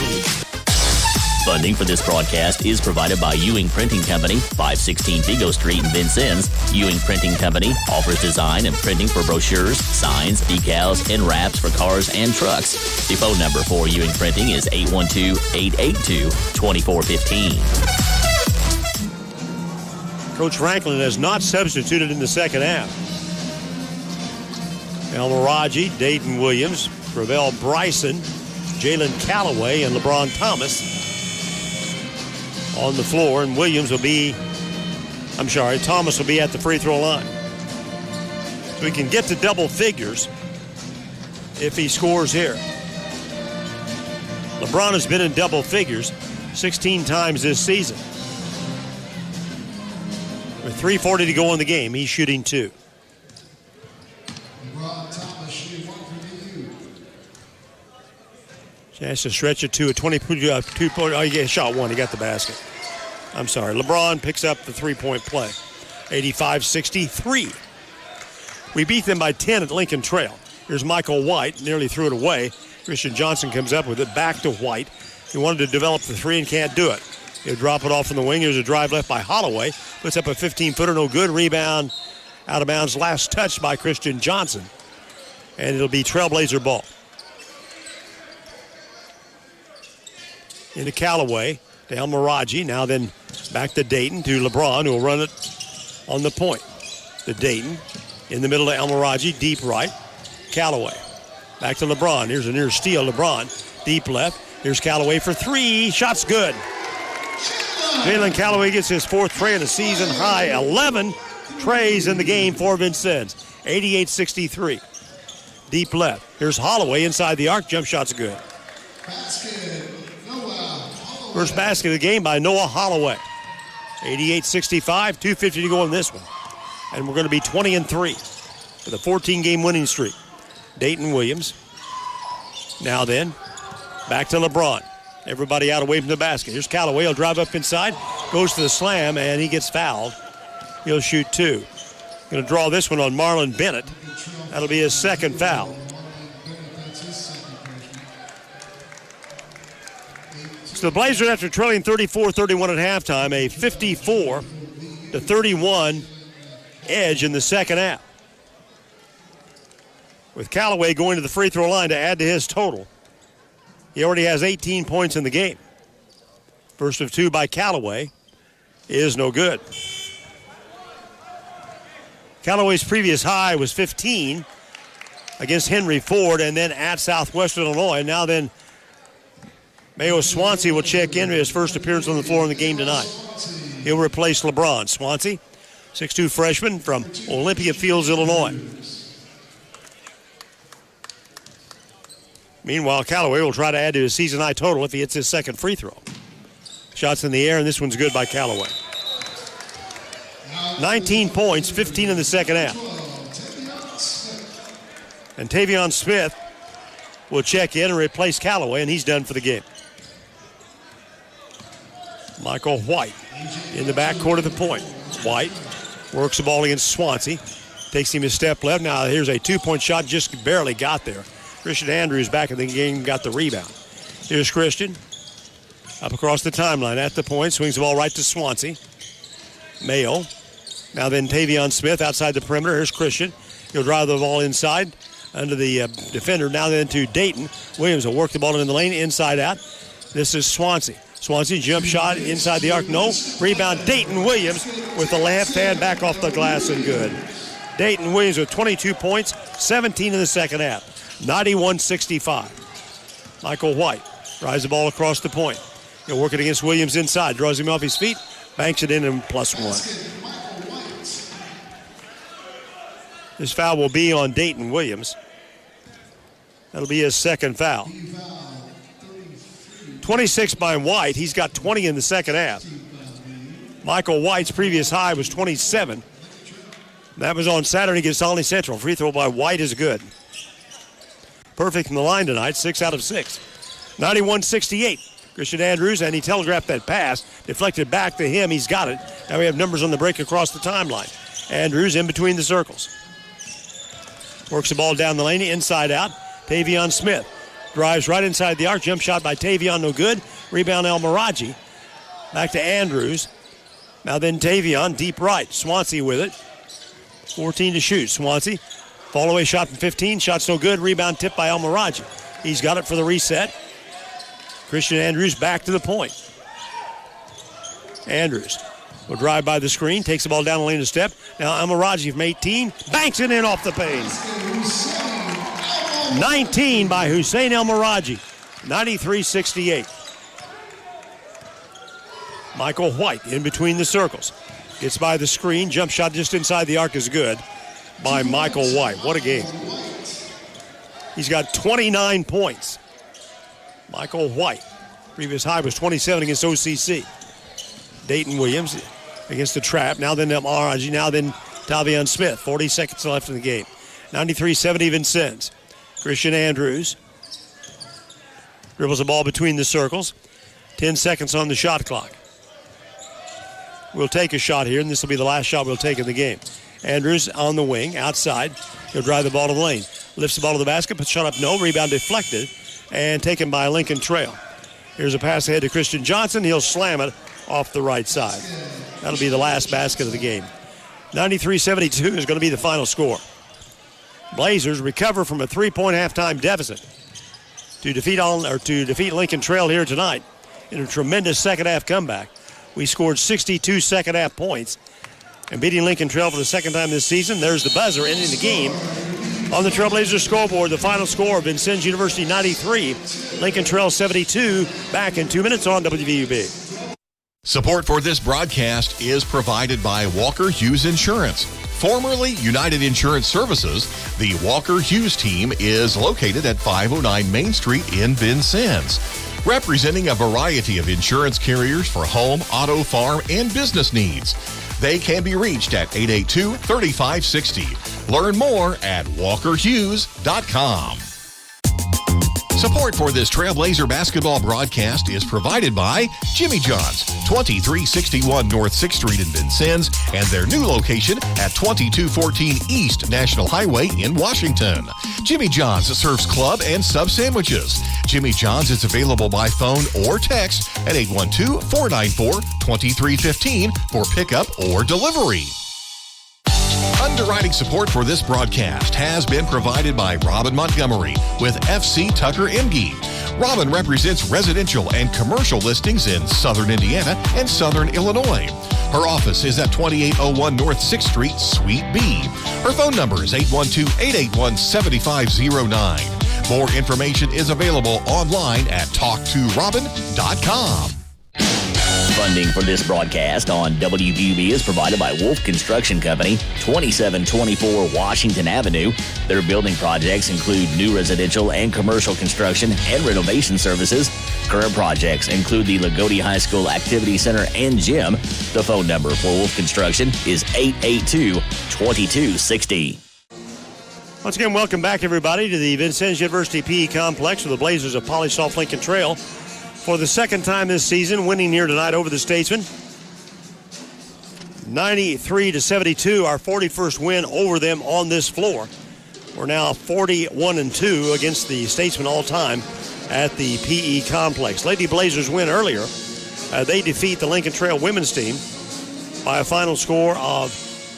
Funding for this broadcast is provided by Ewing Printing Company, 516 Vigo Street in Vincennes. Ewing Printing Company offers design and printing for brochures, signs, decals, and wraps for cars and trucks. The phone number for Ewing Printing is 812-882-2415. Coach Franklin has not substituted in the second half. Elmiraji, Dayton Williams, Gravel Bryson, Jalen Callaway, and LeBron Thomas on the floor. And Thomas will be at the free throw line. So he can get to double figures if he scores here. LeBron has been in double figures 16 times this season. With 3:40 to go in the game, he's shooting 2. Chance to stretch it to a 22-point. Oh, he shot 1. He got the basket. I'm sorry. LeBron picks up the 3-point play. 85-63. We beat them by 10 at Lincoln Trail. Here's Michael White, nearly threw it away. Christian Johnson comes up with it, back to White. He wanted to develop the three and can't do it. He'll drop it off from the wing. Here's a drive left by Holloway. Puts up a 15-footer, no good. Rebound out of bounds, last touch by Christian Johnson. And it'll be Trailblazer ball. Into Callaway, to Elmiraji. Now then back to Dayton, to LeBron, who will run it on the point. To Dayton, in the middle of Elmiraji, deep right. Callaway, back to LeBron. Here's a near steal. LeBron, deep left. Here's Callaway for three. Shot's good. Jalen Callaway gets his fourth tray of the season high. 11 trays in the game for Vincennes. 88-63. Deep left. Here's Holloway inside the arc. Jump shot's good. First basket of the game by Noah Holloway. 88-65, 2:50 to go in this one. And we're going to be 20-3 with a 14-game winning streak. Dayton Williams. Now then, back to LeBron. Everybody out away from the basket. Here's Callaway. He'll drive up inside. Goes to the slam, and he gets fouled. He'll shoot two. Going to draw this one on Marlon Bennett. That'll be his second foul. So the Blazers, after trailing 34-31 at halftime, a 54-31 edge in the second half. With Callaway going to the free throw line to add to his total. He already has 18 points in the game. First of two by Callaway is no good. Callaway's previous high was 15 against Henry Ford and then at Southwestern Illinois. Now then, Mayo Swansea will check in for his first appearance on the floor in the game tonight. He'll replace LeBron. Swansea, 6'2 freshman from Olympia Fields, Illinois. Meanwhile, Callaway will try to add to his season high total if he hits his second free throw. Shots in the air, and this one's good by Callaway. 19 points, 15 in the second half. And Tavion Smith will check in and replace Callaway, and he's done for the game. Michael White in the backcourt of the point. White works the ball against Swansea. Takes him a step left. Now here's a two-point shot, just barely got there. Christian Andrews back in the game, got the rebound. Here's Christian. Up across the timeline at the point. Swings the ball right to Swansea. Mayo. Now then Tavion Smith outside the perimeter. Here's Christian. He'll drive the ball inside under the defender. Now then to Dayton. Williams will work the ball in the lane, inside out. This is Swansea. Swansea jump shot inside the arc. No. Rebound Dayton Williams with the left hand back off the glass and good. Dayton Williams with 22 points, 17 in the second half. 91-65. Michael White drives the ball across the point. He'll work it against Williams inside. Draws him off his feet. Banks it in and +1. This foul will be on Dayton Williams. That'll be his second foul. 26 by White. He's got 20 in the second half. Michael White's previous high was 27. That was on Saturday against Olney Central. Free throw by White is good. Perfect from the line tonight, 6 out of 6. 91-68. Christian Andrews, and he telegraphed that pass. Deflected back to him. He's got it. Now we have numbers on the break across the timeline. Andrews in between the circles. Works the ball down the lane, inside out. Tavion Smith drives right inside the arc. Jump shot by Tavion, no good. Rebound Elmiraji. Back to Andrews. Now then Tavion, deep right. Swansea with it. 14 to shoot. Swansea. Fall away shot from 15. Shot's no good. Rebound tipped by Elmiraji. He's got it for the reset. Christian Andrews back to the point. Andrews will drive by the screen. Takes the ball down the lane a step. Now Elmiraji from 18. Banks it in off the paint. 19 by Hussein Elmiraji. 93-68. Michael White in between the circles. Gets by the screen. Jump shot just inside the arc is good by Michael White. What a game. He's got 29 points. Michael White. Previous high was 27 against OCC. Dayton Williams against the trap. Now then Elmiraji. Now then Tavion Smith. 40 seconds left in the game. 93-70 Vincennes. Christian Andrews dribbles the ball between the circles. 10 seconds on the shot clock. We'll take a shot here, and this will be the last shot we'll take in the game. Andrews on the wing, outside. He'll drive the ball to the lane. Lifts the ball to the basket, but shot up no. Rebound deflected and taken by Lincoln Trail. Here's a pass ahead to Christian Johnson. He'll slam it off the right side. That'll be the last basket of the game. 93-72 is going to be the final score. Blazers recover from a 3-point halftime deficit to defeat Lincoln Trail here tonight in a tremendous second-half comeback. We scored 62 second-half points and beating Lincoln Trail for the second time this season. There's the buzzer ending the game. On the Trailblazers scoreboard, the final score, Vincennes University 93, Lincoln Trail 72. Back in 2 minutes on WVUB. Support for this broadcast is provided by Walker Hughes Insurance. Formerly United Insurance Services, the Walker Hughes team is located at 509 Main Street in Vincennes, representing a variety of insurance carriers for home, auto, farm, and business needs. They can be reached at 882-3560. Learn more at walkerhughes.com. Support for this Trailblazer basketball broadcast is provided by Jimmy John's, 2361 North 6th Street in Vincennes, and their new location at 2214 East National Highway in Washington. Jimmy John's serves club and sub sandwiches. Jimmy John's is available by phone or text at 812-494-2315 for pickup or delivery. Underwriting support for this broadcast has been provided by Robin Montgomery with FC Tucker Emge. Robin represents residential and commercial listings in Southern Indiana and Southern Illinois. Her office is at 2801 North 6th Street, Suite B. Her phone number is 812-881-7509. More information is available online at talktorobin.com. Funding for this broadcast on WVUB is provided by Wolf Construction Company, 2724 Washington Avenue. Their building projects include new residential and commercial construction and renovation services. Current projects include the Lagodi High School Activity Center and gym. The phone number for Wolf Construction is 882-2260. Once again, welcome back, everybody, to the Vincennes University PE Complex with the Blazers of Polysoft Lincoln Trail. For the second time this season, winning here tonight over the Statesmen. 93-72, our 41st win over them on this floor. We're now 41-2 against the Statesmen all time at the PE Complex. Lady Blazers win earlier. They defeat the Lincoln Trail women's team by a final score of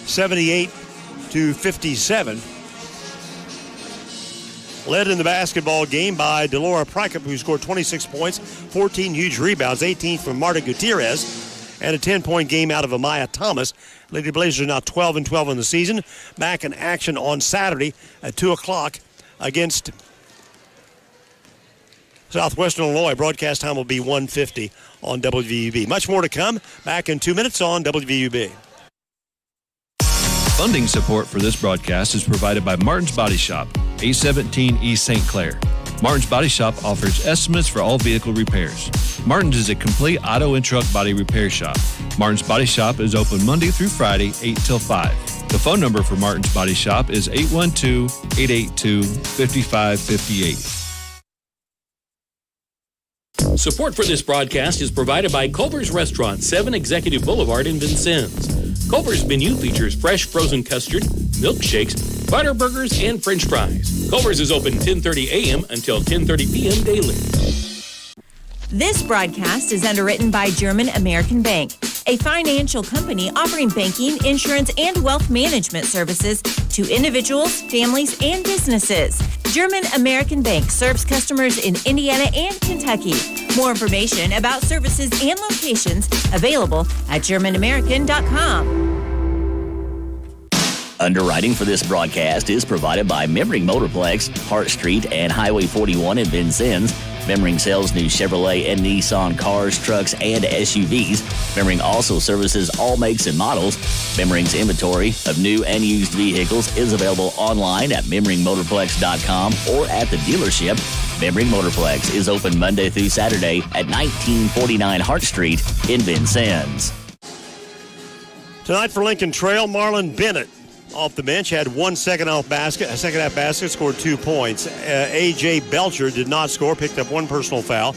78-57. Led in the basketball game by Delora Prykup, who scored 26 points, 14 huge rebounds, 18 from Marta Gutierrez, and a 10-point game out of Amaya Thomas. Lady Blazers are now 12-12 in the season. Back in action on Saturday at 2 o'clock against Southwestern Illinois. Broadcast time will be 1:50 on WVUB. Much more to come. Back in 2 minutes on WVUB. Funding support for this broadcast is provided by Martin's Body Shop, 817 East St. Clair. Martin's Body Shop offers estimates for all vehicle repairs. Martin's is a complete auto and truck body repair shop. Martin's Body Shop is open Monday through Friday, 8 till 5. The phone number for Martin's Body Shop is 812-882-5558. Support for this broadcast is provided by Culver's Restaurant, 7 Executive Boulevard in Vincennes. Culver's menu features fresh frozen custard, milkshakes, butter burgers, and French fries. Culver's is open 10:30 a.m. until 10:30 p.m. daily. This broadcast is underwritten by German American Bank, a financial company offering banking, insurance, and wealth management services to individuals, families, and businesses. German American Bank serves customers in Indiana and Kentucky. More information about services and locations available at GermanAmerican.com. Underwriting for this broadcast is provided by Memring Motorplex, Hart Street, and Highway 41 in Vincennes. Memring sells new Chevrolet and Nissan cars, trucks, and SUVs. Memring also services all makes and models. Memring's inventory of new and used vehicles is available online at MemringMotorplex.com or at the dealership. Memring Motorplex is open Monday through Saturday at 1949 Hart Street in Vincennes. Tonight for Lincoln Trail, Marlon Bennett off the bench had 1 second-half basket, scored 2 points. A.J. Belcher did not score, picked up 1 personal foul.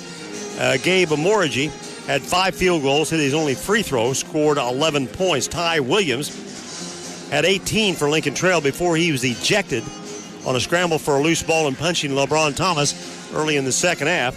Gabe Amorigi had 5 field goals, hit his only free throw, scored 11 points. Ty Williams had 18 for Lincoln Trail before he was ejected on a scramble for a loose ball and punching LeBron Thomas early in the second half.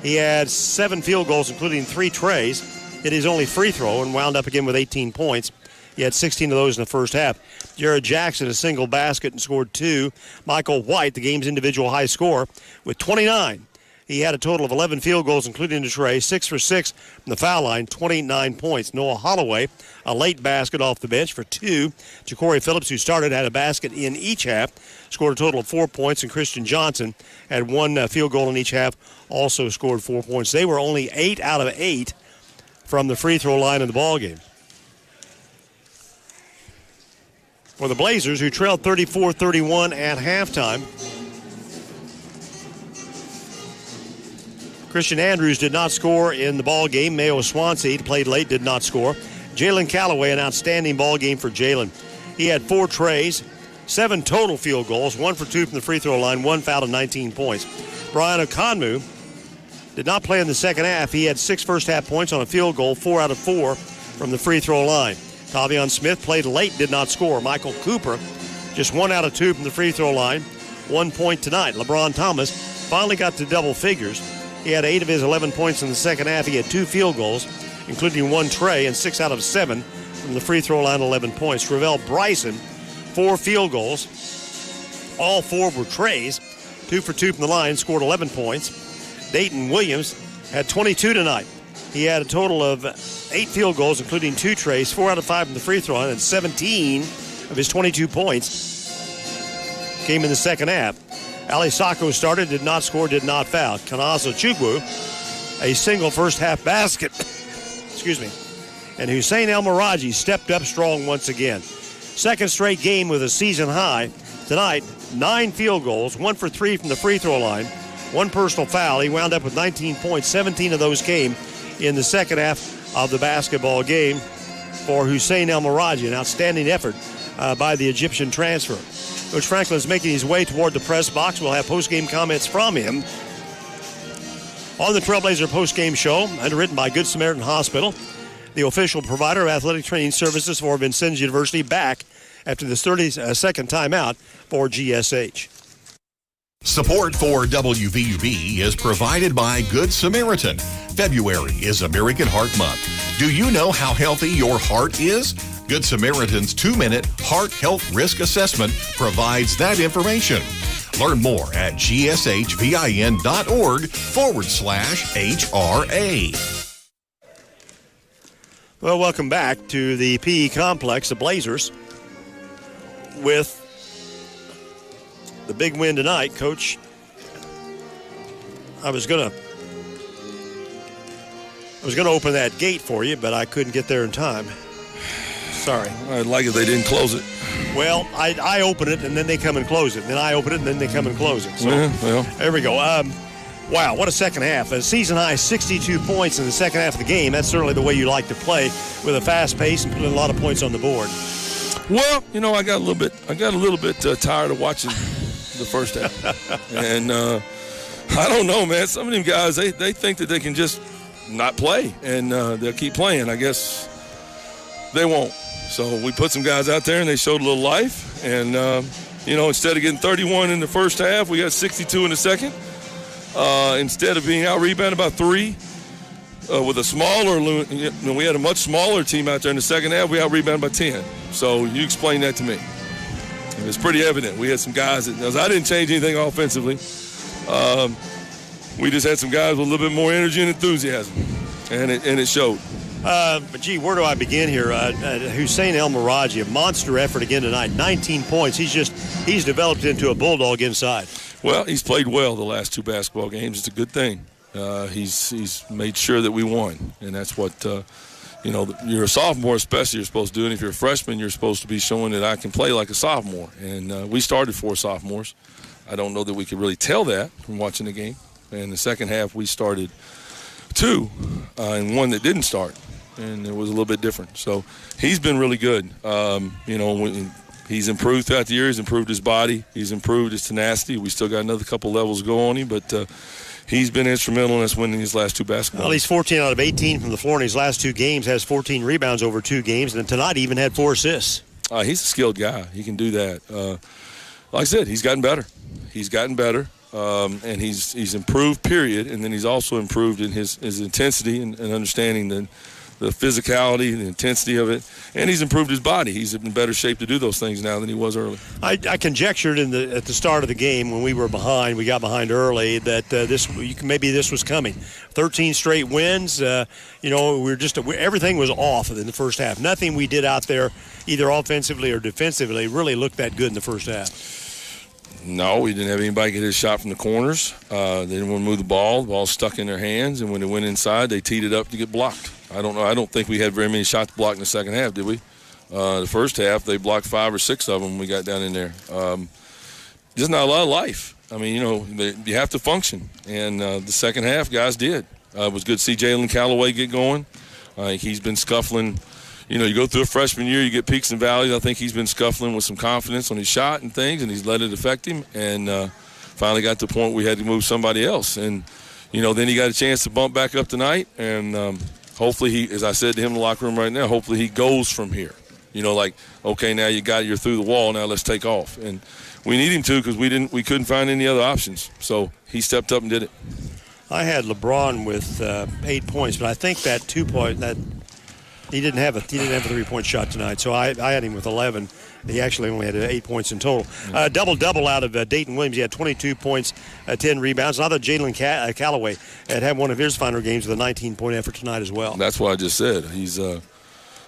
He had 7 field goals, including 3 trays, hit his only free throw, and wound up again with 18 points. He had 16 of those in the first half. Jared Jackson, a single basket and scored 2. Michael White, the game's individual high scorer, with 29. He had a total of 11 field goals, including a tray, 6 for 6 from the foul line, 29 points. Noah Holloway, a late basket off the bench for 2. Ja'Cory Phillips, who started, had a basket in each half, scored a total of 4 points, and Christian Johnson had 1 field goal in each half, also scored 4 points. They were only 8 out of 8 from the free throw line in the ballgame. For the Blazers, who trailed 34-31 at halftime, Christian Andrews did not score in the ball game. Mayo Swansea played late, did not score. Jalen Calloway, an outstanding ball game for Jalen. He had 4 trays, 7 total field goals, 1 for 2 from the free throw line, 1 foul and 19 points. Brian Okonmu did not play in the second half. He had 6 first half points on a field goal, 4 out of 4 from the free throw line. Tavion Smith played late, did not score. Michael Cooper, just 1 out of 2 from the free throw line, 1 point tonight. LeBron Thomas finally got to double figures. He had 8 of his 11 points in the second half. He had 2 field goals, including 1 tray, and 6 out of 7 from the free throw line, 11 points. Ravel Bryson, 4 field goals. All 4 were trays. 2 for 2 from the line, scored 11 points. Dayton Williams had 22 tonight. He had a total of 8 field goals, including 2 trays, 4 out of 5 from the free throw line, and 17 of his 22 points came in the second half. Ali Sacco started, did not score, did not foul. Kanazo Chugwu, a single first half basket. Excuse me. And Hussein El Miraji stepped up strong once again. Second straight game with a season high. Tonight, 9 field goals, 1 for 3 from the free throw line, 1 personal foul. He wound up with 19 points. 17 of those came in the second half of the basketball game for Hussein El Miraji. An outstanding effort by the Egyptian transfer. Coach Franklin is making his way toward the press box. We'll have post-game comments from him on the Trailblazer post-game show, underwritten by Good Samaritan Hospital, the official provider of athletic training services for Vincennes University, back after this 30-second timeout for GSH. Support for WVUB is provided by Good Samaritan. February is American Heart Month. Do you know how healthy your heart is? Good Samaritan's 2-minute heart health risk assessment provides that information. Learn more at gshvin.org/HRA. Well, welcome back to the PE Complex, the Blazers, with the big win tonight. Coach, I was gonna open that gate for you, but I couldn't get there in time. Sorry. I'd like it if they didn't close it. Well, I open it, and then they come and close it. And then I open it, and then they come and close it. So, well. There we go. Wow, what a second half. A season-high 62 points in the second half of the game. That's certainly the way you like to play, with a fast pace and putting a lot of points on the board. Well, I got a little bit tired of watching the first half. And I don't know, man. Some of them guys, they think that they can just not play, and they'll keep playing. I guess they won't. So we put some guys out there, and they showed a little life. And, instead of getting 31 in the first half, we got 62 in the second. Instead of being out-rebounded by 3 with a smaller – we had a much smaller team out there in the second half. We out-rebounded by 10. So you explain that to me. And it's pretty evident. We had some guys that – I didn't change anything offensively. We just had some guys with a little bit more energy and enthusiasm, and it showed. But, gee, where do I begin here? Hussein El Miraji, a monster effort again tonight, 19 points. He's developed into a bulldog inside. Well, he's played well the last 2 basketball games. It's a good thing. He's made sure that we won, and that's what, you're a sophomore especially, you're supposed to do. And if you're a freshman, you're supposed to be showing that I can play like a sophomore. And we started 4 sophomores. I don't know that we could really tell that from watching the game. And the second half, we started 2 and 1 that didn't start. And it was a little bit different. So he's been really good. He's improved throughout the year. He's improved his body. He's improved his tenacity. We still got another couple levels to go on him, but he's been instrumental in us winning these last 2 basketball games. Well, he's 14 out of 18 from the floor in his last 2 games, has 14 rebounds over 2 games, and tonight he even had 4 assists. He's a skilled guy. He can do that. Like I said, he's gotten better. And he's improved, period. And then he's also improved in his intensity and understanding the physicality, the intensity of it. And he's improved his body. He's in better shape to do those things now than he was early. I conjectured at the start of the game when we were behind, we got behind early, that maybe this was coming. 13 straight wins. Everything was off in the first half. Nothing we did out there, either offensively or defensively, really looked that good in the first half. No, we didn't have anybody get his shot from the corners. They didn't want to move the ball. The ball stuck in their hands, and when it went inside, they teed it up to get blocked. I don't know. I don't think we had very many shots blocked in the second half, did we? The first half, they blocked 5 or 6 of them when we got down in there. Just not a lot of life. I mean, you have to function. And the second half, guys did. It was good to see Jalen Callaway get going. He's been scuffling. You go through a freshman year, you get peaks and valleys. I think he's been scuffling with some confidence on his shot and things, and he's let it affect him. And finally got to the point where we had to move somebody else. And, then he got a chance to bump back up tonight. And hopefully he, as I said to him in the locker room right now, hopefully he goes from here. Okay, now you're through the wall, now let's take off. And we need him to because we couldn't find any other options. So he stepped up and did it. I had LeBron with 8 points, but I think that 2-point that – He didn't have a 3-point shot tonight, so I had him with 11. He actually only had 8 points in total. Double-double out of Dayton Williams. He had 22 points, 10 rebounds. And I thought Jalen Callaway had one of his finer games with a 19-point effort tonight as well. That's what I just said. He's,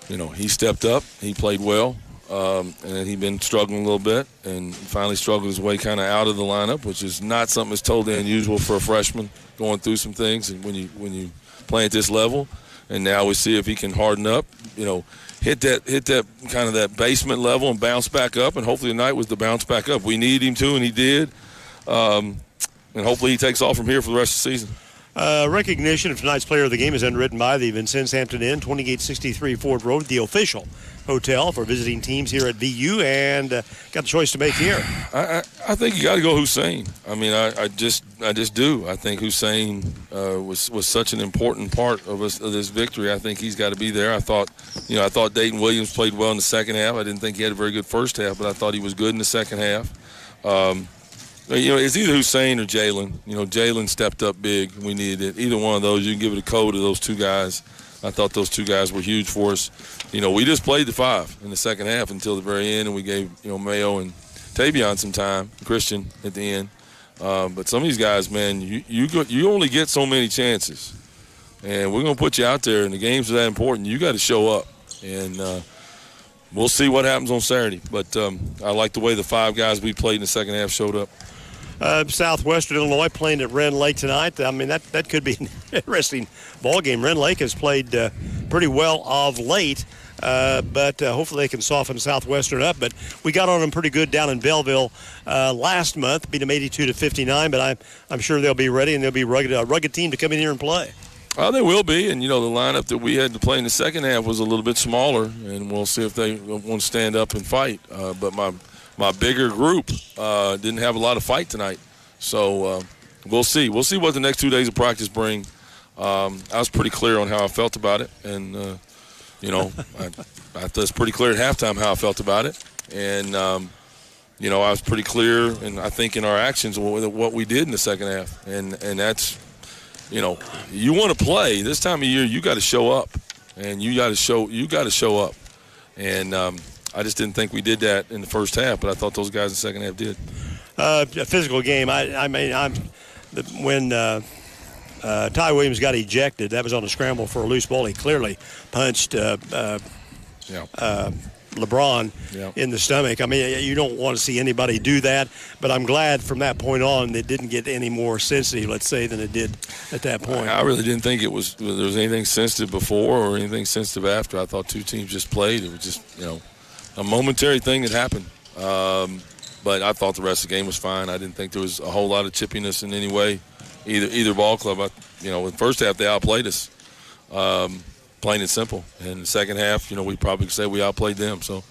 he stepped up. He played well, and he'd been struggling a little bit, and finally struggled his way kind of out of the lineup, which is not something that's totally unusual for a freshman going through some things. And when you play at this level. And now we see if he can harden up, hit that kind of that basement level and bounce back up. And hopefully tonight was the bounce back up. We need him to, and he did. And hopefully he takes off from here for the rest of the season. Recognition of tonight's player of the game is underwritten by the Vincennes Hampton Inn, 2863 Ford Road, the official hotel for visiting teams here at VU, and got the choice to make here. I think you got to go Hussein. I mean, I just do. I think Hussein was such an important part of this victory. I think he's got to be there. I thought Dayton Williams played well in the second half. I didn't think he had a very good first half, but I thought he was good in the second half. It's either Hussein or Jalen. Jalen stepped up big. We needed it. Either one of those, you can give it a code to those two guys. I thought those two guys were huge for us. We just played the 5 in the second half until the very end, and we gave, Mayo and Tavion some time, Christian at the end. But some of these guys, man, you only get so many chances. And we're going to put you out there, and the games are that important. You got to show up. And we'll see what happens on Saturday. But I like the way the 5 guys we played in the second half showed up. Southwestern Illinois playing at Rend Lake tonight. I mean, that could be an interesting ball game. Rend Lake has played pretty well of late, but hopefully they can soften Southwestern up. But we got on them pretty good down in Belleville last month, beat them 82-59. But I'm sure they'll be ready, and they'll be a rugged team to come in here and play. Well, they will be, and the lineup that we had to play in the second half was a little bit smaller, and we'll see if they want to stand up and fight. But my bigger group didn't have a lot of fight tonight. So we'll see. We'll see what the next 2 days of practice bring. I was pretty clear on how I felt about it. And, I was pretty clear at halftime how I felt about it. And, I was pretty clear, and I think in our actions, what we did in the second half. And that's, you want to play. This time of year, you got to show up. And you got to show up. And I just didn't think we did that in the first half, but I thought those guys in the second half did. A physical game. When Ty Williams got ejected, that was on a scramble for a loose ball. He clearly punched LeBron in the stomach. I mean, you don't want to see anybody do that, but I'm glad from that point on it didn't get any more sensitive, let's say, than it did at that point. I really didn't think there was anything sensitive before or anything sensitive after. I thought two teams just played. It was just, a momentary thing that happened. But I thought the rest of the game was fine. I didn't think there was a whole lot of chippiness in any way, either ball club. In the first half they outplayed us, plain and simple. And the second half, we probably could say we outplayed them. So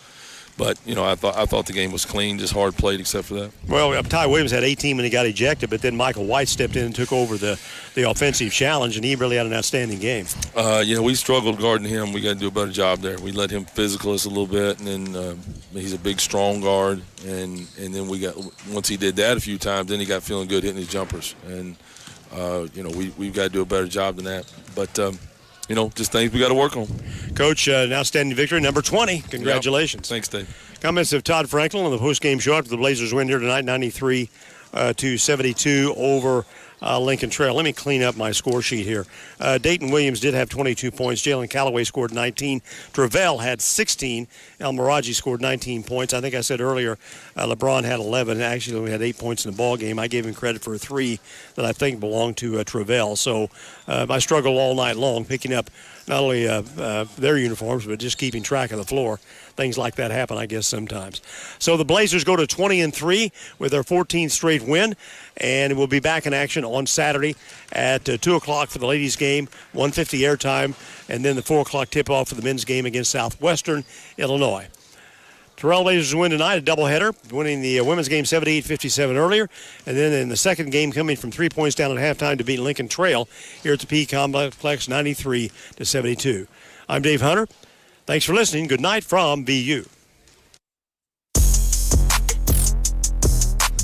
But, I thought the game was clean, just hard played except for that. Well, Ty Williams had 18 when he got ejected, but then Michael White stepped in and took over the offensive challenge, and he really had an outstanding game. We struggled guarding him. We got to do a better job there. We let him physical us a little bit, and then he's a big, strong guard. And then once he did that a few times, then he got feeling good hitting his jumpers. And, we've got to do a better job than that. But, just things we got to work on. Coach, an outstanding victory, number 20. Congratulations. Yep. Thanks, Dave. Comments of Todd Franklin on the post-game show after the Blazers win here tonight, 93-72 over Lincoln Trail. Let me clean up my score sheet here. Dayton Williams did have 22 points. Jalen Calloway scored 19. Travell had 16. El Miraji scored 19 points. I think I said earlier LeBron had 11. Actually, we had 8 points in the ball game. I gave him credit for a 3 that I think belonged to Travell. So I struggled all night long picking up not only their uniforms, but just keeping track of the floor. Things like that happen, I guess, sometimes. So the Blazers go to 20-3 with their 14th straight win, and we'll be back in action on Saturday at 2 o'clock for the ladies' game, 1:50 airtime, and then the 4 o'clock tip-off for the men's game against Southwestern Illinois. Terrell Blazers win tonight, a doubleheader, winning the women's game 78-57 earlier, and then in the second game coming from 3 points down at halftime to beat Lincoln Trail here at the P Complex 93-72. I'm Dave Hunter. Thanks for listening. Good night from VU.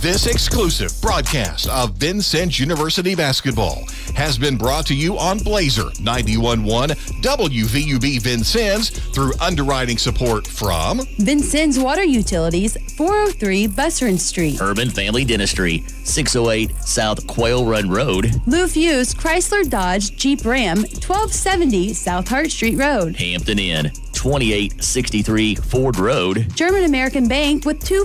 This exclusive broadcast of Vincennes University basketball has been brought to you on Blazer 91.1 WVUB Vincennes through underwriting support from Vincennes Water Utilities, 403 Busserin Street. Urban Family Dentistry, 608 South Quail Run Road. Lou Fuse Chrysler Dodge Jeep Ram, 1270 South Hart Street Road. Hampton Inn, 2863 Ford Road. German American Bank with 2